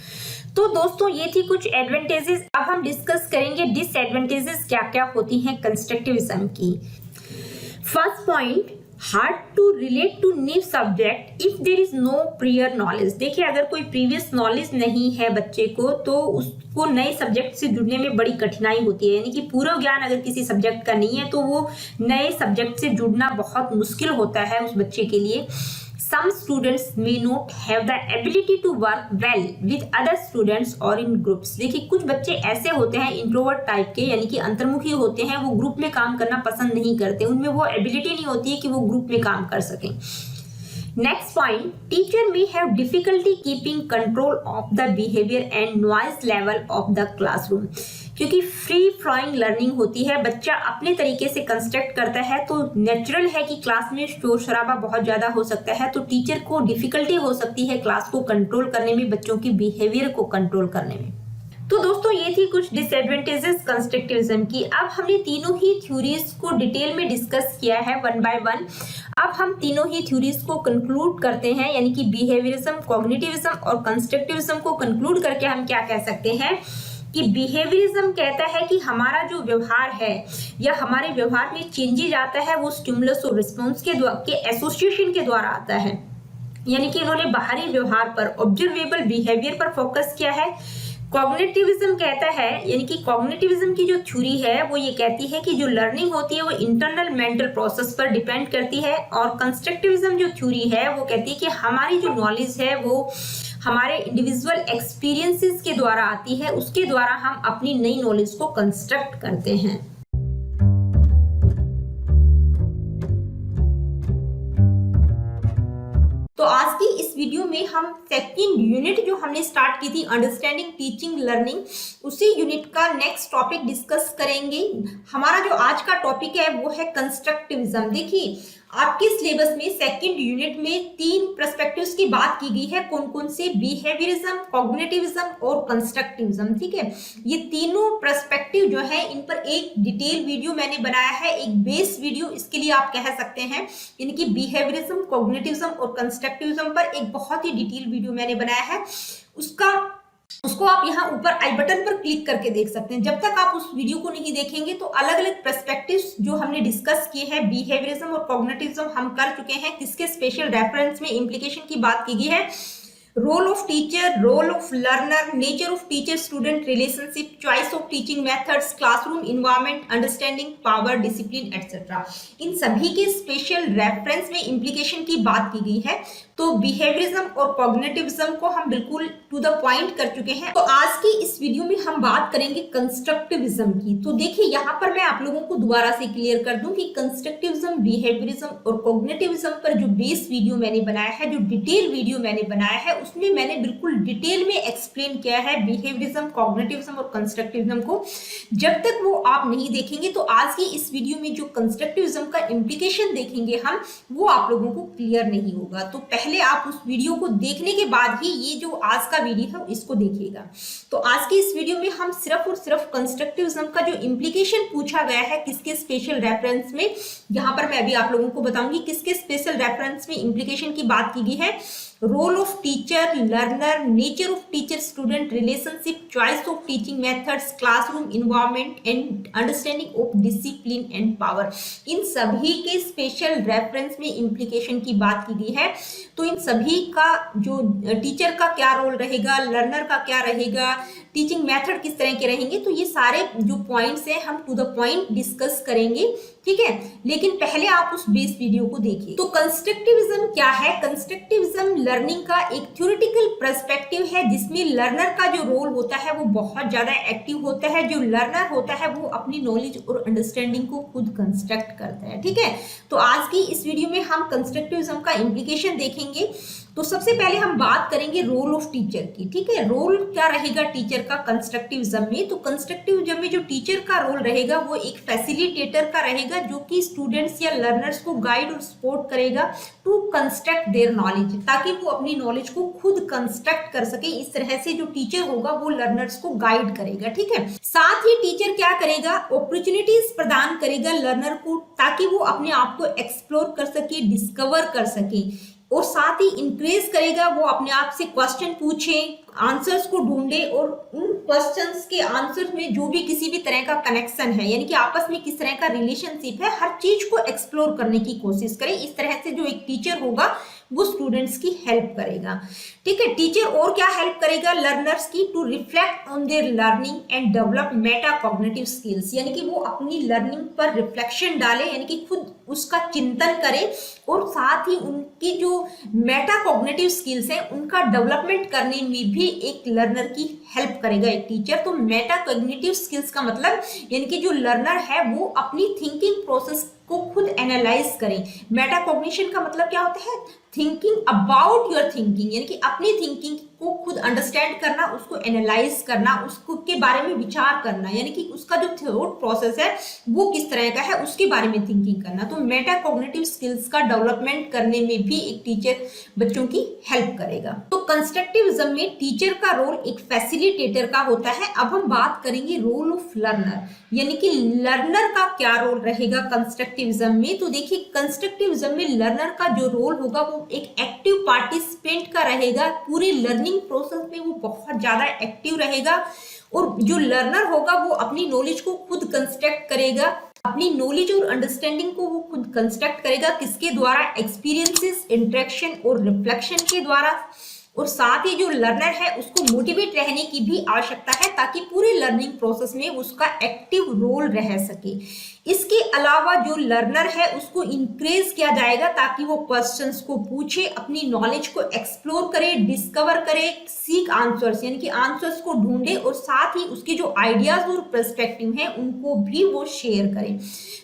तो दोस्तों ये थी कुछ एडवांटेजेस। अब हम डिस्कस करेंगे डिसएडवांटेजेस क्या क्या होती हैं कंस्ट्रक्टिविज्म की। First point, hard to relate to new subject if there is no prior knowledge. देखिए अगर कोई प्रीवियस नॉलेज नहीं है बच्चे को तो उसको नए सब्जेक्ट से जुड़ने में बड़ी कठिनाई होती है, यानी कि पूर्व ज्ञान अगर किसी सब्जेक्ट का नहीं है तो वो नए सब्जेक्ट से जुड़ना बहुत मुश्किल होता है उस बच्चे के लिए। Some students may not have the ability to work well with other students or in groups। देखिए कुछ बच्चे ऐसे होते हैं इंट्रोवर्ट टाइप के, यानी कि अंतर्मुखी होते हैं, वो ग्रुप में काम करना पसंद नहीं करते, उनमें वो एबिलिटी नहीं होती है कि वो ग्रुप में काम कर सकें। Next point, teacher may have difficulty keeping control of the behavior and noise level of the classroom। क्योंकि फ्री फ्लोइंग लर्निंग होती है, बच्चा अपने तरीके से कंस्ट्रक्ट करता है, तो नेचुरल है कि क्लास में शोर शराबा बहुत ज्यादा हो सकता है, तो टीचर को डिफिकल्टी हो सकती है क्लास को कंट्रोल करने में, बच्चों की बिहेवियर को कंट्रोल करने में। तो दोस्तों ये थी कुछ डिसएडवांटेजेस कंस्ट्रक्टिविज्म की। अब हमने तीनों ही थ्योरीज को डिटेल में डिस्कस किया है वन बाय वन। अब हम तीनों ही थ्योरीज को कंक्लूड करते हैं, यानी कि बिहेवियरिज्म, कॉग्निटिविज्म और कंस्ट्रक्टिविज्म को कंक्लूड करके हम क्या कह सकते हैं कि बिहेवियरिज्म कहता है कि हमारा जो व्यवहार है या हमारे व्यवहार में चेंजेज आता है वो स्टिमुलस और रिस्पॉन्स के एसोसिएशन के द्वारा आता है, यानी कि इन्होंने बाहरी व्यवहार पर, ऑब्जर्वेबल बिहेवियर पर फोकस किया है। कॉग्निटिविज्म कहता है, यानी कि कॉग्निटिविज्म की जो थ्योरी है वो ये कहती है कि जो लर्निंग होती है वो इंटरनल मेंटल प्रोसेस पर डिपेंड करती है, और कंस्ट्रक्टिविज्म जो थ्योरी है वो कहती है कि हमारी जो नॉलेज है वो हमारे इंडिविजुअल एक्सपीरियंसेस के द्वारा आती है, उसके द्वारा हम अपनी नई नॉलेज को कंस्ट्रक्ट करते हैं। तो आज की इस वीडियो में हम सेकंड यूनिट जो हमने स्टार्ट की थी अंडरस्टैंडिंग टीचिंग लर्निंग, उसी यूनिट का नेक्स्ट टॉपिक डिस्कस करेंगे। हमारा जो आज का टॉपिक है वो है कंस्ट्रक्टिविज्म। देखिए आपके सिलेबस में सेकंड यूनिट में 3 पर्सपेक्टिव्स की बात की गई है, कौन कौन से, बिहेवियरिज्म, कॉग्निटिविज्म और कंस्ट्रक्टिविज्म। ठीक है, ये तीनों पर्सपेक्टिव जो है इन पर एक डिटेल वीडियो मैंने बनाया है, एक बेस वीडियो इसके लिए आप कह सकते हैं, यानी कि बिहेवियरिज्म, कॉग्निटिविज्म और कंस्ट्रक्टिविज्म पर एक बहुत ही डिटेल वीडियो मैंने बनाया है। उसको आप यहाँ ऊपर आई बटन पर क्लिक करके देख सकते हैं। जब तक आप उस वीडियो को नहीं देखेंगे तो अलग अलग पर्सपेक्टिव्स जो हमने डिस्कस किए हैं, बिहेवियरिज्म और कॉग्निटिविज्म हम कर चुके हैं, किसके स्पेशल रेफरेंस में इम्प्लीकेशन की बात की गई है, role of teacher, role of learner, nature of teacher student relationship, choice of teaching methods, classroom environment, understanding power, discipline etcetera. इन सभी के स्पेशल रेफरेंस में इम्प्लीकेशन की बात की गई है। तो बिहेवियरिज्म और कॉग्निटिविज्म को हम बिल्कुल टू द पॉइंट कर चुके हैं। तो आज की इस वीडियो में हम बात करेंगे कंस्ट्रक्टिविज्म की। तो देखिए यहाँ पर मैं आप लोगों को दोबारा से क्लियर कर दूं कि कंस्ट्रक्टिविज्म, बिहेवियरिज्म और कॉग्निटिविज्म पर जो बेस वीडियो मैंने बनाया है, जो डिटेल वीडियो मैंने बनाया है, उसमें मैंने बिल्कुल डिटेल में एक्सप्लेन किया है बिहेवियरिज्म, कॉग्निटिविज्म और कंस्ट्रक्टिविज्म को। जब तक वो आप नहीं देखेंगे तो आज की इस वीडियो में जो कंस्ट्रक्टिविज्म का इम्प्लीकेशन देखेंगे हम, वो आप लोगों को क्लियर नहीं होगा। तो पहले आप उस वीडियो को देखने के बाद ही ये जो आज का वीडियो है इसको देखिएगा। तो आज की इस वीडियो में हम सिर्फ और सिर्फ कंस्ट्रक्टिविज्म का जो इम्प्लीकेशन पूछा गया है किसके स्पेशल रेफरेंस में, यहाँ पर मैं अभी आप लोगों को बताऊंगी किसके स्पेशल रेफरेंस में इम्प्लीकेशन की बात की गई है। Role of teacher, learner, nature of teacher student relationship, choice of teaching methods, classroom environment and understanding of discipline and power, इन सभी के स्पेशल रेफरेंस में इम्प्लीकेशन की बात की गई है। तो इन सभी का जो टीचर का क्या रोल रहेगा, लर्नर का क्या रहेगा, टीचिंग मेथड किस तरह के रहेंगे, तो ये सारे जो पॉइंट्स हैं हम टू द पॉइंट डिस्कस करेंगे, ठीक है। लेकिन पहले आप उस बेस वीडियो को देखिए। तो कंस्ट्रक्टिविज्म क्या है? कंस्ट्रक्टिविज्म लर्निंग का एक थ्योरेटिकल पर्सपेक्टिव है जिसमें लर्नर का जो रोल होता है वो बहुत ज्यादा एक्टिव होता है। जो लर्नर होता है वो अपनी नॉलेज और अंडरस्टैंडिंग को खुद कंस्ट्रक्ट करता है, ठीक है। तो आज की इस वीडियो में हम कंस्ट्रक्टिविज्म का इम्प्लीकेशन देखेंगे। तो सबसे पहले हम बात करेंगे रोल ऑफ टीचर की, ठीक है। रोल क्या रहेगा टीचर का कंस्ट्रक्टिविज्म में? तो कंस्ट्रक्टिविज्म में जो टीचर का रोल रहेगा वो एक फैसिलिटेटर का रहेगा, जो कि स्टूडेंट्स या लर्नर्स को गाइड और सपोर्ट करेगा टू कंस्ट्रक्ट देयर नॉलेज, ताकि वो अपनी नॉलेज को खुद कंस्ट्रक्ट कर सके। इस तरह से जो टीचर होगा वो लर्नर्स को गाइड करेगा, ठीक है। साथ ही टीचर क्या करेगा? अपॉर्चुनिटीज प्रदान करेगा लर्नर को, ताकि वो अपने आप को एक्सप्लोर कर सके, डिस्कवर कर सके, और साथ ही इंक्रेज करेगा वो अपने आप से क्वेश्चन पूछे, आंसर्स को ढूंढे, और उन क्वेश्चंस के आंसर्स में जो भी किसी भी तरह का कनेक्शन है, यानी कि आपस में किस तरह का रिलेशनशिप है, हर चीज को एक्सप्लोर करने की कोशिश करे। इस तरह से जो एक टीचर होगा वो स्टूडेंट्स की हेल्प करेगा, ठीक है। टीचर और क्या हेल्प करेगा लर्नर्स की? To reflect on their learning and develop meta cognitive skills, यानी कि वो अपनी लर्निंग पर रिफ्लेक्शन डाले, यानी कि खुद उसका चिंतन करे, और साथ ही उनकी जो मेटा कॉग्निटिव स्किल्स है उनका डेवलपमेंट करने में भी एक लर्नर की हेल्प करेगा एक टीचर। तो मेटा कॉग्निटिव स्किल्स का मतलब यानी कि जो लर्नर है वो अपनी थिंकिंग प्रोसेस को खुद एनालाइज करें। मेटा कॉग्निशन का मतलब क्या होता है? थिंकिंग अबाउट योर थिंकिंग, यानी कि अपनी थिंकिंग को खुद अंडरस्टैंड करना, उसको एनालाइज करना, उसको के बारे में विचार करना, यानी कि उसका जो थॉट प्रोसेस है वो किस तरह का है उसके बारे में थिंकिंग करना। तो मेटा कॉग्निटिव स्किल्स का डेवलपमेंट करने में भी एक टीचर बच्चों की हेल्प करेगा। तो कंस्ट्रक्टिविज्म में टीचर का रोल एक फैसिलिटेटर का होता है। अब हम बात करेंगे रोल ऑफ लर्नर, यानी कि लर्नर का क्या रोल रहेगा कंस्ट्रक्टिविज्म में। तो देखिए कंस्ट्रक्टिविज्म में लर्नर का जो रोल होगा वो एक एक्टिव पार्टिसिपेंट का रहेगा। पूरे लर्निंग प्रोसेस में वो बहुत ज्यादा एक्टिव रहेगा, और जो लर्नर होगा वो अपनी नॉलेज को खुद कंस्ट्रक्ट करेगा, अपनी नॉलेज और अंडरस्टैंडिंग को वो खुद कंस्ट्रक्ट करेगा। किसके द्वारा? एक्सपीरियंसेस, इंटरेक्शन और रिफ्लेक्शन के द्वारा। और साथ ही जो लर्नर है उसको मोटिवेट रहने की भी आवश्यकता है, ताकि पूरे लर्निंग प्रोसेस में उसका एक्टिव रोल रह सके। इसके अलावा जो लर्नर है उसको इंकरेज किया जाएगा, ताकि वो क्वेश्चंस को पूछे, अपनी नॉलेज को एक्सप्लोर करे, डिस्कवर करे, सीक आंसर्स, यानी कि आंसर्स को ढूंढे, और साथ ही उसके जो आइडियाज और पर्सपेक्टिव हैं उनको भी वो शेयर करे।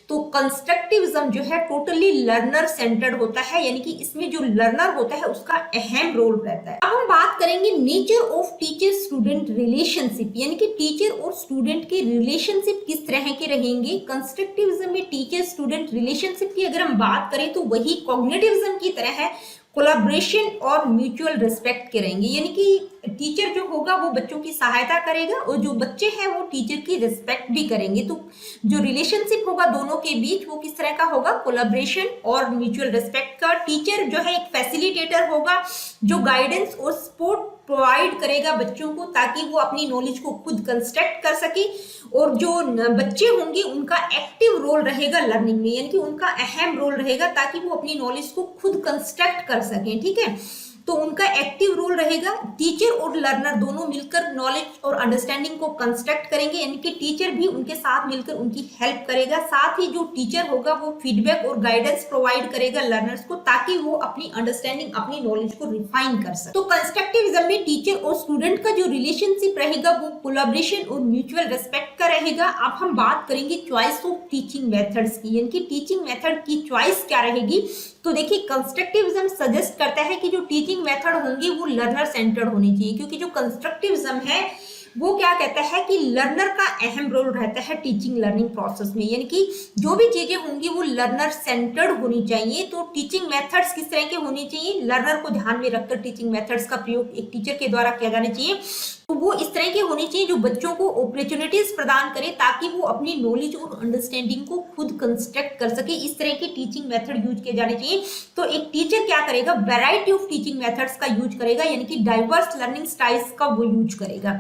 तो कंस्ट्रक्टिविज्म जो है टोटली लर्नर सेंटर्ड होता है, यानी कि इसमें जो लर्नर होता है उसका अहम रोल रहता है। अब हम बात करेंगे nature of teacher student relationship, यानी कि टीचर और स्टूडेंट के रिलेशनशिप किस तरह के रहेंगे। कंस्ट्रक्टिविज्म में टीचर स्टूडेंट रिलेशनशिप की अगर हम बात करें तो वही कॉग्निटिविज्म की तरह है, कोलैबोरेशन और म्यूचुअल रिस्पेक्ट के रहेंगे, यानी कि टीचर जो होगा वो बच्चों की सहायता करेगा, और जो बच्चे हैं वो टीचर की रिस्पेक्ट भी करेंगे। तो जो रिलेशनशिप होगा दोनों के बीच वो किस तरह का होगा? कोलैबोरेशन और म्यूचुअल रिस्पेक्ट का। टीचर जो है एक फैसिलिटेटर होगा, जो गाइडेंस और सपोर्ट प्रोवाइड करेगा बच्चों को, ताकि वो अपनी नॉलेज को खुद कंस्ट्रक्ट कर सके। और जो बच्चे होंगे उनका एक्टिव रोल रहेगा लर्निंग में, यानी कि उनका अहम रोल रहेगा, ताकि वो अपनी नॉलेज को खुद कंस्ट्रक्ट कर सकें, ठीक है। तो उनका एक्टिव रोल रहेगा। टीचर और लर्नर दोनों मिलकर नॉलेज और अंडरस्टैंडिंग को कंस्ट्रक्ट करेंगे, यानी कि टीचर भी उनके साथ मिलकर उनकी हेल्प करेगा। साथ ही जो टीचर होगा वो फीडबैक और गाइडेंस प्रोवाइड करेगा लर्नर्स को, ताकि वो अपनी अंडरस्टैंडिंग, अपनी नॉलेज को रिफाइन कर सके। तो कंस्ट्रक्टिविज्म में टीचर और स्टूडेंट का जो रिलेशनशिप रहेगा वो कोलैबोरेशन और म्यूचुअल रिस्पेक्ट का रहेगा। अब हम बात करेंगे चॉइस ऑफ टीचिंग मेथड्स की, यानी कि टीचिंग मेथड की चॉइस क्या रहेगी। तो देखिए कंस्ट्रक्टिविज्म सजेस्ट करता है कि जो टीचिंग टीचिंग मेथड होंगे वो लर्नर सेंटर्ड होनी चाहिए, क्योंकि जो कंस्ट्रक्टिविज्म है वो क्या कहता है कि लर्नर का अहम रोल रहता है टीचिंग लर्निंग प्रोसेस में, यानी कि जो भी चीजें होंगी वो लर्नर सेंटर्ड होनी चाहिए। तो टीचिंग मेथड्स किस तरह के होनी चाहिए, लर्नर को ध्यान में रखकर टीचिंग मेथड्स का प्रयोग एक टीचर के द्वारा किया जाना चाहिए। तो वो इस तरह की होनी चाहिए जो बच्चों को अपॉर्चुनिटीज प्रदान करे ताकि वो अपनी नॉलेज और अंडरस्टैंडिंग को खुद कंस्ट्रक्ट कर सके। इस तरह की टीचिंग मेथड यूज किए जाने चाहिए। तो एक टीचर क्या करेगा, वैरायटी ऑफ टीचिंग मेथड्स का यूज करेगा, यानी कि डाइवर्स लर्निंग स्टाइल्स का वो यूज करेगा।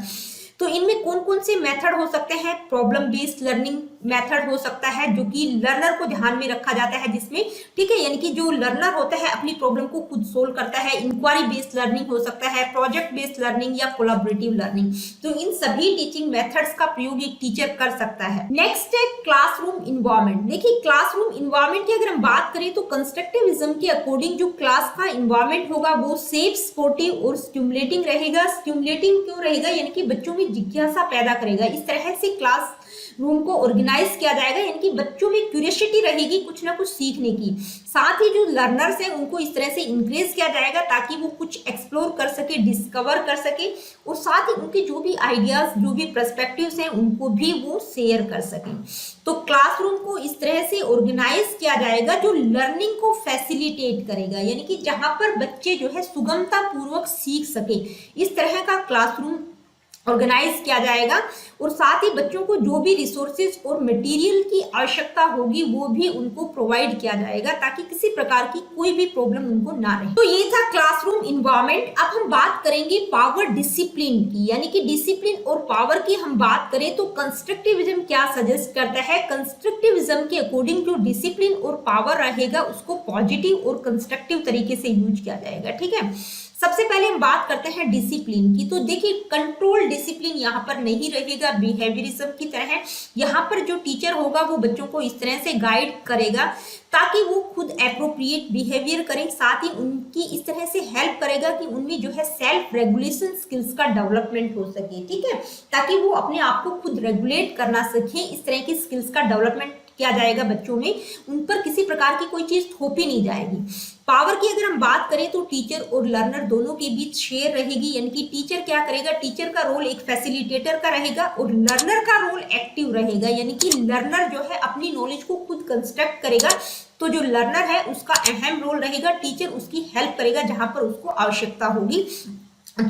तो इनमें कौन कौन से मेथड हो सकते हैं, प्रॉब्लम बेस्ड लर्निंग मेथड हो सकता है जो कि लर्नर को ध्यान में रखा जाता है जिसमें, ठीक है, यानी कि जो लर्नर होता है अपनी प्रॉब्लम को खुद सोल्व करता है। इंक्वायरी बेस्ड लर्निंग हो सकता है, प्रोजेक्ट बेस्ड लर्निंग या कोलैबोरेटिव लर्निंग। तो इन सभी टीचिंग मेथड्स का प्रयोग एक टीचर कर सकता है। नेक्स्ट है क्लासरूम इन्वायरमेंट। देखिए क्लासरूम इन्वायरमेंट की अगर हम बात करें तो कंस्ट्रक्टिविज्म के अकॉर्डिंग जो क्लास का इन्वायरमेंट होगा वो सेफ, सपोर्टिव और स्टिमुलेटिंग रहेगा। स्टिमुलेटिंग क्यों रहेगा, यानी कि बच्चों में जिज्ञासा पैदा करेगा। इस तरह से क्लास रूम को ऑर्गेनाइज किया जाएगा, यानी कि बच्चों में क्यूरियोसिटी रहेगी कुछ ना कुछ सीखने की। साथ ही जो लर्नर्स हैं उनको इस तरह से इंकरेज किया जाएगा ताकि वो कुछ एक्सप्लोर कर सके, डिस्कवर कर सके, और साथ ही उनके जो भी आइडियाज, जो भी पर्सपेक्टिव्स हैं उनको भी वो शेयर कर सकें। तो क्लासरूम को इस तरह से ऑर्गेनाइज किया जाएगा जो लर्निंग को फैसिलिटेट करेगा, यानी कि जहां पर बच्चे जो है सुगमता पूर्वक सीख सके, इस तरह का क्लासरूम ऑर्गेनाइज किया जाएगा। और साथ ही बच्चों को जो भी रिसोर्सेज और मटेरियल की आवश्यकता होगी वो भी उनको प्रोवाइड किया जाएगा ताकि किसी प्रकार की कोई भी प्रॉब्लम उनको ना रहे। तो ये था क्लासरूम इन्वायरमेंट। अब हम बात करेंगे पावर डिसिप्लिन की, यानी कि डिसिप्लिन और पावर की हम बात करें तो कंस्ट्रक्टिविज्म क्या सजेस्ट करता है। कंस्ट्रक्टिविज्म के अकॉर्डिंग जो डिसिप्लिन और पावर रहेगा उसको पॉजिटिव और कंस्ट्रक्टिव तरीके से यूज किया जाएगा, ठीक है। सबसे पहले हम बात करते हैं डिसिप्लिन की। तो देखिए कंट्रोल डिसिप्लिन यहाँ पर नहीं रहेगा बिहेवियरिज्म की तरह। यहाँ पर जो टीचर होगा वो बच्चों को इस तरह से गाइड करेगा ताकि वो खुद एप्रोप्रिएट बिहेवियर करें, साथ ही उनकी इस तरह से हेल्प करेगा कि उनमें जो है सेल्फ रेगुलेशन स्किल्स का डेवलपमेंट हो सके, ठीक है, ताकि वो अपने आप को खुद रेगुलेट करना सके। इस तरह की स्किल्स का डेवलपमेंट किया जाएगा बच्चों में, उन पर किसी प्रकार की कोई चीज थोपी नहीं जाएगी। पावर की अगर हम बात करें तो टीचर और लर्नर दोनों के बीच शेयर रहेगी, यानी कि टीचर क्या करेगा, टीचर का रोल एक फैसिलिटेटर का रहेगा और लर्नर का रोल एक्टिव रहेगा, यानी कि लर्नर जो है अपनी नॉलेज को खुद कंस्ट्रक्ट करेगा। तो जो लर्नर है उसका अहम रोल रहेगा, टीचर उसकी हेल्प करेगा जहां पर उसको आवश्यकता होगी,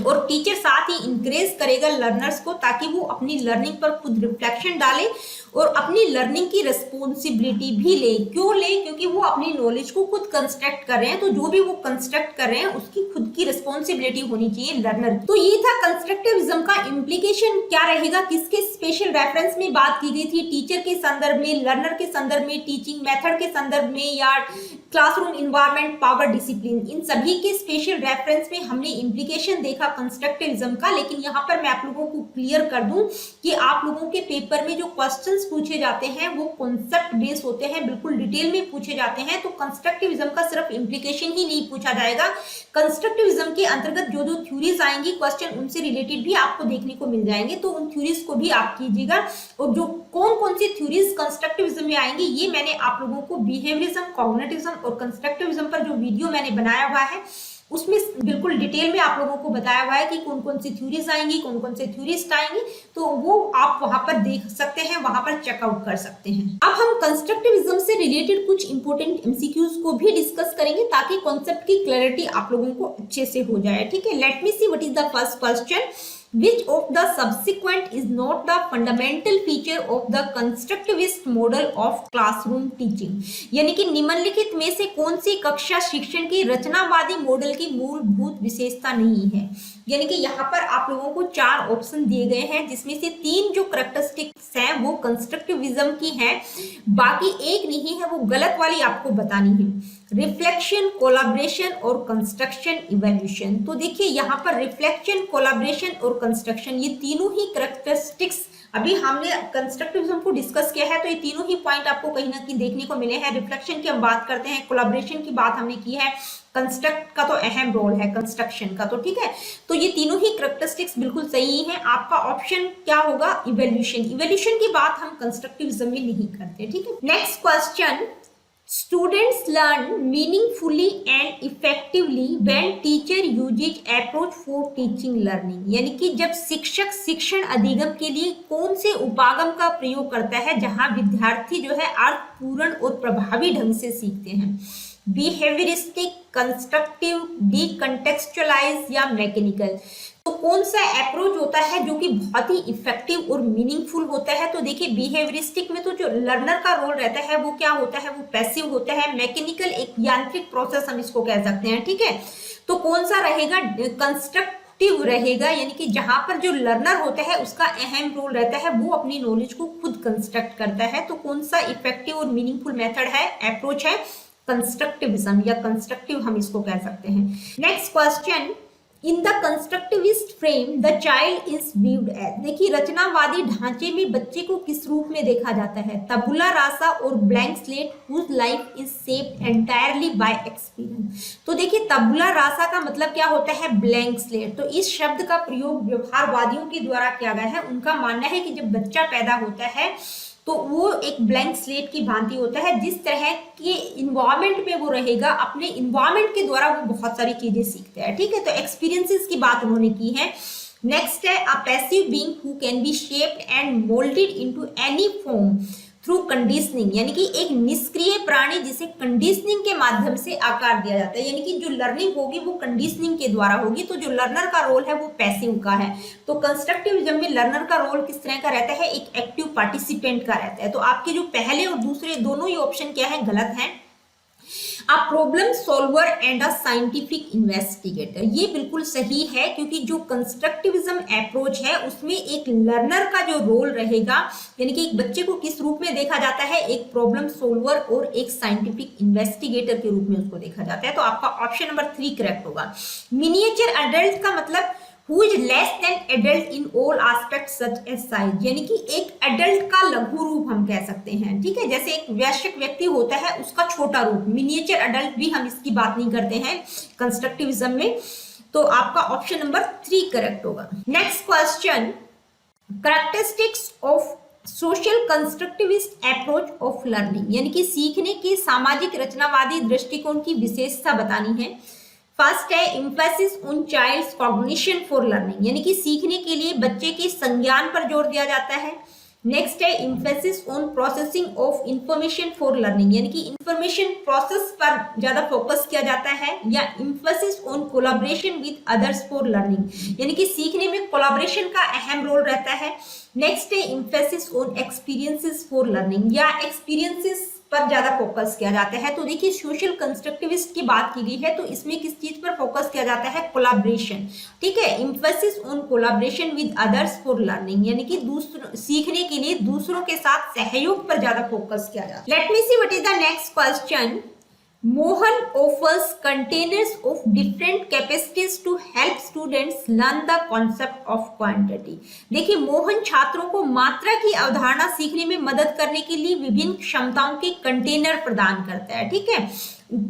और टीचर साथ ही इंकरेज करेगा लर्नर्स को ताकि वो अपनी लर्निंग पर खुद रिफ्लेक्शन डाले और अपनी लर्निंग की रिस्पॉन्सिबिलिटी भी ले। क्यों ले, क्योंकि वो अपनी नॉलेज को खुद कंस्ट्रक्ट कर रहे हैं, तो जो भी वो कंस्ट्रक्ट कर रहे हैं उसकी खुद की रिस्पॉन्सिबिलिटी होनी चाहिए लर्नर की। तो ये था कंस्ट्रक्टिविज्म का इम्प्लीकेशन क्या रहेगा, किसके स्पेशल रेफरेंस में बात की गई थी, टीचर के संदर्भ में, लर्नर के संदर्भ में, टीचिंग मेथड के संदर्भ में, या क्लासरूम इन्वायरमेंट, पावर डिसिप्लिन, इन सभी के स्पेशल रेफरेंस में हमने इम्प्लीकेशन देखा कंस्ट्रक्टिविज्म का। लेकिन यहाँ पर मैं आप लोगों को क्लियर कर दूं कि आप लोगों के पेपर में जो क्वेश्चंस पूछे जाते हैं वो कॉन्सेप्ट बेस्ड होते हैं, बिल्कुल डिटेल में पूछे जाते हैं। तो कंस्ट्रक्टिविज्म का सिर्फ इम्प्लीकेशन ही नहीं पूछा जाएगा, कंस्ट्रक्टिविज्म के अंतर्गत जो जो थ्योरीज आएंगी क्वेश्चन उनसे रिलेटेड भी आपको देखने को मिल जाएंगे, तो उन थ्योरीज को भी आप कीजिएगा। और जो कौन कौन सी थ्योरीज कंस्ट्रक्टिविज्म में आएंगी ये मैंने आप लोगों को बिहेवियरिज्म, कॉग्निटिविज्म और कंस्ट्रक्टिविज्म पर जो वीडियो मैंने बनाया हुआ है उसमें बिल्कुल डिटेल में आप लोगों को बताया हुआ है कि कौन कौन सी थ्योरीज आएंगी, कौन कौन से थ्योरिस्ट आएंगी, तो वो आप वहां पर देख सकते हैं, वहां पर चेकआउट कर सकते हैं। अब हम कंस्ट्रक्टिविज्म से रिलेटेड कुछ इंपॉर्टेंट एमसीक्यूज को भी डिस्कस करेंगे ताकि कॉन्सेप्ट की क्लैरिटी आप लोगों को अच्छे से हो जाए, ठीक है। Late me see what is the first question. Which of the subsequent is not the fundamental feature of the constructivist model of classroom teaching? यानी कि निम्नलिखित में से कौन सी कक्षा शिक्षण की रचनावादी मॉडल की मूलभूत विशेषता नहीं है। यानी कि यहाँ पर आप लोगों को 4 ऑप्शन दिए गए हैं जिसमें से 3 जो करैक्टरिस्टिक्स हैं वो कंस्ट्रक्टिविज्म की हैं, बाकी एक नहीं है, वो गलत वाली आपको बतानी है। रिफ्लेक्शन, कोलैबोरेशन और कंस्ट्रक्शन इवैल्यूएशन। तो देखिए यहाँ पर रिफ्लेक्शन, कोलैबोरेशन और कंस्ट्रक्शन ये तीनों ही करैक्टरिस्टिक्स अभी हमने कंस्ट्रक्टिविज्म को डिस्कस किया है, तो ये तीनों ही पॉइंट आपको कहीं ना कहीं देखने को मिले हैं। रिफ्लेक्शन की हम बात करते हैं, कोलैबोरेशन की बात हमने की है, कंस्ट्रक्ट का तो अहम रोल है कंस्ट्रक्शन का, तो ठीक है। तो ये तीनों ही करैक्टरिस्टिक्स बिल्कुल सही हैं। आपका ऑप्शन क्या होगा, इवैल्यूएशन। इवैल्यूएशन की बात हम कंस्ट्रक्टिविज्म में नहीं करते, ठीक है। Next question, Students learn meaningfully and effectively when teacher uses approach for teaching learning। यानी कि जब शिक्षक शिक्षण अधिगम के लिए कौन से उपागम का प्रयोग करता है जहां विद्यार्थी जो है अर्थपूर्ण और प्रभावी ढंग से सीखते हैं। बिहेवियरिस्टिक, कंस्ट्रक्टिव, डिकंटेक्चुअलाइज या मैकेनिकल। तो कौन सा अप्रोच होता है जो कि बहुत ही इफेक्टिव और मीनिंगफुल होता है। तो देखिए बिहेवियरिस्टिक में तो जो लर्नर का रोल रहता है वो क्या होता है, वो पैसिव होता है। मैकेनिकल एक यांत्रिक प्रोसेस हम इसको कह सकते हैं, ठीक है। तो कौन सा रहेगा, कंस्ट्रक्टिव रहेगा, यानी कि जहां पर जो लर्नर होता है उसका अहम रोल रहता है, वो अपनी नॉलेज को खुद कंस्ट्रक्ट करता है। तो कौन सा इफेक्टिव और मीनिंगफुल मेथड है, अप्रोच है कंस्ट्रक्टिविज्म या कंस्ट्रक्टिव हम इसको कह सकते हैं। Next question, in the constructivist frame the child is viewed as. देखिए रचनावादी ढांचे में बच्चे को किस रूप में देखा जाता है, तबुला रासा और blank slate whose life is shaped entirely by experience. तो देखिए तबुला रासा का मतलब क्या होता है, ब्लैंक स्लेट। तो इस शब्द का प्रयोग व्यवहारवादियों के द्वारा किया गया है। उनका मानना है कि जब बच्चा पैदा होता है तो वो एक ब्लैंक स्लेट की भांति होता है। जिस तरह के इन्वायरमेंट में वो रहेगा, अपने इन्वायरमेंट के द्वारा वो बहुत सारी चीजें सीखता है, ठीक है। तो एक्सपीरियंसेस की बात उन्होंने की है। नेक्स्ट है, अ passive being who can be shaped and moulded into any form through conditioning. यानी कि एक निष्क्रिय प्राणी जिसे कंडीशनिंग के माध्यम से आकार दिया जाता है। यानी कि जो लर्निंग होगी वो कंडीशनिंग के द्वारा होगी। तो जो लर्नर का रोल है वो पैसिव का है। तो कंस्ट्रक्टिविज्म में लर्नर का रोल किस तरह का रहता है, एक एक्टिव पार्टिसिपेंट का रहता है। तो आपके जो पहले और दूसरे दोनों ही ऑप्शन क्या है, गलत है। A problem solver and a scientific investigator, ये बिल्कुल सही है, क्योंकि जो कंस्ट्रक्टिविज्म अप्रोच है उसमें एक लर्नर का जो रोल रहेगा, यानी कि एक बच्चे को किस रूप में देखा जाता है, एक प्रॉब्लम सॉल्वर और एक साइंटिफिक इन्वेस्टिगेटर के रूप में उसको देखा जाता है। तो आपका ऑप्शन नंबर 3 करेक्ट होगा। मिनिएचर अडल्ट का मतलब who is less than adult in all aspects such as size, यानी कि एक एडल्ट का लघु रूप हम कह सकते हैं, ठीक है। जैसे एक वयस्क व्यक्ति होता है उसका छोटा रूप, मिनिएचर अडल्ट भी हम इसकी बात नहीं करते हैं कंस्ट्रक्टिविज्म में। तो आपका ऑप्शन नंबर 3 करेक्ट होगा। Next question, characteristics of social constructivist approach of learning, यानी कि सीखने के सामाजिक रचनावादी दृष्टिकोण की विशेषता बतानी है। फर्स्ट है emphasis on child's cognition for learning, यानी कि सीखने के लिए बच्चे के संज्ञान पर जोर दिया जाता है। नेक्स्ट है emphasis on processing of information for learning, यानी कि इंफॉर्मेशन प्रोसेस पर ज्यादा फोकस किया जाता है। या emphasis on collaboration with others for learning, यानी कि सीखने में कोलैबोरेशन का अहम रोल रहता है। नेक्स्ट है emphasis on experiences for learning, या एक्सपीरियंसेस पर ज्यादा फोकस किया जाता है। तो देखिए सोशल कंस्ट्रक्टिविस्ट की बात की गई है, तो इसमें किस चीज पर फोकस किया जाता है, कोलैबोरेशन, ठीक है। Emphasis on collaboration with others for learning, यानी कि दूसरों सीखने के लिए दूसरों के साथ सहयोग पर ज्यादा फोकस किया जाता है। Late me see what is the next question. Mohan offers containers of different capacities to help students learn the concept of quantity। देखिए मोहन छात्रों को मात्रा की अवधारणा सीखने में मदद करने के लिए विभिन्न क्षमताओं के कंटेनर प्रदान करता है, ठीक है।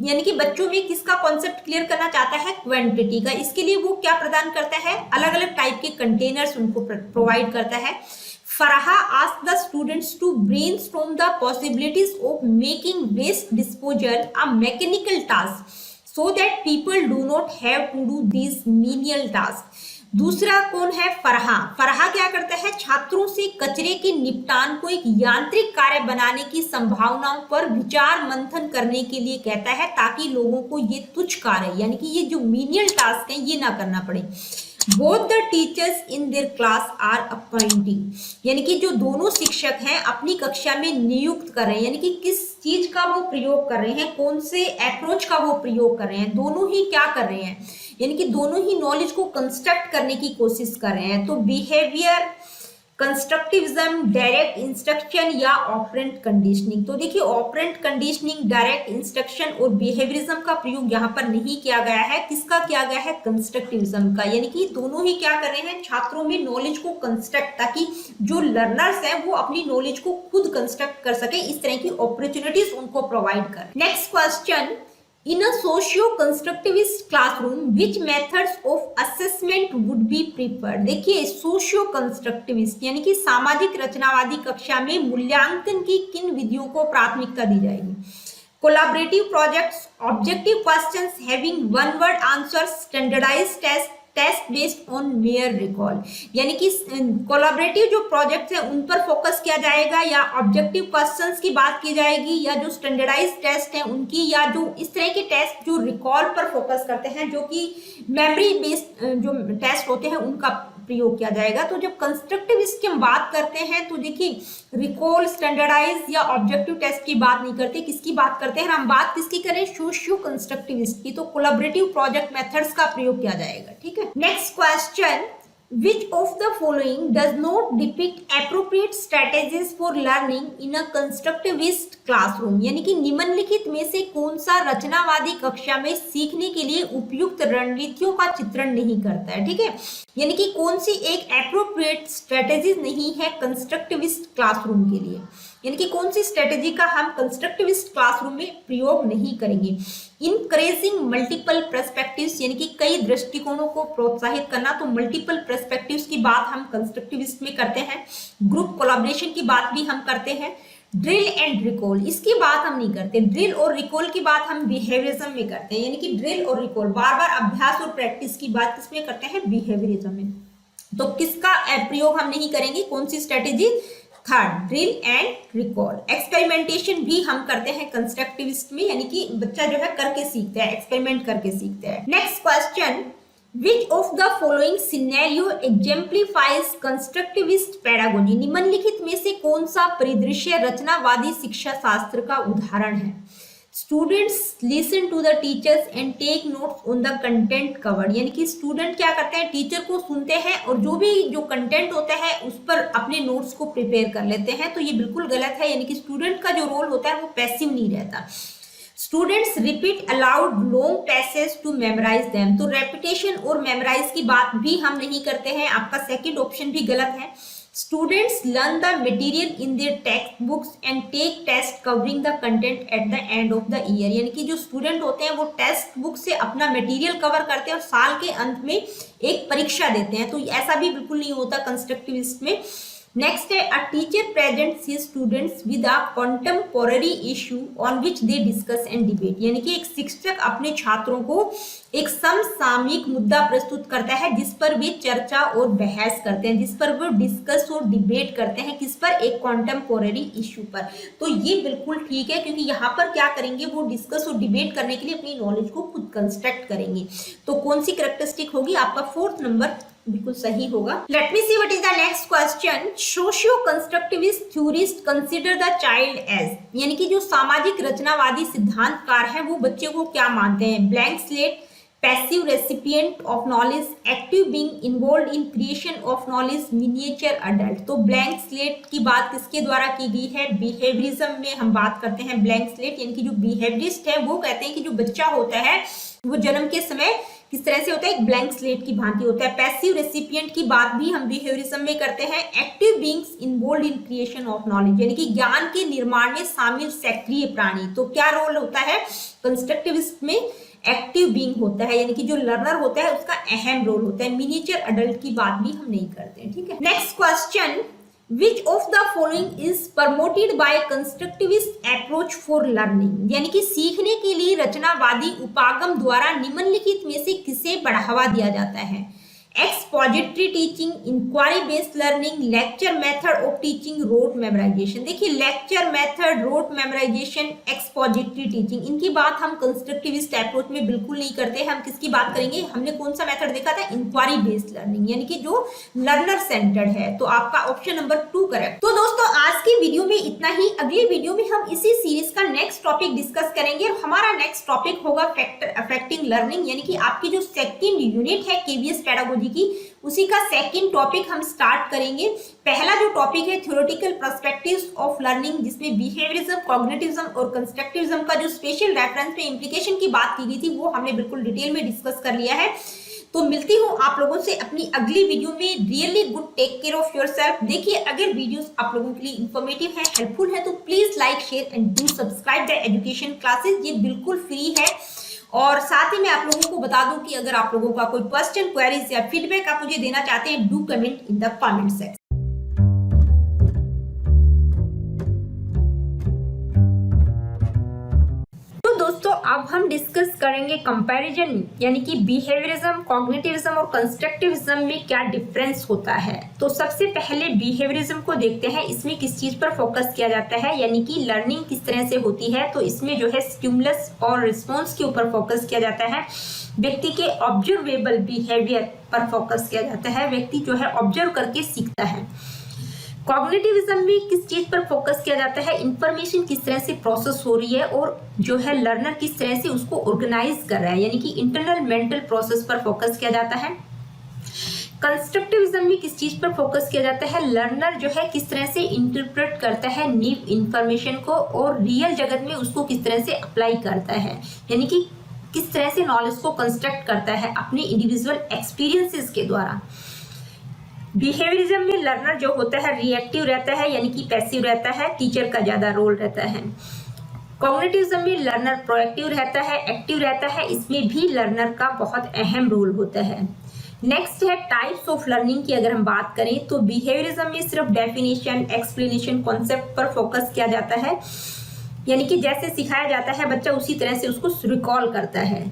यानी कि बच्चों में किसका कॉन्सेप्ट क्लियर करना चाहता है, क्वांटिटी का। इसके लिए वो क्या प्रदान करता है, अलग अलग टाइप के कंटेनर्स उनको प्रोवाइड करता है। Faraha asked the students to brainstorm the possibilities of making waste disposal a mechanical task so that people do not have to do these menial tasks। दूसरा कौन है, फरहा। फरहा क्या करता है, छात्रों से कचरे के निपटान को एक यांत्रिक कार्य बनाने की संभावनाओं पर विचार मंथन करने के लिए कहता है, ताकि लोगों को ये तुच्छ कार्य, यानी कि ये जो मीनियल टास्क है ये ना करना पड़े। Both the teachers in their class are appointing, यानी कि जो दोनों शिक्षक हैं अपनी कक्षा में नियुक्त कर रहे हैं, यानी कि किस चीज का वो प्रयोग कर रहे हैं, कौन से अप्रोच का वो प्रयोग कर रहे हैं, दोनों ही क्या कर रहे हैं, यानी कि दोनों ही नॉलेज को कंस्ट्रक्ट करने की कोशिश कर रहे हैं। तो बिहेवियर कंस्ट्रक्टिविज्म, डायरेक्ट इंस्ट्रक्शन या ऑपरेंट कंडीशनिंग। तो देखिए ऑपरेंट कंडीशनिंग, डायरेक्ट इंस्ट्रक्शन और बिहेवियरिज्म का प्रयोग यहाँ पर नहीं किया गया है। किसका किया गया है, कंस्ट्रक्टिविज्म का। यानी कि दोनों ही क्या कर रहे हैं, छात्रों में नॉलेज को कंस्ट्रक्ट, ताकि जो लर्नर्स हैं वो अपनी नॉलेज को खुद कंस्ट्रक्ट कर सके, इस तरह की अपॉर्चुनिटीज उनको प्रोवाइड कर। Next question, in a socio-constructivist classroom, which methods of assessment would be preferred। देखिए सोशियो-कंस्ट्रक्टिविस्ट यानी कि सामाजिक रचनावादी कक्षा में मूल्यांकन की किन विधियों को प्राथमिकता दी जाएगी। collaborative projects, objective questions having one word answers, standardized test based on mere recall. यानी कि कोलैबोरेटिव जो प्रोजेक्ट्स है उन पर फोकस किया जाएगा, या ऑब्जेक्टिव क्वेश्चंस की बात की जाएगी, या जो स्टैंडर्डाइज टेस्ट है उनकी, या जो इस तरह के टेस्ट जो रिकॉल पर फोकस करते हैं, जो कि मेमोरी बेस्ड जो टेस्ट होते हैं उनका प्रयोग किया जाएगा। तो जब कंस्ट्रक्टिविस्ट की हम बात करते हैं तो देखिए रिकॉल, स्टैंडर्डाइज या ऑब्जेक्टिव टेस्ट की बात नहीं करते, किसकी बात करते हैं, हम बात किसकी करें, सोशियो कंस्ट्रक्टिविस्ट की। तो कोलैबोरेटिव प्रोजेक्ट मेथड्स का प्रयोग किया जाएगा, ठीक है। Next question, which of the following does not depict appropriate strategies for learning in a constructivist classroom? यानी कि निम्नलिखित में से कौन सा रचनावादी कक्षा में सीखने के लिए उपयुक्त रणनीतियों का चित्रण नहीं करता है, ठीक है। यानी कि कौन सी एक एप्रोप्रिएट स्ट्रेटेजी नहीं है कंस्ट्रक्टिविस्ट क्लासरूम के लिए, यानी कि कौन सी स्ट्रेटेजी का हम कंस्ट्रक्टिविस्ट क्लासरूम में प्रयोग नहीं करेंगे। इनकरेजिंग मल्टीपल पर्सपेक्टिव्स, यानी कि कई दृष्टिकोणों को प्रोत्साहित करना, तो मल्टीपल पर्सपेक्टिव्स की बात हम कंस्ट्रक्टिविस्ट में करते हैं। ग्रुप कोलैबोरेशन की बात भी हम करते हैं। ड्रिल एंड रिकॉल, इसकी बात हम नहीं करते। ड्रिल और रिकॉल की बात हम बिहेवियरिज्म में करते हैं, यानी कि ड्रिल और रिकॉल बार बार अभ्यास और प्रैक्टिस की बात किसमें करते हैं, बिहेवियरिज्म में। तो किसका प्रयोग हम नहीं करेंगे, कौन सी strategy, third, drill and recall. Experimentation भी हम करते हैं कंस्ट्रक्टिविस्ट में, यानी कि बच्चा जो है करके सीखता है, एक्सपेरिमेंट करके सीखता है। Next question, which of the following scenario exemplifies constructivist pedagogy? निम्नलिखित में से कौन सा परिदृश्य रचनावादी शिक्षा शास्त्र का उदाहरण है। Students listen to the teachers and take notes on the content covered, यानी कि स्टूडेंट क्या करते हैं, टीचर को सुनते हैं और जो भी जो कंटेंट होता है उस पर अपने नोट्स को प्रिपेयर कर लेते हैं। तो ये बिल्कुल गलत है, यानी कि स्टूडेंट का जो रोल होता है वो पैसिव नहीं रहता। Students repeat aloud long passage to memorize them, तो रेपिटेशन और मेमोराइज की बात भी हम नहीं करते हैं, आपका सेकंड ऑप्शन भी गलत है। Students learn the material in their text books and take test covering the content at the end of the year, यानी कि जो स्टूडेंट होते हैं वो टेक्स्ट बुक से अपना मटेरियल कवर करते हैं और साल के अंत में एक परीक्षा देते हैं। तो ऐसा भी बिल्कुल नहीं होता कंस्ट्रक्टिविस्ट में। नेक्स्ट है, a teacher presents his students with a contemporary issue on which they discuss and debate, यानी कि एक शिक्षक अपने छात्रों को एक समसामयिक मुद्दा प्रस्तुत करता है जिस पर वे चर्चा और बहस करते हैं, जिस पर वो डिस्कस और डिबेट करते हैं, किस पर, एक कंटेम्पोररी इशू पर। तो ये बिल्कुल ठीक है, क्योंकि यहाँ पर क्या करेंगे, वो डिस्कस और डिबेट करने के लिए अपनी नॉलेज को खुद कंस्ट्रक्ट करेंगे। तो कौन सी कैरेक्टरिस्टिक होगी, आपका फोर्थ नंबर बिल्कुल सही होगा। Let me see what is the next question. Socio constructivist theorist consider the child as, यानी कि जो सामाजिक रचनावादी सिद्धांतकार हैं वो बच्चे को क्या मानते हैं, blank slate, passive recipient of knowledge, active being involved in creation of knowledge, miniature adult. तो ब्लैंक स्लेट की बात किसके द्वारा की गई है, बिहेवियरिज्म में हम बात करते हैं ब्लैंक स्लेट, यानी कि जो बिहेवियरिस्ट है वो कहते हैं कि जो बच्चा होता है वो जन्म के समय किस तरह से होता है, एक ब्लैंक स्लेट की भांति होता है। पैसिव रेसिपिएंट की बात भी हम बिहेवियरिज्म में करते हैं। Active beings involved in creation of knowledge, यानी कि ज्ञान के निर्माण में शामिल सक्रिय प्राणी। तो क्या रोल होता है कंस्ट्रक्टिविस्ट में, एक्टिव बीइंग होता है, यानी कि जो लर्नर होता है उसका अहम रोल होता है। मिनिएचर अडल्ट की बात भी हम नहीं करते हैं, ठीक है। Next question, Which of the following is promoted by constructivist approach for learning? यानी कि सीखने के लिए रचनावादी उपागम द्वारा निम्नलिखित में से किसे बढ़ावा दिया जाता है। Expository teaching, inquiry based learning, lecture method of teaching, rote memorization. देखिए lecture method, rote memorization, expository teaching, इनकी बात हम कंस्ट्रक्टिविस्ट अप्रोच में बिल्कुल नहीं करते। हम किसकी बात करेंगे, हमने कौन सा मेथड देखा था, इंक्वायरी बेस्ड लर्निंग, यानी कि जो लर्नर सेंटर्ड है। तो आपका ऑप्शन नंबर 2 करेक्ट। तो दोस्तों आज की वीडियो में इतना ही। अगली वीडियो में हम इसी सीरीज का नेक्स्ट टॉपिक डिस्कस करेंगे और हमारा नेक्स्ट टॉपिक होगा फैक्टर अफेक्टिंग लर्निंग, यानी कि आपकी जो सेकंड यूनिट है केवीएस पेडागोजी की, उसी का सेकंड टॉपिक हम स्टार्ट करेंगे। पहला जो टॉपिक है थ्योरेटिकल पर्सपेक्टिव्स ऑफ लर्निंग, जिसमें बिहेवियरिज्म, कॉग्निटिविज्म और कंस्ट्रक्टिविज्म का जो स्पेशल रेफरेंस में इंप्लीकेशन की बात की गई थी वो हमने बिल्कुल डिटेल में डिस्कस कर लिया है। तो मिलती हूँ आप लोगों से अपनी अगली वीडियो में। Really good, take care of yourself. देखिए अगर वीडियोस आप लोगों के लिए इंफॉर्मेटिव है, हेल्पफुल है, तो please like, share and do subscribe the education classes. ये बिल्कुल फ्री है। और साथ ही मैं आप लोगों को बता दूं कि अगर आप लोगों का कोई क्वेश्चन, क्वेरीज या फीडबैक आप मुझे देना चाहते हैं, do comment in the comment section. अब हम डिस्कस करेंगे कंपैरिजन, यानी कि बिहेवियरिज्म, कॉग्निटिविज्म और कंस्ट्रक्टिविज्म में क्या डिफरेंस होता है। तो सबसे पहले बिहेवियरिज्म को देखते हैं। इसमें किस चीज पर फोकस किया जाता है, यानी कि लर्निंग किस तरह से होती है। तो इसमें जो है स्टिमुलस और रिस्पॉन्स के ऊपर फोकस किया जाता है। व्यक्ति के ऑब्जर्वेबल बिहेवियर पर फोकस किया जाता है। व्यक्ति जो है ऑब्जर्व करके सीखता है। कॉग्निटिविज्म में किस चीज पर फोकस किया जाता है, इंफॉर्मेशन किस तरह से प्रोसेस हो रही है और जो है लर्नर किस तरह से उसको ऑर्गेनाइज कर रहा है, यानी कि इंटरनल मेंटल प्रोसेस पर फोकस किया जाता है। कंस्ट्रक्टिविज्म में किस चीज पर फोकस किया जाता है, लर्नर जो है किस तरह से इंटरप्रेट करता है न्यू इंफॉर्मेशन को और रियल जगत में उसको किस तरह से अप्लाई करता है, यानी कि किस तरह से नॉलेज को कंस्ट्रक्ट करता है अपने इंडिविजुअल एक्सपीरियंसेस के द्वारा। बिहेवियरिज्म में लर्नर जो होता है रिएक्टिव रहता है, यानी कि पैसिव रहता है, टीचर का ज्यादा रोल रहता है। कॉग्निटिविज्म में लर्नर प्रोएक्टिव रहता है, एक्टिव रहता है, इसमें भी लर्नर का बहुत अहम रोल होता है। नेक्स्ट है टाइप्स ऑफ लर्निंग की अगर हम बात करें तो बिहेवियरिज्म में सिर्फ डेफिनेशन, एक्सप्लेनेशन, कॉन्सेप्ट पर फोकस किया जाता है, यानी कि जैसे सिखाया जाता है बच्चा उसी तरह से उसको रिकॉल करता है।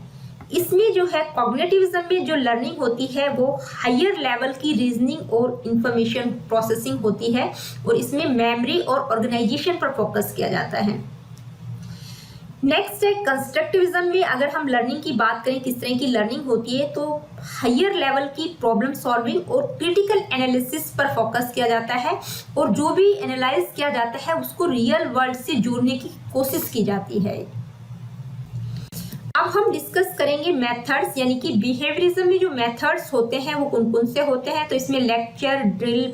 इसमें जो है कॉग्निटिविज्म में जो लर्निंग होती है वो हायर लेवल की रीजनिंग और इंफॉर्मेशन प्रोसेसिंग होती है और इसमें मेमोरी और ऑर्गेनाइजेशन पर फोकस किया जाता है। नेक्स्ट है कंस्ट्रक्टिविज्म में अगर हम लर्निंग की बात करें किस तरह की लर्निंग होती है तो हायर लेवल की प्रॉब्लम सॉल्विंग और क्रिटिकल एनालिसिस पर फोकस किया जाता है और जो भी एनालाइज किया जाता है उसको रियल वर्ल्ड से जोड़ने की कोशिश की जाती है। अब हम डिस्कस करेंगे मेथड्स, यानी कि बिहेवियरिज्म में जो मेथड्स होते हैं वो कौन कौन से होते हैं। तो इसमें lecture, drill,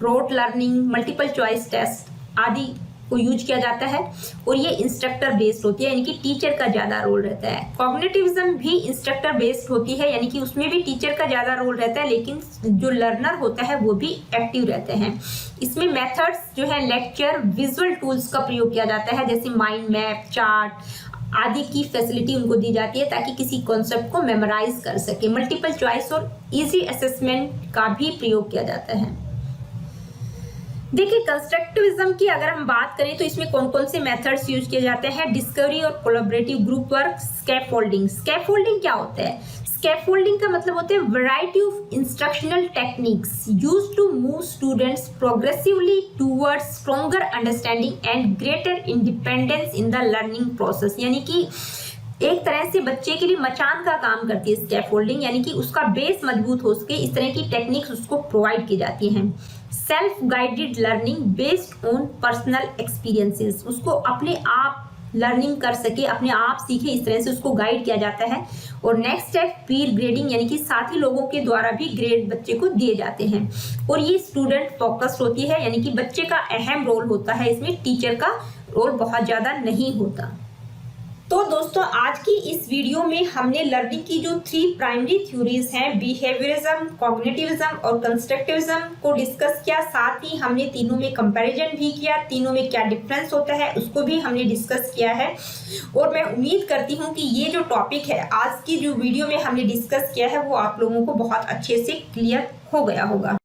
rote learning, multiple choice test आदि को यूज किया जाता है और ये इंस्ट्रक्टर बेस्ड होती है, यानी कि टीचर का ज्यादा रोल रहता है। कॉग्निटिविज्म भी इंस्ट्रक्टर बेस्ड होती है, यानी कि उसमें भी टीचर का ज्यादा रोल रहता है, लेकिन जो लर्नर होता है वो भी एक्टिव रहते हैं। इसमें मेथड्स जो है लेक्चर, विजुअल टूल्स का प्रयोग किया जाता है, जैसे माइंड मैप, चार्ट आदि की फैसिलिटी उनको दी जाती है ताकि किसी कॉन्सेप्ट को मेमोराइज कर सके। मल्टीपल चॉइस और इजी असेसमेंट का भी प्रयोग किया जाता है। देखिए कंस्ट्रक्टिविज्म की अगर हम बात करें तो इसमें कौन कौन से मेथड्स यूज किए जाते हैं, डिस्कवरी और collaborative group work, scaffolding. Scaffolding क्या होता है, स्कैफोल्डिंग का मतलब होता है variety of instructional techniques used to move students progressively towards stronger understanding and greater independence in the learning process, यानी कि एक तरह से बच्चे के लिए मचान का काम करती है स्कैफोल्डिंग, यानी कि उसका बेस मजबूत हो सके इस तरह की टेक्निक्स उसको प्रोवाइड की जाती हैं। Self guided learning based on personal experiences, उसको अपने आप लर्निंग कर सके, अपने आप सीखे, इस तरह से उसको गाइड किया जाता है। और नेक्स्ट है पीर ग्रेडिंग, यानी कि साथी लोगों के द्वारा भी ग्रेड बच्चे को दिए जाते हैं और ये स्टूडेंट फोकस्ड होती है, यानी कि बच्चे का अहम रोल होता है, इसमें टीचर का रोल बहुत ज्यादा नहीं होता। तो दोस्तों आज की इस वीडियो में हमने लर्निंग की जो 3 प्राइमरी थ्योरीज हैं, बिहेवियरिज्म, कॉग्निटिविज्म और कंस्ट्रक्टिविज्म को डिस्कस किया। साथ ही हमने तीनों में कंपैरिजन भी किया, तीनों में क्या डिफरेंस होता है उसको भी हमने डिस्कस किया है। और मैं उम्मीद करती हूँ कि ये जो टॉपिक है आज की जो वीडियो में हमने डिस्कस किया है वो आप लोगों को बहुत अच्छे से क्लियर हो गया होगा।